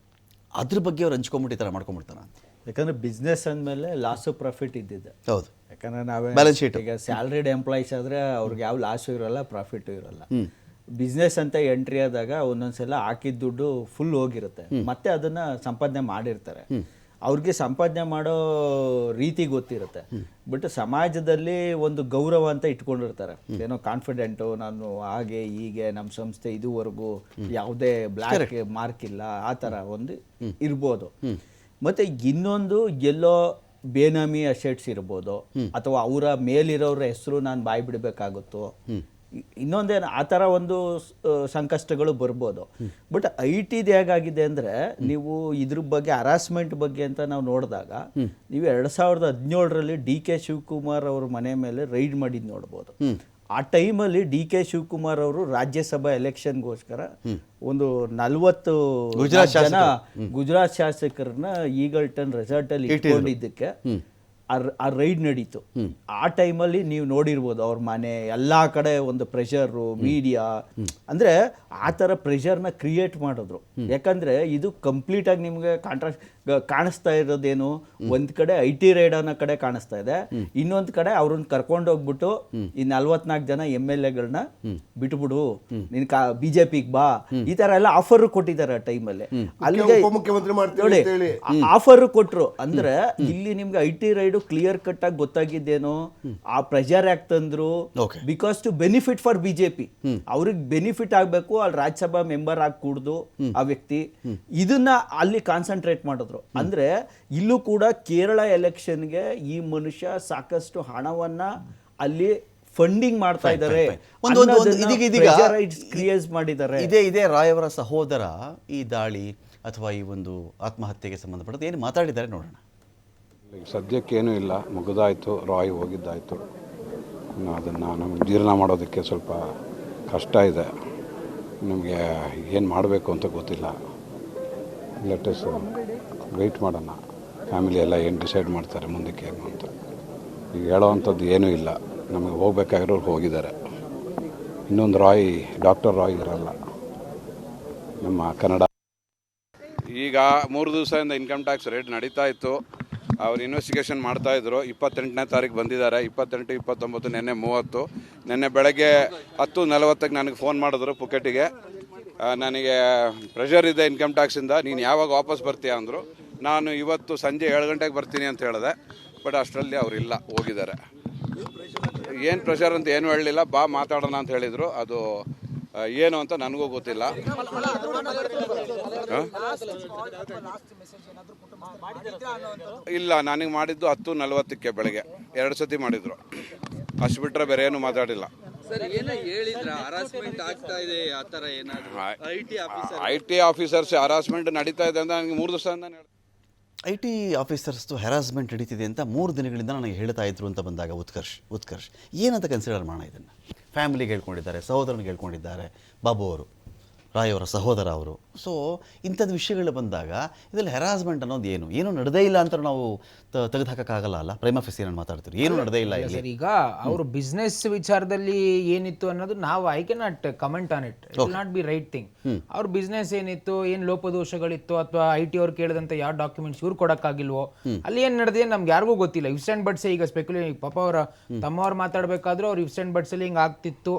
A: ಅದ್ರ ಬಗ್ಗೆ ಅವ್ರು ಹಂಚ್ಕೊಂಬಿಟ್ಟು ಈ ಥರ ಮಾಡ್ಕೊಂಬಿಡ್ತಾನ?
I: ಯಾಕಂದರೆ ಬಿಸ್ನೆಸ್ ಅಂದಮೇಲೆ ಲಾಸು ಪ್ರಾಫಿಟ್ ಇದ್ದಿದೆ.
A: ಹೌದು,
I: ಯಾಕಂದರೆ ನಾವೇ
A: ಬ್ಯಾಲೆನ್ಸ್ ಶೀಟ್
I: ಈಗ ಸ್ಯಾಲ್ರಿಡ್ ಎಂಪ್ಲಾಯೀಸ್ ಆದರೆ ಅವ್ರಿಗೆ ಯಾವ ಲಾಸು ಇರೋಲ್ಲ, ಪ್ರಾಫಿಟು ಇರೋಲ್ಲ. ಬಿಸ್ನೆಸ್ ಅಂತ ಎಂಟ್ರಿ ಆದಾಗ ಒಂದೊಂದ್ಸಲ ಹಾಕಿದ ದುಡ್ಡು ಫುಲ್ ಹೋಗಿರುತ್ತೆ, ಮತ್ತೆ ಅದನ್ನು ಸಂಪಾದನೆ ಮಾಡಿರ್ತಾರೆ. ಅವ್ರಿಗೆ ಸಂಪಾದನೆ ಮಾಡೋ ರೀತಿ ಗೊತ್ತಿರುತ್ತೆ, ಬಟ್ ಸಮಾಜದಲ್ಲಿ ಒಂದು ಗೌರವ ಅಂತ ಇಟ್ಕೊಂಡಿರ್ತಾರೆ. ಏನೋ ಕಾನ್ಫಿಡೆಂಟು, ನಾನು ಹಾಗೆ ಹೀಗೆ ನಮ್ಮ ಸಂಸ್ಥೆ ಇದುವರೆಗೂ ಯಾವುದೇ ಬ್ಲ್ಯಾಕ್ ಮಾರ್ಕ್ ಇಲ್ಲ, ಆ ಥರ ಒಂದು ಇರ್ಬೋದು. ಮತ್ತು ಇನ್ನೊಂದು ಎಲ್ಲೋ ಬೇನಾಮಿ ಅಸೆಟ್ಸ್ ಇರ್ಬೋದು, ಅಥವಾ ಅವರ ಮೇಲಿರೋರ ಹೆಸರು ನಾನು ಬಾಯಿ ಬಿಡಬೇಕಾಗುತ್ತೋ, ಇನ್ನೊಂದೇನು ಆ ಥರ ಒಂದು ಸಂಕಷ್ಟಗಳು ಬರ್ಬೋದು. ಬಟ್ ಐ ಟಿದು ಹೇಗಾಗಿದೆ ಅಂದರೆ, ನೀವು ಇದ್ರ ಬಗ್ಗೆ ಹರಾಸ್ಮೆಂಟ್ ಬಗ್ಗೆ ಅಂತ ನಾವು ನೋಡಿದಾಗ ನೀವು 2017ರಲ್ಲಿ DK ಶಿವಕುಮಾರ್ ಅವ್ರ ಮನೆ ಮೇಲೆ ರೈಡ್ ಮಾಡಿದ್ದು ನೋಡ್ಬೋದು. ಆ ಟೈಮಲ್ಲಿ DK ಶಿವಕುಮಾರ್ ಅವರು ರಾಜ್ಯಸಭಾ ಎಲೆಕ್ಷನ್ಗೋಸ್ಕರ ಒಂದು 40 ಜನ ಗುಜರಾತ್ ಶಾಸಕರನ್ನ ಈಗಲ್ಟನ್ ರೆಸಾರ್ಟಲ್ಲಿ ಇಟ್ಕೊಂಡಿದ್ದಕ್ಕೆ ಆ ರೈಡ್ ನಡೀತು. ಆ ಟೈಮಲ್ಲಿ ನೀವು ನೋಡಿರ್ಬೋದು ಅವ್ರ ಮನೆ ಎಲ್ಲ ಕಡೆ ಒಂದು ಪ್ರೆಷರು, ಮೀಡಿಯಾ, ಅಂದರೆ ಆ ಥರ ಪ್ರೆಷರ್ನ ಕ್ರಿಯೇಟ್ ಮಾಡಿದ್ರು. ಯಾಕಂದರೆ ಇದು ಕಂಪ್ಲೀಟಾಗಿ ನಿಮಗೆ ಕಾಣಿಸ್ತಾ ಇರೋದೇನು, ಒಂದು ಕಡೆ IT ರೈಡ್ ಅನ್ನೋ ಕಡೆ ಕಾಣಿಸ್ತಾ ಇದೆ, ಇನ್ನೊಂದು ಕಡೆ ಅವ್ರನ್ನ ಕರ್ಕೊಂಡೋಗ್ಬಿಟ್ಟು ಈ 44 ಜನ MLAಗಳನ್ನ ಬಿಟ್ಬಿಡು, ನಿನ್ BJPಗೆ ಬಾ, ಈ ಥರ ಎಲ್ಲ ಆಫರ್ ಕೊಟ್ಟಿದ್ದಾರೆ ಆ ಟೈಮಲ್ಲಿ. ಅಲ್ಲಿಗೆ ನೋಡಿ ಆಫರ್ ಕೊಟ್ರು. ಅಂದರೆ ಇಲ್ಲಿ ನಿಮ್ಗೆ IT ರೈಡು ಕ್ಲಿಯರ್ ಕಟ್ ಆಗಿ ಗೊತ್ತಾಗಿದ್ದೇನು, ಆ ಪ್ರೆಷರ್ ಯಾಕೆ ತಂದ್ರು, because to benefit for BJP. ಅವ್ರಿಗೆ ಬೆನಿಫಿಟ್ ಆಗಬೇಕು, ಅಲ್ಲಿ ರಾಜ್ಯಸಭಾ ಮೆಂಬರ್ ಆಗಿ ಕೂಡ್ದು ಆ ವ್ಯಕ್ತಿ, ಇದನ್ನ ಅಲ್ಲಿ ಕಾನ್ಸಂಟ್ರೇಟ್ ಮಾಡಿದ್ರು. ಅಂದ್ರೆ ಇಲ್ಲೂ ಕೂಡ ಕೇರಳ ಎಲೆಕ್ಷನ್ಗೆ ಈ ಮನುಷ್ಯ ಸಾಕಷ್ಟು ಹಣವನ್ನ ಅಲ್ಲಿ ಫಂಡಿಂಗ್ ಮಾಡ್ತಾ ಇದ್ದಾರೆ, ಕ್ರಿಯೇಟ್ ಮಾಡಿದ್ದಾರೆ.
A: ಇದೇ ರಾಯ್ ಅವರ ಸಹೋದರ ಈ ದಾಳಿ ಅಥವಾ ಈ ಒಂದು ಆತ್ಮಹತ್ಯೆಗೆ ಸಂಬಂಧಪಟ್ಟದ್ದು ಏನು ಮಾತಾಡಿದ್ದಾರೆ ನೋಡೋಣ.
J: ಸದ್ಯಕ್ಕೇನೂ ಇಲ್ಲ, ಮುಗಿದಾಯಿತು, ರಾಯ್ ಹೋಗಿದ್ದಾಯಿತು. ಅದನ್ನು ನಮಗೆ ಜೀರ್ಣ ಮಾಡೋದಕ್ಕೆ ಸ್ವಲ್ಪ ಕಷ್ಟ ಇದೆ. ನಮಗೆ ಏನು ಮಾಡಬೇಕು ಅಂತ ಗೊತ್ತಿಲ್ಲ. ಲೆಟಸ್ ವೆಯ್ಟ್ ಮಾಡೋಣ, ಫ್ಯಾಮಿಲಿ ಎಲ್ಲ ಏನು ಡಿಸೈಡ್ ಮಾಡ್ತಾರೆ ಮುಂದಕ್ಕೆ ಏನು ಅಂತ. ಈಗ ಹೇಳೋವಂಥದ್ದು ಏನೂ ಇಲ್ಲ. ನಮಗೆ ಹೋಗ್ಬೇಕಾಗಿರೋರು ಹೋಗಿದ್ದಾರೆ. ಇನ್ನೊಂದು ಡಾಕ್ಟರ್ ರಾಯ್ ಇರಲ್ಲ ನಮ್ಮ ಕನ್ನಡ. ಈಗ 3 ದಿವಸದಿಂದ ಇನ್ಕಮ್ ಟ್ಯಾಕ್ಸ್ ರೇಟ್ ನಡೀತಾ ಇತ್ತು. ಅವ್ರು ಇನ್ವೆಸ್ಟಿಗೇಷನ್ ಮಾಡ್ತಾಯಿದ್ರು. 28ನೇ ತಾರೀಕು ಬಂದಿದ್ದಾರೆ. 28, 29, ನೆನ್ನೆ 30. ನೆನ್ನೆ ಬೆಳಗ್ಗೆ 10:40ಕ್ಕೆ ನನಗೆ ಫೋನ್ ಮಾಡಿದ್ರು ಪುಕೆಟಿಗೆ. ನನಗೆ ಪ್ರೆಷರ್ ಇದೆ ಇನ್ಕಮ್ ಟ್ಯಾಕ್ಸಿಂದ, ನೀನು ಯಾವಾಗ ವಾಪಸ್ ಬರ್ತೀಯ ಅಂದರು. ನಾನು ಇವತ್ತು ಸಂಜೆ 7 ಗಂಟೆಗೆ ಬರ್ತೀನಿ ಅಂತ ಹೇಳಿದೆ. ಬಟ್ ಅಷ್ಟರಲ್ಲಿ ಅವರಿಲ್ಲ, ಹೋಗಿದ್ದಾರೆ. ಏನು ಪ್ರೆಷರ್ ಅಂತ ಏನು ಹೇಳಲಿಲ್ಲ. ಬಾ ಮಾತಾಡೋಣ ಅಂತ ಹೇಳಿದರು. ಅದು ಏನು ಅಂತ ನನಗೂ ಗೊತ್ತಿಲ್ಲ. ಇಲ್ಲ, ನನಗೆ ಮಾಡಿದ್ದು 10:40ಕ್ಕೆ ಬೆಳಗ್ಗೆ 2 ಸತಿ ಮಾಡಿದ್ರು. ಅಷ್ಟು ಬಿಟ್ಟರೆ ಬೇರೆ ಏನು ಮಾತಾಡಿಲ್ಲ. IT ಆಫೀಸರ್ಸ್ ಹರಾಸ್ಮೆಂಟ್ ನಡೀತಾ ಇದೆ ಅಂತ ನನಗೆ 3 ದಿವಸದಿಂದ
A: IT ಆಫೀಸರ್ಸ್ದು ಹ್ಯಾರಾಸ್ಮೆಂಟ್ ನಡೀತಿದೆ ಅಂತ 3 ದಿನಗಳಿಂದ ನನಗೆ ಹೇಳ್ತಾ ಇದ್ರು ಅಂತ ಬಂದಾಗ ಉತ್ಕರ್ಷ್ ಏನಂತ ಕನ್ಸಿಡರ್ ಮಾಡೋಣ ಇದನ್ನು? ಫ್ಯಾಮಿಲಿಗೆ ಹೇಳ್ಕೊಂಡಿದ್ದಾರೆ, ಸಹೋದರನಿಗೆ ಹೇಳ್ಕೊಂಡಿದ್ದಾರೆ ಬಾಬು ಅವರು, ರಾಯ್ ಅವರ ಸಹೋದರ ಅವರು. ಸೊ ಇಂಥದ್ದು ವಿಷಯಗಳು ಬಂದಾಗ ಇದರಲ್ಲಿ ಹೆರಾಸ್ಮೆಂಟ್ ಅನ್ನೋದು ಏನು ನಡೆದೇ ಇಲ್ಲ ಅಂತ ನಾವು ತೆಗೆದುಹಾಕೋಕ್ಕಾಗಲ್ಲ ಅಲ್ಲ. ಪ್ರೈಮಾ ಫೇಸಿ ನಾನು ಮಾತಾಡ್ತೀವಿ, ಏನು ನಡೆದೇ ಇಲ್ಲ ಇಲ್ಲಿ.
H: ಈಗ ಅವರು ಬಿಸ್ನೆಸ್ ವಿಚಾರದಲ್ಲಿ ಏನಿತ್ತು ಅನ್ನೋದು ನಾವು I can not comment on it. It will not be right thing. ಅವ್ರ ಬಿಸ್ನೆಸ್ ಏನಿತ್ತು, ಏನು ಲೋಪದೋಷಗಳಿತ್ತು, ಅಥವಾ IT ಅವ್ರು ಕೇಳಿದಂತ ಯಾವ ಡಾಕ್ಯುಮೆಂಟ್ಸ್ ಇವ್ರು ಕೊಡಕ್ಕಾಗಿಲ್ವೋ, ಅಲ್ಲಿ ಏನು ನಡೆದಿದೆ ನಮ್ಗೆ ಯಾರಿಗೂ ಗೊತ್ತಿಲ್ಲ. ಇಫ್ಸ್ ಅಂಡ್ ಬಟ್ಸ್ ಈಗ ಸ್ಪೆಕ್ಯುಲೇಟ್ ಪಾಪ ಅವರ ತಮ್ಮವ್ರು ಮಾತಾಡಬೇಕಾದ್ರೂ ಅವ್ರು ಇಫ್ಸ್ ಅಂಡ್ ಬಟ್ಸ್ ಅಲ್ಲಿ ಹಿಂಗೆ ಆಗ್ತಿತ್ತು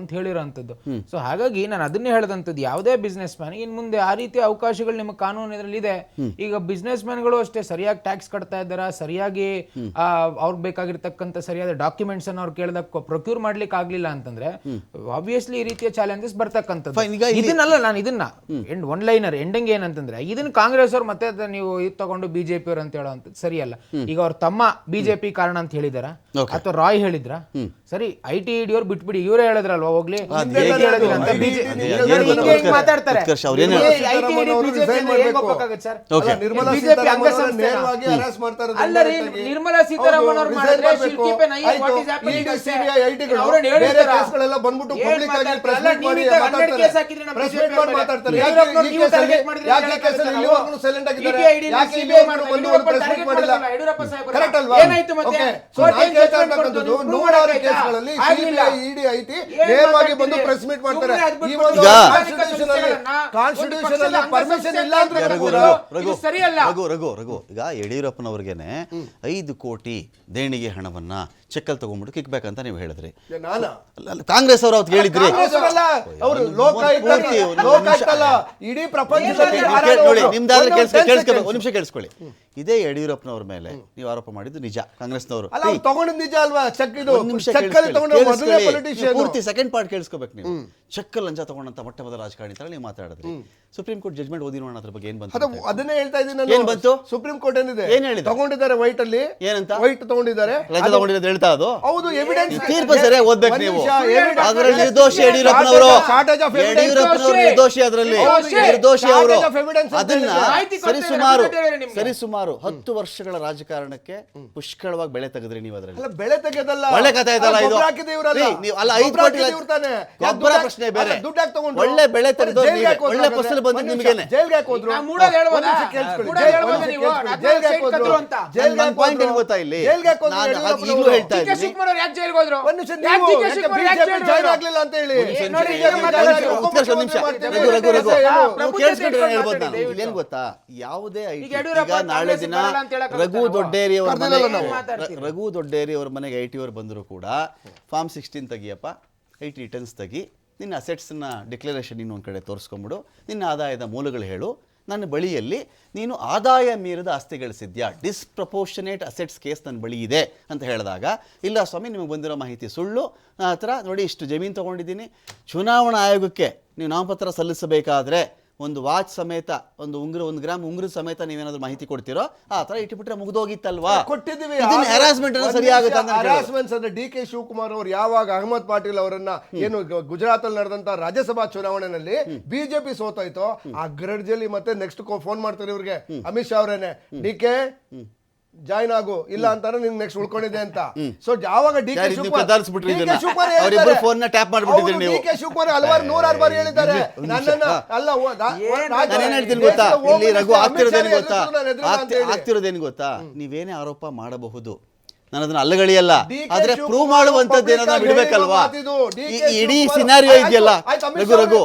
H: ಅಂತ ಹೇಳಿರೋಂಥದ್ದು. ಸೊ ಹಾಗಾಗಿ ನಾನು ಅದನ್ನೇ ಹೇಳಿದಂಥದ್ದು, ಯಾವುದೇ ಬಿಸ್ನೆಸ್ ಮ್ಯಾನ್ ಇನ್ ಮುಂದೆ ಆ ರೀತಿ ಅವಕಾಶಗಳು ನಿಮ್ಮ ಕಾನೂನು ಇದರಲ್ಲಿ ಇದೆ. ಈಗ ಬಿಸ್ನೆಸ್ ಮ್ಯಾನ್ಗಳು ಅಷ್ಟೇ ಸರಿಯಾಗಿ ಟ್ಯಾಕ್ಸ್ ಕಟ್ತಾ ಇದ್ದಾರಾ, ಸರಿಯಾಗಿ ಅವ್ರಿಗೆ ಬೇಕಾಗಿರ್ತಕ್ಕಂಥ ಸರಿಯಾದ ಡಾಕ್ಯುಮೆಂಟ್ಸ್ ಅನ್ನು ಅವ್ರು ಕೇಳಿದಾಗ ಪ್ರೊಕ್ಯೂರ್ ಮಾಡ್ಲಿಕ್ಕೆ ಆಗ್ಲಿಲ್ಲ ಅಂತಂದ್ರೆ ಆಬ್ವಿಯಸ್ಲಿ ಈ ರೀತಿಯ ಚಾಲೆಂಜಸ್ ಬರ್ತಕ್ಕಂಥದ್ದು. ಇದನ್ನಲ್ಲ, ನಾನು ಇದನ್ನ ಒನ್ ಲೈನರ್ ಎಂಡಿಂಗ್ ಏನಂತಂದ್ರೆ, ಇದನ್ನ ಕಾಂಗ್ರೆಸ್ ಅವ್ರು ಮತ್ತೆ ನೀವು ಇದು ತಗೊಂಡು BJP ಅವ್ರು ಅಂತ ಹೇಳೋಂಥದ್ದು ಸರಿಯಲ್ಲ. ಈಗ ಅವ್ರ ತಮ್ಮ BJP ಕಾರಣ ಅಂತ ಹೇಳಿದಾರ ಅಥವಾ ರಾಯ್ ಹೇಳಿದ್ರ? ಸರಿ, IT ED ಅವ್ರು ಬಿಟ್ಬಿಡಿ, ಇವರೇ ಹೇಳಿದ್ರಲ್ವಾ ಹೋಗ್ಲಿ ಮಾತಾಡ್ತಾರೆ. ನಿರ್ಮಲಾ ಸೀತಾರಾಮನ್ ಅವ್ರು ಏನಾಯ್ತು ಮತ್ತೆ
G: ನೇರವಾಗಿ ಬಂದು ಪ್ರೆಸ್ ಮೀಟ್ ಮಾಡ್ತಾರೆ.
A: ರಘು ಈಗ ಯಡಿಯೂರಪ್ಪನವ್ರಿಗೇನೆ 5 ಕೋಟಿ ದೇಣಿಗೆ ಹಣವನ್ನ ಚೆಕ್ಕಲ್ಲಿ ತಗೊಂಡ್ಬಿಟ್ಟು ಕಿಕ್ ಬ್ಯಾಕ್ ಅಂತ ನೀವು ಹೇಳಿದ್ರಿ. ಕಾಂಗ್ರೆಸ್ ಅವರು ಅವತ್ತು ಹೇಳಿದ್ರಿ.
G: ಇಡೀ ಪ್ರಪಂಚದಲ್ಲಿ
A: ನೋಡಿ, ನಿಮ್ದಾದ್ರೆ ಒಂದು ನಿಮಿಷ ಕೇಳಿಸ್ಕೊಳ್ಳಿ. ಇದೇ ಯಡಿಯೂರಪ್ಪನವ್ರ ಮೇಲೆ ನೀವು ಆರೋಪ ಮಾಡಿದ್ದು ನಿಜ, ಕಾಂಗ್ರೆಸ್ನವರು.
G: ಅಲ್ಲ ಅವ್ರು ತಗೊಂಡಿದ್ ನಿಜ ಅಲ್ವಾ ಚೆಕ್? ಇದು
A: ಒಂದ್ ನಿಮಿಷ
G: ಚೆಕ್ ಅಲ್ಲಿ ತಗೊಂಡ ಮೊದಲನೇ ಪೊಲಿಟಿಷಿಯನ್.
A: ಪೂರ್ತಿ ಸೆಕೆಂಡ್ ಪಾರ್ಟ್ ಕೇಳಿಸ್ಕೋಬೇಕು ನೀವು. ಚೆಕ್ ಲಂಚ ತಗೊಂಡಂತ ಮೊಟ್ಟ ಮೊದಲ ರಾಜಕಾರಣಿ ತರ ನೀವು ಮಾತಾಡಿದ್ರಿ. ಸುಪ್ರೀಂ ಕೋರ್ಟ್ ಜಜ್ಮೆಂಟ್ ಓದಿ ನೋಡೋಣ, ಅದ್ರ ಬಗ್ಗೆ ಏನ್ ಬಂತು?
G: ಅದನ್ನೇ ಹೇಳ್ತಾ ಇದ್ದೀನಿ
A: ಏನ್ ಬಂತು?
G: ಸುಪ್ರೀಂ ಕೋರ್ಟ್ ಏನಿದೆ
A: ಏನ್ ಹೇಳಿದೆ?
G: ತಗೊಂಡಿದ್ದಾರೆ ವೈಟ್ ಅಲ್ಲಿ,
A: ಏನಂತ
G: ವೈಟ್ ತಗೊಂಡಿದ್ದಾರೆ,
A: ಲಂಚ ತಗೊಂಡಿರೋದು ಹೇಳ್ತಾ ಅದು
G: ಹೌದು ಎವಿಡೆನ್ಸ್.
A: ತೀರ್ಪು ಸರಿಯಾಗಿ ಓದ್ಬೇಕು ನೀವು. ಅದರಲ್ಲಿ ನಿರ್ದೋಷಿ ಯಡಿಯೂರಪ್ಪನವರು, ಯಡಿಯೂರಪ್ಪನವರು ನಿರ್ದೋಷಿ, ಅದರಲ್ಲಿ ನಿರ್ದೋಷಿ ಅವರು. ಅದನ್ನ ಸರಿಸುಮಾರು 10 ವರ್ಷಗಳ ರಾಜಕಾರಣಕ್ಕೆ ಪುಷ್ಕಳವಾಗಿ ಬೆಳೆ ತೆಗೆದ್ರಿ ನೀವು. ಅದರಲ್ಲಿ
G: ಬೆಳೆ ತೆಗೆದಲ್ಲ,
A: ಒಳ್ಳೆ ಕಥೆ ಆಯ್ತಲ್ಲ ಇದು. ಅಲ್ಲ 5 ಕೋಟಿ ಗೊಬ್ಬರ ಪ್ರಶ್ನೆ ಬೇರೆ, ಒಳ್ಳೆ ಬೆಳೆ ತೆಗೆದು ಒಳ್ಳೆ ಫಸಲು ಬಂದು ನಿಮಗೇನೆ ಪಾಯಿಂಟ್ ಏನ್ ಗೊತ್ತಾ ಇಲ್ಲಿ? ಈಗಲೂ ಹೇಳ್ತಾ ಇದ್ದೀನಿ, ಏನ್ ಗೊತ್ತಾ, ಯಾವುದೇ ಈಗ ನಾಳೆ ದಿನ ರಘು ದೊಡ್ಡೇರಿ ಅವ್ರ ಮನೆಗೆ IT ಅವ್ರು ಬಂದ್ರು ಕೂಡ ಫಾರ್ಮ್ 16 ತೆಗಿಯಪ್ಪ, IT ರಿಟರ್ನ್ಸ್ ತೆಗಿ, ನಿನ್ನ ಅಸೆಟ್ಸ್ನ ಡಿಕ್ಲರೇಷನ್ ಇನ್ನೊಂದು ಕಡೆ ತೋರಿಸ್ಕೊಂಬಿಡು, ನಿನ್ನ ಆದಾಯದ ಮೂಲಗಳು ಹೇಳು, ನನ್ನ ಬಳಿಯಲ್ಲಿ ನೀನು ಆದಾಯ ಮೀರಿದ ಆಸ್ತಿ ಗಳಿಸಿದ್ಯಾ, ಡಿಸ್ಪ್ರಪೋರ್ಷನೇಟ್ ಅಸೆಟ್ಸ್ ಕೇಸ್ ನನ್ನ ಬಳಿ ಇದೆ ಅಂತ ಹೇಳಿದಾಗ, ಇಲ್ಲ ಸ್ವಾಮಿ ನಿಮಗೆ ಬಂದಿರೋ ಮಾಹಿತಿ ಸುಳ್ಳು, ನನ್ನ ಹತ್ರ ನೋಡಿ ಇಷ್ಟು ಜಮೀನು ತೊಗೊಂಡಿದ್ದೀನಿ, ಚುನಾವಣಾ ಆಯೋಗಕ್ಕೆ ನೀವು ನಾಮಪತ್ರ ಸಲ್ಲಿಸಬೇಕಾದ್ರೆ ಒಂದು ವಾಚ್ ಸಮೇತ, ಒಂದು 1 ಗ್ರಾಮ್ ಉಂಗುರದ ಸಮೇತ ನೀವೇನಾದ್ರೂ ಮಾಹಿತಿ ಕೊಡ್ತೀರೋ, ಆ ತರ ಇಟ್ಬಿಟ್ರೆ ಮುಗಿದೋಗಿತ್ತಲ್ವಾ?
G: ಕೊಟ್ಟಿದ್ದೀವಿ.
A: ಹರಾಸ್ಮೆಂಟ್ ಸರಿಯಾಗುತ್ತೆ ಅಂತ
G: ಹರಾಸ್ಮೆಂಟ್ಸ್ ಅಂದ್ರೆ DK ಶಿವಕುಮಾರ್ ಅವರು ಯಾವಾಗ ಅಹಮದ್ ಪಾಟೀಲ್ ಅವರನ್ನ ಏನು ಗುಜರಾತ್ ಅಲ್ಲಿ ನಡೆದಂತ ರಾಜ್ಯಸಭಾ ಚುನಾವಣೆಯಲ್ಲಿ ಬಿಜೆಪಿ ಸೋತಾಯ್ತೋ, ಆ ಗ್ರಡ್ಜಲ್ಲಿ ಮತ್ತೆ ನೆಕ್ಸ್ಟ್ ಫೋನ್ ಮಾಡ್ತಾರೆ ಇವ್ರಿಗೆ ಅಮಿತ್ ಶಾ ಅವರೇನೆ, DK ಜಾಯ್ನ್ ಆಗು, ಇಲ್ಲ ಅಂತಾನೆ ನಿನ್ ನೆಕ್ಸ್ಟ್ ಉಳ್ಕೊಂಡಿದೆ ಅಂತ. ಸೊ ಯಾವಾಗ DK ಶಿವಕುಮಾರ್ ಹಲವಾರು 100 ಬಾರಿ ಹೇಳಿದ್ದಾರೆ ನನ್ನನ್ನ. ಅಲ್ಲ
A: ಆಗ್ತಿರೋದೇನು ಗೊತ್ತಾ, ನೀವೇನೇ ಆರೋಪ ಮಾಡಬಹುದು, ನಾನು ಅದನ್ನ ಅಲ್ಲಗಳಿಯಲ್ಲ, ಆದ್ರೆ ಪ್ರೂವ್ ಮಾಡುವಂತದ್ದು ಏನಾದ್ರು ಬಿಡ್ಬೇಕಲ್ವಾ? ಇಡೀ ಸಿನಾರಿಯೋ ಇದೆಯಲ್ಲ ರಘು,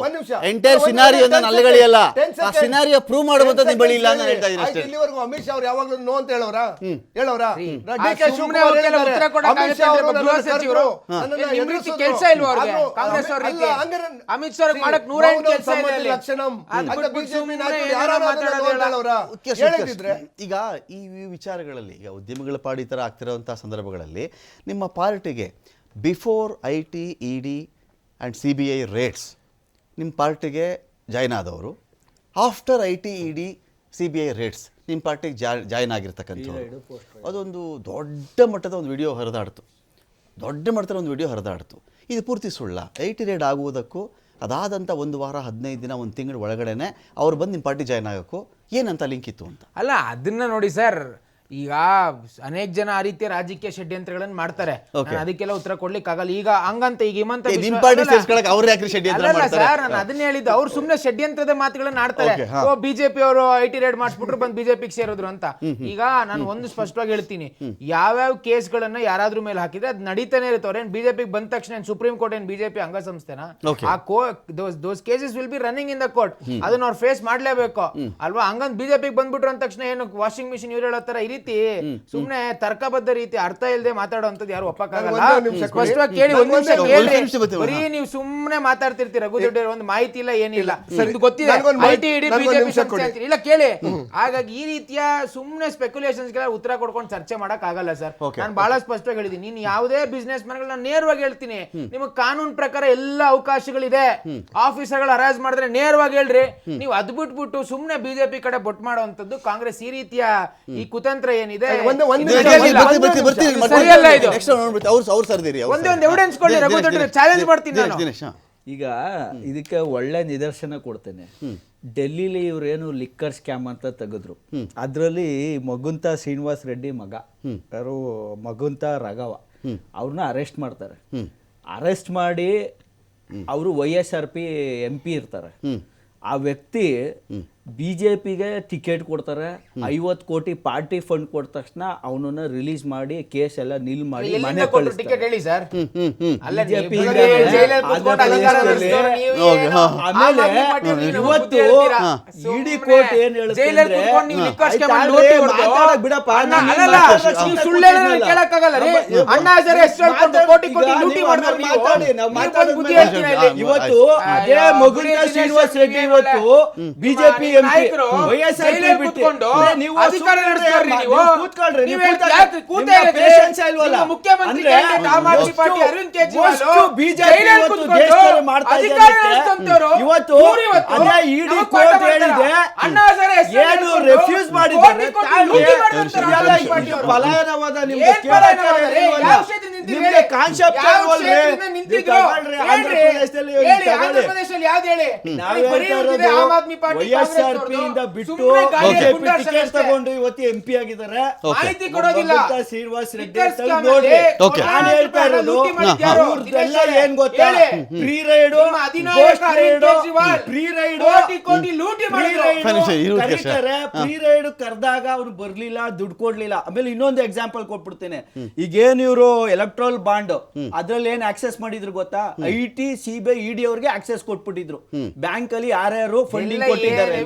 A: ಎಂಟೈರ್ ಸಿನಾರಿಯೋ ನಾನು ಅಲ್ಲಗಳಿಯಲ್ಲ, ಆ ಸಿನಾರಿಯೋ ಪ್ರೂವ್ ಮಾಡುವಂತದ್ದು ನಿಮ್ ಬಳಿ ಇಲ್ಲ ಅಂತ ಹೇಳ್ತಾ ಇದ್ದೀನಿ ಅಷ್ಟೇ.
G: ಇಲ್ಲಿವರೆಗೂ ಅಮಿತ್ ಶಾ ಅವ್ರು ಯಾವಾಗ್ಲೂ ನೋ ಅಂತ ಹೇಳೋರಾ?
H: ಅಮಿತ್ ಶಾ ಮಾಡಕ್ 108 ಕೆಲಸ
G: ಹೇಳಿದ್ರೆ
A: ಈಗ ಈ ವಿಚಾರಗಳಲ್ಲಿ, ಈಗ ಉದ್ಯಮಿಗಳ ಪಾಡಿ ತರ ಆಗ್ತಿರೋಂಥ ಸಂದರ್ಭಗಳಲ್ಲಿ ನಿಮ್ಮ ಪಾರ್ಟಿಗೆ before IT, ED and CBI rates ನಿಮ್ಮ ಪಾರ್ಟಿಗೆ ಜಾಯ್ನ್ ಆದವರು, after IT, ED, CBI rates ನಿಮ್ಮ ಪಾರ್ಟಿಗೆ ಜಾಯ್ನ್ ಆಗಿರ್ತಕ್ಕಂಥವ್ರು, ಅದೊಂದು ದೊಡ್ಡ ಮಟ್ಟದ ಒಂದು ವಿಡಿಯೋ ಹರಿದಾಡ್ತು. ಇದು ಪೂರ್ತಿ ಸುಳ್ಳ? IT ರೇಟ್ ಆಗುವುದಕ್ಕೂ ಅದಾದಂಥ 1 ವಾರ 15 ದಿನ 1 ತಿಂಗಳ ಒಳಗಡೆನೆ ಅವ್ರು ಬಂದು ನಿಮ್ಮ ಪಾರ್ಟಿ ಜಾಯ್ನ್ ಆಗೋಕ್ಕೂ ಏನಂತ ಲಿಂಕ್ ಇತ್ತು ಅಂತ?
H: ಅಲ್ಲ ಅದನ್ನ ನೋಡಿ ಸರ್, ಈಗ ಅನೇಕ ಜನ ಆ ರೀತಿಯ ರಾಜಕೀಯ ಷಡ್ಯಂತ್ರಗಳನ್ನು ಮಾಡ್ತಾರೆ, ಅದಕ್ಕೆಲ್ಲ ಉತ್ತರ ಕೊಡ್ಲಿಕ್ಕೆ ಆಗಲ್ಲ. ಈಗ ಹಂಗಂತ ಈಗ ಹಿಮಂತ ನಾನು ಅದನ್ನ ಹೇಳಿದ್ದು, ಅವ್ರು ಸುಮ್ನೆ ಷಡ್ಯಂತ್ರದ ಮಾತುಗಳನ್ನ ಆಡ್ತಾರೆ. ಬಿಜೆಪಿ ಅವರು IT ರೇಡ್ ಮಾಡಿಸ್ಬಿಟ್ರು ಬಂದು ಬಿಜೆಪಿಗೆ ಸೇರಿದ್ರು ಅಂತ. ಈಗ ನಾನು ಒಂದು ಸ್ಪಷ್ಟವಾಗಿ ಹೇಳ್ತೀನಿ, ಯಾವ್ಯಾವ ಕೇಸ್ಗಳನ್ನ ಯಾರಾದ್ರೂ ಮೇಲೆ ಹಾಕಿದ್ರೆ ಅದು ನಡೀತಾನೆ ಇರ್ತವ್ರೆ. ಏನ್ ಬಿಜೆಪಿಗೆ ಬಂದ ತಕ್ಷಣ ಸುಪ್ರೀಂ ಕೋರ್ಟ್ ಏನ್ ಬಿಜೆಪಿ ಅಂಗಸಂಸ್ಥೆನಾ? Those cases will be running in the court, ಅದನ್ನ ಅವ್ರು ಫೇಸ್ ಮಾಡ್ಲೇಬೇಕು ಅಲ್ವಾ? ಹಂಗಂತ ಬಿಜೆಪಿಗೆ ಬಂದ್ಬಿಟ್ರು ಅಂದ ತಕ್ಷಣ ಏನು ವಾಷಿಂಗ್ ಮಿಷಿನ್ ಇವ್ರು ಹೇಳೋ ತರ ಈ ರೀತಿ ಸುಮ್ನೆ ತರ್ಕಬದ್ಧ ರೀತಿ ಅರ್ಥ ಇಲ್ಲದೆ ಮಾತಾಡುವಂತದ್ದು ಯಾರು ಒಪ್ಪಕ್ಕಾಗಲ್ಲ. ಸ್ಪಷ್ಟವಾಗಿ ಕೇಳಿ, ಒಂದ್ ನಿಮಿಷ ಕೇಳಿ, ಬರೀ ನೀವು ಸುಮ್ನೆ ಮಾತಾಡ್ತಿರ್ತೀರಿ. ರಘು ದೊಡ್ಡ ಒಂದು ಮಾಹಿತಿ ಇಲ್ಲ, ಏನಿಲ್ಲ, ಗೊತ್ತಿದೆ IT, ED, ಬಿಜೆಪಿ ಸಂಸ್ಥೆ ಅಂತೀರಿ. ಇಲ್ಲ ಕೇಳಿ, ಹಾಗಾಗಿ ಈ ರೀತಿಯ ಸುಮ್ನೆ ಸ್ಪೆಕ್ಯುಲೇಷನ್ಸ್ ಉತ್ತರ ಕೊಡ್ಕೊಂಡು ಚರ್ಚೆ ಮಾಡಕ್ ಆಗಲ್ಲ ಸರ್. ನಾನು ಬಹಳ ಸ್ಪಷ್ಟವಾಗಿ ಹೇಳಿದ್ದೀನಿ, ನೀನು ಯಾವುದೇ ಬಿಸ್ನೆಸ್ ಮ್ಯಾನ್ಗಳನ್ನ ನೇರವಾಗಿ ಹೇಳ್ತೀನಿ, ನಿಮಗೆ ಕಾನೂನು ಪ್ರಕಾರ ಎಲ್ಲ ಅವಕಾಶಗಳಿದೆ. ಆಫೀಸರ್ಗಳು ಹರಾಜ್ ಮಾಡಿದ್ರೆ ನೇರವಾಗಿ ಹೇಳ್ರಿ. ನೀವು ಅದ್ ಬಿಟ್ಬಿಟ್ಟು ಸುಮ್ನೆ ಬಿಜೆಪಿ ಕಡೆ ಬೊಟ್ ಮಾಡುವಂತದ್ದು ಕಾಂಗ್ರೆಸ್ ಈ ರೀತಿಯ ಈ ಕುತಂತ್ರ ಏನಿದೆ ಚಾಲೆಂಜ್ ಮಾಡ್ತೀನಿ ನಾನು.
I: ಈಗ ಇದಕ್ಕೆ ಒಳ್ಳೆ ನಿದರ್ಶನ ಕೊಡ್ತೇನೆ. ಡೆಲ್ಲಿಲಿ ಇವ್ರೇನು ಲಿಕ್ಕರ್ ಸ್ಕ್ಯಾಮ್ ಅಂತ ತೆಗೆದ್ರು, ಅದರಲ್ಲಿ ಮಗುಂತ ಶ್ರೀನಿವಾಸ್ ರೆಡ್ಡಿ ಮಗ ಯಾರು ಮಗುಂತ ರಾಘವ ಅವ್ರನ್ನ ಅರೆಸ್ಟ್ ಮಾಡ್ತಾರೆ. ಅರೆಸ್ಟ್ ಮಾಡಿ ಅವರು YSRP MP ಇರ್ತಾರೆ. ಆ ವ್ಯಕ್ತಿ BJPಗೆ ಟಿಕೆಟ್ ಕೊಡ್ತಾರೆ, 50 ಕೋಟಿ ಪಾರ್ಟಿ ಫಂಡ್ ಕೊಟ್ಟ ತಕ್ಷಣ ಅವನನ್ನ ರಿಲೀಸ್ ಮಾಡಿ ಕೇಸ್ ಎಲ್ಲ ನಿಲ್ ಮಾಡಿ ಮನೆ
H: ಟಿಕೆಟ್ ಹೇಳಿ ಸರ್.
I: ಆಮೇಲೆ ಇವತ್ತು ಇಡಿ ಕೋರ್ಟ್ ಏನ್ ಹೇಳುತ್ತೆ, ಬಿಡಪ್ಪ ಇವತ್ತು ಅದೇ ಮಗುವಿನ ಶ್ರೀನಿವಾಸ್ ರೆಡ್ಡಿ ಇವತ್ತು BJP
H: ನಾಯಕರು ಜೈಲಲ್ಲಿ ಕೂತ್ಕೊಂಡು ಅಧಿಕಾರ ನಡೆಸ್ತಾರ್ರಿ ನೀವು. ನೀವು ಯಾಕೆ ಕೂತಾ ಇರೋದು? ನಿಮ್ಮ ಮುಖ್ಯಮಂತ್ರಿ ಕ್ಯಾಂಡಿಡೇಟ್ ಆಮ್ ಆದ್ಮಿ ಪಾರ್ಟಿ ಅರವಿಂದ್ ಕೇಜ್ರಿವಾಲ್ ಜೈಲಲ್ಲಿ ಕೂತ್ಕೊಂಡು ಅಧಿಕಾರ ನಡೆಸ್ತಂತವ್ರು
I: ಇವತ್ತು ಅದೇ ಇಡಿ ಕೋರ್ಟ್ ಹೇಳಿದೆ
H: ಅಣ್ಣಾ ಹಜಾರೆ
I: ಏನು ರೆಫ್ಯೂಸ್ ಮಾಡಿದ್ದಾರೆ ಪಲಾಯನವಾದ ನಿಮ್ಗೆ ನಿಮ್ಗೆ ಕಾನ್ಸೆಪ್ಟ್
H: ಆಂಧ್ರಪ್ರದೇಶದಲ್ಲಿ ಯಾವ್ದು ಹೇಳಿ? ಆಮ್ ಆದ್ಮಿ ಪಾರ್ಟಿ
I: YSRP ಇಂದ ಬಿಟ್ಟು ಟಿಕೆಟ್ ತಗೊಂಡು ಇವತ್ತು MP ಆಗಿದ್ದಾರೆ.
H: ಮಾಹಿತಿ ಕೊಡೋದಿಲ್ಲ.
I: ಶ್ರೀನಿವಾಸ್ ರೆಡ್ಡಿ ನೋಡಿ ನಾನು ಹೇಳ್ತಾ ಇರೋದು ಇವ್ರದ್ದೆಲ್ಲ ಏನ್ ಗೊತ್ತಾ? ಪ್ರೀ ರೈಡ್ ಪ್ರೀ ರೈಡ್ ಕರೆದಾಗ ಅವ್ರು ಬರ್ಲಿಲ್ಲ, ದುಡ್ಡು ಕೊಡ್ಲಿಲ್ಲ. ಆಮೇಲೆ ಇನ್ನೊಂದು ಎಕ್ಸಾಂಪಲ್ ಕೊಟ್ಬಿಡ್ತೇನೆ. ಈಗೇನ್ ಇವರು ಎಲೆಕ್ಟ್ರಲ್ ಬಾಂಡ್ ಅದ್ರಲ್ಲಿ ಏನ್ ಆಕ್ಸೆಸ್ ಮಾಡಿದ್ರು ಗೊತ್ತಾ? IT CBI ED ಅವ್ರಿಗೆ ಆಕ್ಸೆಸ್ ಕೊಟ್ಬಿಟ್ಟಿದ್ರು. ಬ್ಯಾಂಕ್ ಅಲ್ಲಿ ಯಾರ್ಯಾರು ಫಂಡಿಂಗ್ ಕೊಟ್ಟಿದ್ದಾರೆ,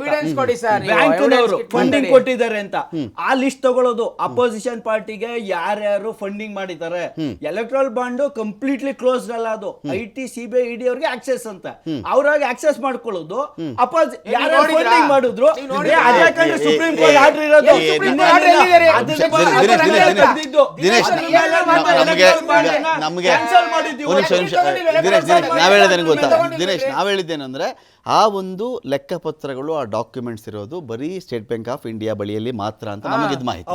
I: ಬ್ಯಾಂಕ್ನವರು ಫಂಡಿಂಗ್ ಕೊಟ್ಟಿದ್ದಾರೆ ಅಂತ ಆ ಲಿಸ್ಟ್ ತಗೊಳ್ಳೋದು. ಅಪೋಸಿಷನ್ ಪಾರ್ಟಿಗೆ ಯಾರ್ಯಾರು ಫಂಡಿಂಗ್ ಮಾಡಿದ್ದಾರೆ. ಎಲೆಕ್ಟ್ರಲ್ ಬಾಂಡ್ ಕಂಪ್ಲೀಟ್ಲಿ ಕ್ಲೋಸ್ಡ್ ಅಲ್ಲ, ಅದು IT CBI ED ಅವ್ರಿಗೆ ಆಕ್ಸೆಸ್ ಅಂತ ಅವ್ರಾಗ ಆಕ್ಸೆಸ್ ಮಾಡ್ಕೊಳ್ಳೋದು. ಯಾರ್ಯಾರು ಫಂಡಿಂಗ್ ಮಾಡಿದ್ರು ಸುಪ್ರೀಂ ಕೋರ್ಟ್ ಆರ್ಡರ್ ಇರೋದು.
A: ನಾವ್ ಹೇಳಿದ್ದೇನೆಂದ್ರೆ ಆ ಒಂದು ಲೆಕ್ಕಪತ್ರಗಳು, ಆ ಡಾಕ್ಯುಮೆಂಟ್ಸ್ ಇರೋದು ಬರೀ ಸ್ಟೇಟ್ ಬ್ಯಾಂಕ್ ಆಫ್ ಇಂಡಿಯಾ ಬಳಿಯಲ್ಲಿ ಮಾತ್ರ ಅಂತ ನಮಗೆ ಇದು ಮಾಹಿತಿ.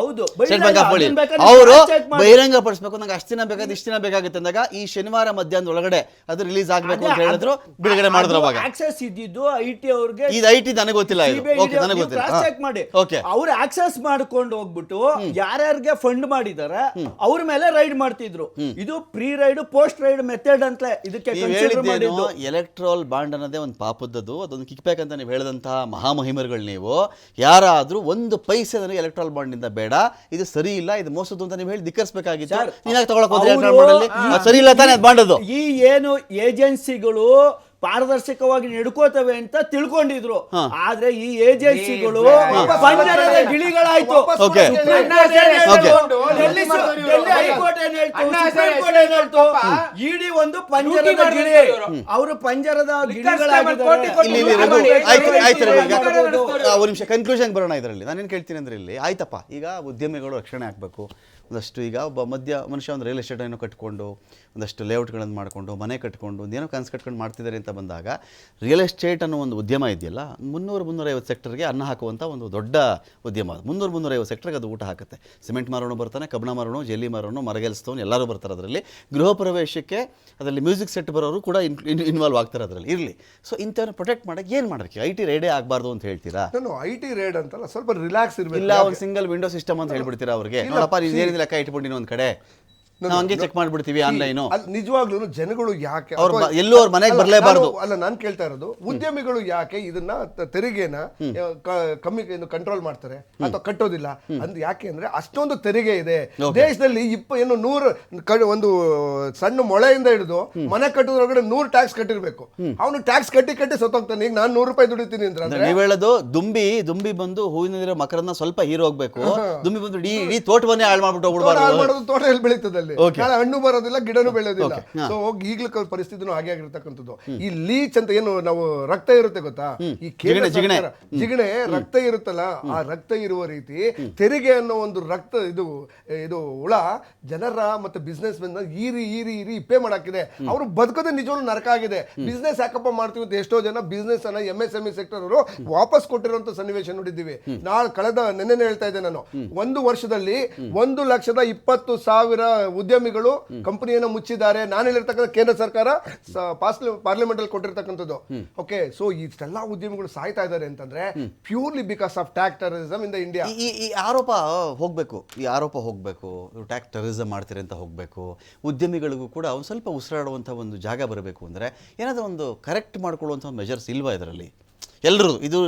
A: ಸ್ಟೇಟ್ ಬ್ಯಾಂಕ್ ಆಫ್ ಬಳಿ ಅವರು ಬಹಿರಂಗ ಪಡಿಸಬೇಕು, ನಂಗೆ ಅಷ್ಟು ದಿನ ಬೇಕಾದ್ರೆ ಇಷ್ಟು ದಿನ ಬೇಕಾಗುತ್ತೆ ಅಂದಾಗ ಈ ಶನಿವಾರ ಮಧ್ಯಾಹ್ನದ ಒಳಗಡೆ ಅದು ರಿಲೀಸ್ ಆಗ್ಬೇಕು ಅಂತ ಹೇಳಿದ್ರು, ಬಿಡುಗಡೆ ಮಾಡಿದ್ರು. ಅವಾಗ
I: ಆಕ್ಸೆಸ್ ಇದ್ದಿದ್ದು IT ಅವ್ರಿಗೆ,
A: ಇದು IT ನನಗೆ ಗೊತ್ತಿಲ್ಲ, ನನಗೆ ಗೊತ್ತಿಲ್ಲ.
I: ಚೆಕ್ ಮಾಡಿ ಅವ್ರು ಆಕ್ಸೆಸ್ ಮಾಡ್ಕೊಂಡು ಹೋಗ್ಬಿಟ್ಟು ಯಾರ್ಯಾರಿಗೆ ಫಂಡ್ ಮಾಡಿದ್ದಾರೆ ಅವ್ರ ಮೇಲೆ ರೈಡ್ ಮಾಡ್ತಿದ್ರು. ಇದು pre raid post raid method ಅಂತ ಇದಕ್ಕೆ
A: ಎಲೆಕ್ಟ್ರಲ್ ಬಾಂಡ್ ಅನ್ನೋದೇ ಒಂದು ಪಾಪದ್ದು, ಅದೊಂದು ಕಿಕ್ ಬ್ಯಾಕ್ ಅಂತ ನೀವು ಹೇಳಿದಂತಹ ಮಹಾಮಹಿಮರುಗಳು. ನೀವು ಯಾರಾದ್ರೂ ಒಂದು ಪೈಸೆ ನನಗೆ ಎಲೆಕ್ಟ್ರಲ್ ಬಾಂಡ್ ಇಂದ ಬೇಡ, ಇದು ಸರಿ ಇಲ್ಲ, ಇದು ಮೋಸದ್ದು ಅಂತ ನೀವು ಹೇಳಿ ಧಿಕ್ಕರಿಸಬೇಕಾಗಿತ್ತು. ನೀನಾಗ ತಗೊಳಕ್ ಹೋದ್ರೆ ಸರಿ ಇಲ್ಲ ತಾನೇ ಅದು ಬಾಂಡ್. ಈ
I: ಏನು ಏಜೆನ್ಸಿಗಳು ಪಾರದರ್ಶಕವಾಗಿ ನಡ್ಕೋತವೆ ಅಂತ ತಿಳ್ಕೊಂಡಿದ್ರು, ಆದ್ರೆ ಈ ಏಜೆನ್ಸಿಗಳು ಪಂಜರದ ಗಿಳಿಗಳಾಯ್ತು. ಇಡೀ ಒಂದು ಪಂಜರದ ಗಿಳಿ, ಅವರು ಪಂಜರದ
A: ಒಂದು ನಿಮಿಷ ಕನ್ಕ್ಲೂಷನ್ ಬರೋಣ. ಇದರಲ್ಲಿ ನಾನೇನು ಕೇಳ್ತೀನಿ ಅಂದ್ರೆ, ಇಲ್ಲಿ ಆಯ್ತಪ್ಪ, ಈಗ ಉದ್ಯಮಿಗಳು ರಕ್ಷಣೆ ಆಗಬೇಕು ಒಂದಷ್ಟು. ಈಗ ಒಬ್ಬ ಮನುಷ್ಯ ಒಂದು ರಿಯಲ್ ಎಸ್ಟೇಟ್ ಏನೋ ಕಟ್ಕೊಂಡು ಒಂದಷ್ಟು ಲೇಔಟ್ಗಳನ್ನು ಮಾಡಿಕೊಂಡು ಮನೆ ಕಟ್ಕೊಂಡು ಒಂದೇನೋ ಕನಸು ಕಟ್ಕೊಂಡು ಮಾಡ್ತಿದ್ದಾರೆ ಅಂತ ಬಂದಾಗ, ರಿಯಲ್ ಎಸ್ಟೇಟ್ ಅನ್ನೋ ಒಂದು ಉದ್ಯಮ ಇದೆಯಲ್ಲ, 300-350 ಸೆಕ್ಟರ್ಗೆ ಅನ್ನ ಹಾಕುವಂಥ ಒಂದು ದೊಡ್ಡ ಉದ್ಯಮ ಅದು. 300-350 ಸೆಕ್ಟರ್ಗೆ ಅದು ಊಟ ಹಾಕುತ್ತೆ. ಸಿಮೆಂಟ್ ಮಾರೋನು ಬರ್ತಾನೆ, ಕಬ್ಬಣ ಮಾರೋನು, ಜೆಲ್ಲಿ ಮಾರೋನು, ಮರಗೆಲ್ಸ್ತವನು ಎಲ್ಲರೂ ಬರ್ತಾರೆ ಅದರಲ್ಲಿ. ಗೃಹ ಪ್ರವೇಶಕ್ಕೆ ಅದರಲ್ಲಿ ಮ್ಯೂಸಿಕ್ ಸೆಟ್ ಬರೋರು ಕೂಡ ಇನ್ವಾಲ್ವ್ ಆಗ್ತಾರೆ ಅದರಲ್ಲಿ. ಇರಲಿ, ಸೊ ಇಂಥವ್ರನ್ನ ಪ್ರೊಟೆಕ್ಟ್ ಮಾಡೋಕ್ಕೆ ಏನು ಮಾಡೋಕ್ಕೆ? IT ರೈಡೇ ಆಗಬಾರ್ದು ಅಂತ ಹೇಳ್ತೀರಾ?
G: ನಾನು IT ರೈಡ್ ಅಂತಲ್ಲ, ಸ್ವಲ್ಪ ರಿಲ್ಯಾಕ್ಸ್ ಇರಬೇಕು.
A: ಇಲ್ಲ, ಒಂದು ಸಿಂಗಲ್ ವಿಂಡೋ ಸಿಸ್ಟಮ್ ಅಂತ ಹೇಳ್ಬಿಡ್ತೀರಾ ಅವ್ರಿಗೆ? ನೋಡಪ್ಪ, ಏನಿದೆ ಲೆಕ್ಕ ಇಟ್ಬಿಟ್ಟು ಒಂದು ಕಡೆ ನಾವು ಹಂಗೆ ಚೆಕ್ ಮಾಡ್ಬಿಡ್ತೀವಿ ಆನ್ಲೈನು.
G: ನಿಜವಾಗ್ಲೂ ಜನಗಳು ಯಾಕೆ
A: ಎಲ್ಲೂ ಅವ್ರ ಮನೆಗೆ ಬರಲೇಬಾರ್ದು
G: ಅಲ್ಲ, ನಾನು ಕೇಳ್ತಾ ಇರೋದು, ಉದ್ಯಮಿಗಳು ಯಾಕೆ ಇದನ್ನ ತೆರಿಗೆನ ಕಮ್ಮಿ ಕಂಟ್ರೋಲ್ ಮಾಡ್ತಾರೆ ಅಥವಾ ಕಟ್ಟೋದಿಲ್ಲ ಅಂತ? ಯಾಕೆ ಅಂದ್ರೆ ಅಷ್ಟೊಂದು ತೆರಿಗೆ ಇದೆ ದೇಶದಲ್ಲಿ. ಏನು 100 ಒಂದು ಸಣ್ಣ ಮೊಳೆಯಿಂದ ಹಿಡಿದು ಮನೆ ಕಟ್ಟೋದ್ರೊಳಗಡೆ 100 ಟ್ಯಾಕ್ಸ್ ಕಟ್ಟಿರ್ಬೇಕು. ಅವನು ಟ್ಯಾಕ್ಸ್ ಕಟ್ಟಿ ಸತ್ತೋಗ್ತಾನೆ. ಈಗ ನಾನು 100 ರೂಪಾಯಿ ದುಡಿತೀನಿ ಅಂದ್ರೆ
A: ನೀವು ಹೇಳೋದು ದುಂಬಿ ಬಂದು ಹೂವಿನಲ್ಲಿರೋ ಮಕರನ್ನ ಸ್ವಲ್ಪ ಹೀರೋ ಹೋಗ್ಬೇಕು, ದುಂಬಿ ಬಂದು ಇಡೀ ತೋಟವನ್ನೇ ಹಾಳು ಮಾಡ್ಬಿಟ್ಟು ಹೋಗ್ಬಿಡ್ಬಾರ್ದು.
G: ತೋಟ ಎಲ್ಲಿ ಬೆಳೀತದಲ್ಲಿ ನಾಳೆ ಹಣ್ಣು ಬರೋದಿಲ್ಲ, ಗಿಡನೂ ಬೆಳೆಯೋದಿಲ್ಲ. ಸೊ ಹೋಗಿ ಈಗಲೂ ಪರಿಸ್ಥಿತಿನೂ ಹಾಗೆ ಆಗಿರ್ತಕ್ಕಂಥದ್ದು. ಈ ಲೀಚ್ ಅಂತ ಏನು ನಾವು ರಕ್ತ ಇರುತ್ತೆ ಗೊತ್ತಾ, ಈ ಜಿಗಣೆ ರಕ್ತ ಇರುತ್ತಲ್ಲ, ಆ ರಕ್ತ ಇರುವ ರೀತಿ ತೆರಿಗೆ ಅನ್ನೋ ಒಂದು ರಕ್ತ ಇದು ಹುಳ ಜನರ ಮತ್ತೆ ಬಿಸ್ನೆಸ್ ಮೆನ್ ಈರಿ ಇಪ್ಪೆ ಮಾಡಾಕಿದೆ. ಅವರು ಬದುಕೋದೇ ನಿಜವಾಗ್ಲೂ ನರಕ ಆಗಿದೆ. ಬಿಸ್ನೆಸ್ ಯಾಕಪ್ಪ ಮಾಡ್ತೀವಿ ಅಂತ ಎಷ್ಟೋ ಜನ ಬಿಸ್ನೆಸ್ ಅನ್ನ MSME ಸೆಕ್ಟರ್ ಅವರು ವಾಪಸ್ ಕೊಟ್ಟಿರುವಂತ ಸನ್ನಿವೇಶ ನೋಡಿದ್ದೀವಿ. ನೆನ್ನೆ ಹೇಳ್ತಾ ಇದ್ದೆ ನಾನು, 1 ವರ್ಷದಲ್ಲಿ 1,20,000 ಉದ್ಯಮಿಗಳು ಕಂಪನಿಯನ್ನು ಮುಚ್ಚಿದ್ದಾರೆ. ನಾನು ಹೇಳಿರ್ತಕ್ಕಂಥ ಕೇಂದ್ರ ಸರ್ಕಾರ ಪಾರ್ಲಿಮೆಂಟ್ ಅಲ್ಲಿ ಕೊಟ್ಟಿರ್ತಕ್ಕಂಥದ್ದು. ಓಕೆ, ಸೊ ಇಷ್ಟೆಲ್ಲ ಉದ್ಯಮಿಗಳು ಸಾಯ್ತಾ ಇದ್ದಾರೆ ಅಂತಂದ್ರೆ purely because of tax terrorism in the India.
A: ಈ ಆರೋಪ ಹೋಗ್ಬೇಕು, ಟ್ಯಾಕ್ಸ್ ಟೆರರಿಸಮ್ ಮಾಡ್ತೀರಿ ಅಂತ ಹೋಗ್ಬೇಕು. ಉದ್ಯಮಿಗಳಿಗೂ ಕೂಡ ಒಂದು ಸ್ವಲ್ಪ ಉಸಿರಾಡುವಂಥ ಒಂದು ಜಾಗ ಬರಬೇಕು ಅಂದ್ರೆ ಏನಾದರೂ ಒಂದು ಕರೆಕ್ಟ್ ಮಾಡ್ಕೊಳ್ಳುವಂಥ ಮೆಜರ್ಸ್ ಇಲ್ವಾ ಇದರಲ್ಲಿ? ಎಲ್ಲರೂ ಇದು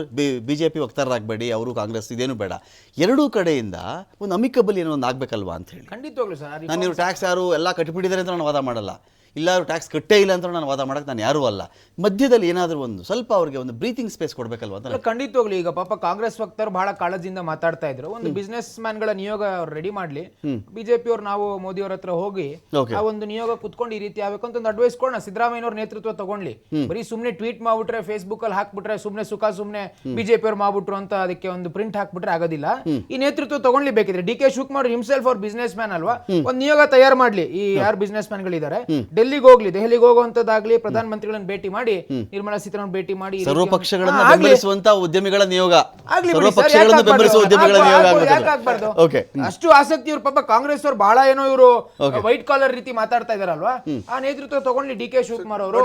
A: BJP ವಕ್ತಾರರಾಗಬೇಡಿ, ಅವರು ಕಾಂಗ್ರೆಸ್ ಇದೇನು ಬೇಡ, ಎರಡೂ ಕಡೆಯಿಂದ ಒಂದು ಅಮಿಕಬಲ್ ಏನೋ ಒಂದು ಆಗ್ಬೇಕಲ್ವಾ ಅಂತ ಹೇಳಿ.
H: ಖಂಡಿತವಾಗ್ಲೂ ಸರ್,
A: ನಾನು ನೀವು ಟ್ಯಾಕ್ಸ್ ಯಾರು ಎಲ್ಲ ಕಟ್ಟಿಬಿಟ್ಟಿದ್ದಾರೆ ಅಂತ ನಾನು ವಾದ ಮಾಡಲ್ಲ. ಇಲ್ಲಾರು ಟ್ಯಾಕ್ಸ್ ಕಟ್ಟೇ ಇಲ್ಲ ಅಂತ ನಾನು ವಾದ ಮಾಡಕ್ಕೆ ನಾನು ಯಾರೂ ಅಲ್ಲ. ಮಧ್ಯದಲ್ಲಿ ಏನಾದರೂ ಒಂದು ಸ್ವಲ್ಪ ಅವ್ರಿಗೆ ಒಂದು ಬ್ರೀತಿಂಗ್ ಸ್ಪೇಸ್ ಕೊಡಬೇಕಲ್ವ ಅಂತ.
H: ಖಂಡಿತವಾಗ್ಲಿ ಈಗ ಪಾಪ ಕಾಂಗ್ರೆಸ್ ವಕ್ತಾರು ಬಹಳ ಕಾಳಜಿಯಿಂದ ಮಾತಾಡ್ತಾ ಇದ್ರು. ಒಂದು ಬಿಸ್ನೆಸ್ ಮ್ಯಾನ್ ಗಳ ನಿಯೋಗ ರೆಡಿ ಮಾಡ್ಲಿ, ಬಿಜೆಪಿ ಅವ್ರು ನಾವು ಮೋದಿ ಅವ್ರ ಹತ್ರ ಹೋಗಿ ಆ ಒಂದು ನಿಯೋಗ ಕುತ್ಕೊಂಡು ಈ ರೀತಿ ಆಗ್ಬೇಕು ಅಂತ ಒಂದು ಅಡ್ವೈಸ್ ಕೊಡೋಣ. ಸಿದ್ದರಾಮಯ್ಯನವ್ರ ನೇತೃತ್ವ ತಗೊಂಡ್ಲಿ. ಬರೀ ಸುಮ್ನೆ ಟ್ವೀಟ್ ಮಾಡ್ಬಿಟ್ರೆ, ಫೇಸ್ಬುಕ್ ಅಲ್ಲಿ ಹಾಕ್ಬಿಟ್ರೆ, ಸುಮ್ನೆ ಸುಮ್ನೆ ಬಿಜೆಪಿ ಅವ್ರು ಮಾಡ್ಬಿಟ್ರು ಅಂತ ಅದಕ್ಕೆ ಒಂದು ಪ್ರಿಂಟ್ ಹಾಕ್ಬಿಟ್ರೆ ಆಗೋದಿಲ್ಲ. ಈ ನೇತೃತ್ವ ತಗೊಂಡ್ಲಿ. ಬೇಕಿದ್ರೆ ಡಿ ಕೆ ಶಿವಕುಮಾರ್ ಹಿಮ್ಸೆಲ್ಫ್ ಅವ್ರ ಬಿಸ್ನೆಸ್ ಮ್ಯಾನ್ ಅಲ್ವಾ, ಒಂದು ನಿಯೋಗ ತಯಾರು ಮಾಡ್ಲಿ. ಈ ಯಾರು ಬಿಸ್ನೆಸ್ ಮ್ಯಾನ್ ಗಳಿದ್ದಾರೆ ಡೆಲ್ಲಿಗೆ ಹೋಗ್ಲಿ, ದೆಹಲಿಗೆ ಹೋಗುವಂತದ್ದಾಗ್ಲಿ, ಪ್ರಧಾನ ಮಂತ್ರಿಗಳನ್ನ ಭೇಟಿ ಮಾಡಿ, ನಿರ್ಮಲಾ ಸೀತಾರಾಮನ್ ಭೇಟಿ ಮಾಡಿ,
A: ಸರ್ವ ಪಕ್ಷಗಳನ್ನು ಬೆಂಬಲಿಸುವಂತ ಉದ್ಯಮಿಗಳ ನಿಯೋಗ, ಸರ್ವ ಪಕ್ಷಗಳನ್ನು ಬೆಂಬಲಿಸುವ ಉದ್ಯಮಿಗಳ ನಿಯೋಗ
H: ಆಗ್ಬಾರ್ದು. ಅಷ್ಟು ಆಸಕ್ತಿ ಇವ್ರು ಪಾಪ ಕಾಂಗ್ರೆಸ್ ಅವ್ರು ಬಹಳ ಏನೋ ಇವರು ವೈಟ್ ಕಾಲರ್ ರೀತಿ ಮಾತಾಡ್ತಾ ಇದಾರಲ್ವಾ, ಆ ನೇತೃತ್ವ ತಗೊಂಡ್ಲಿ ಡಿ ಕೆ ಶಿವಕುಮಾರ್ ಅವರು.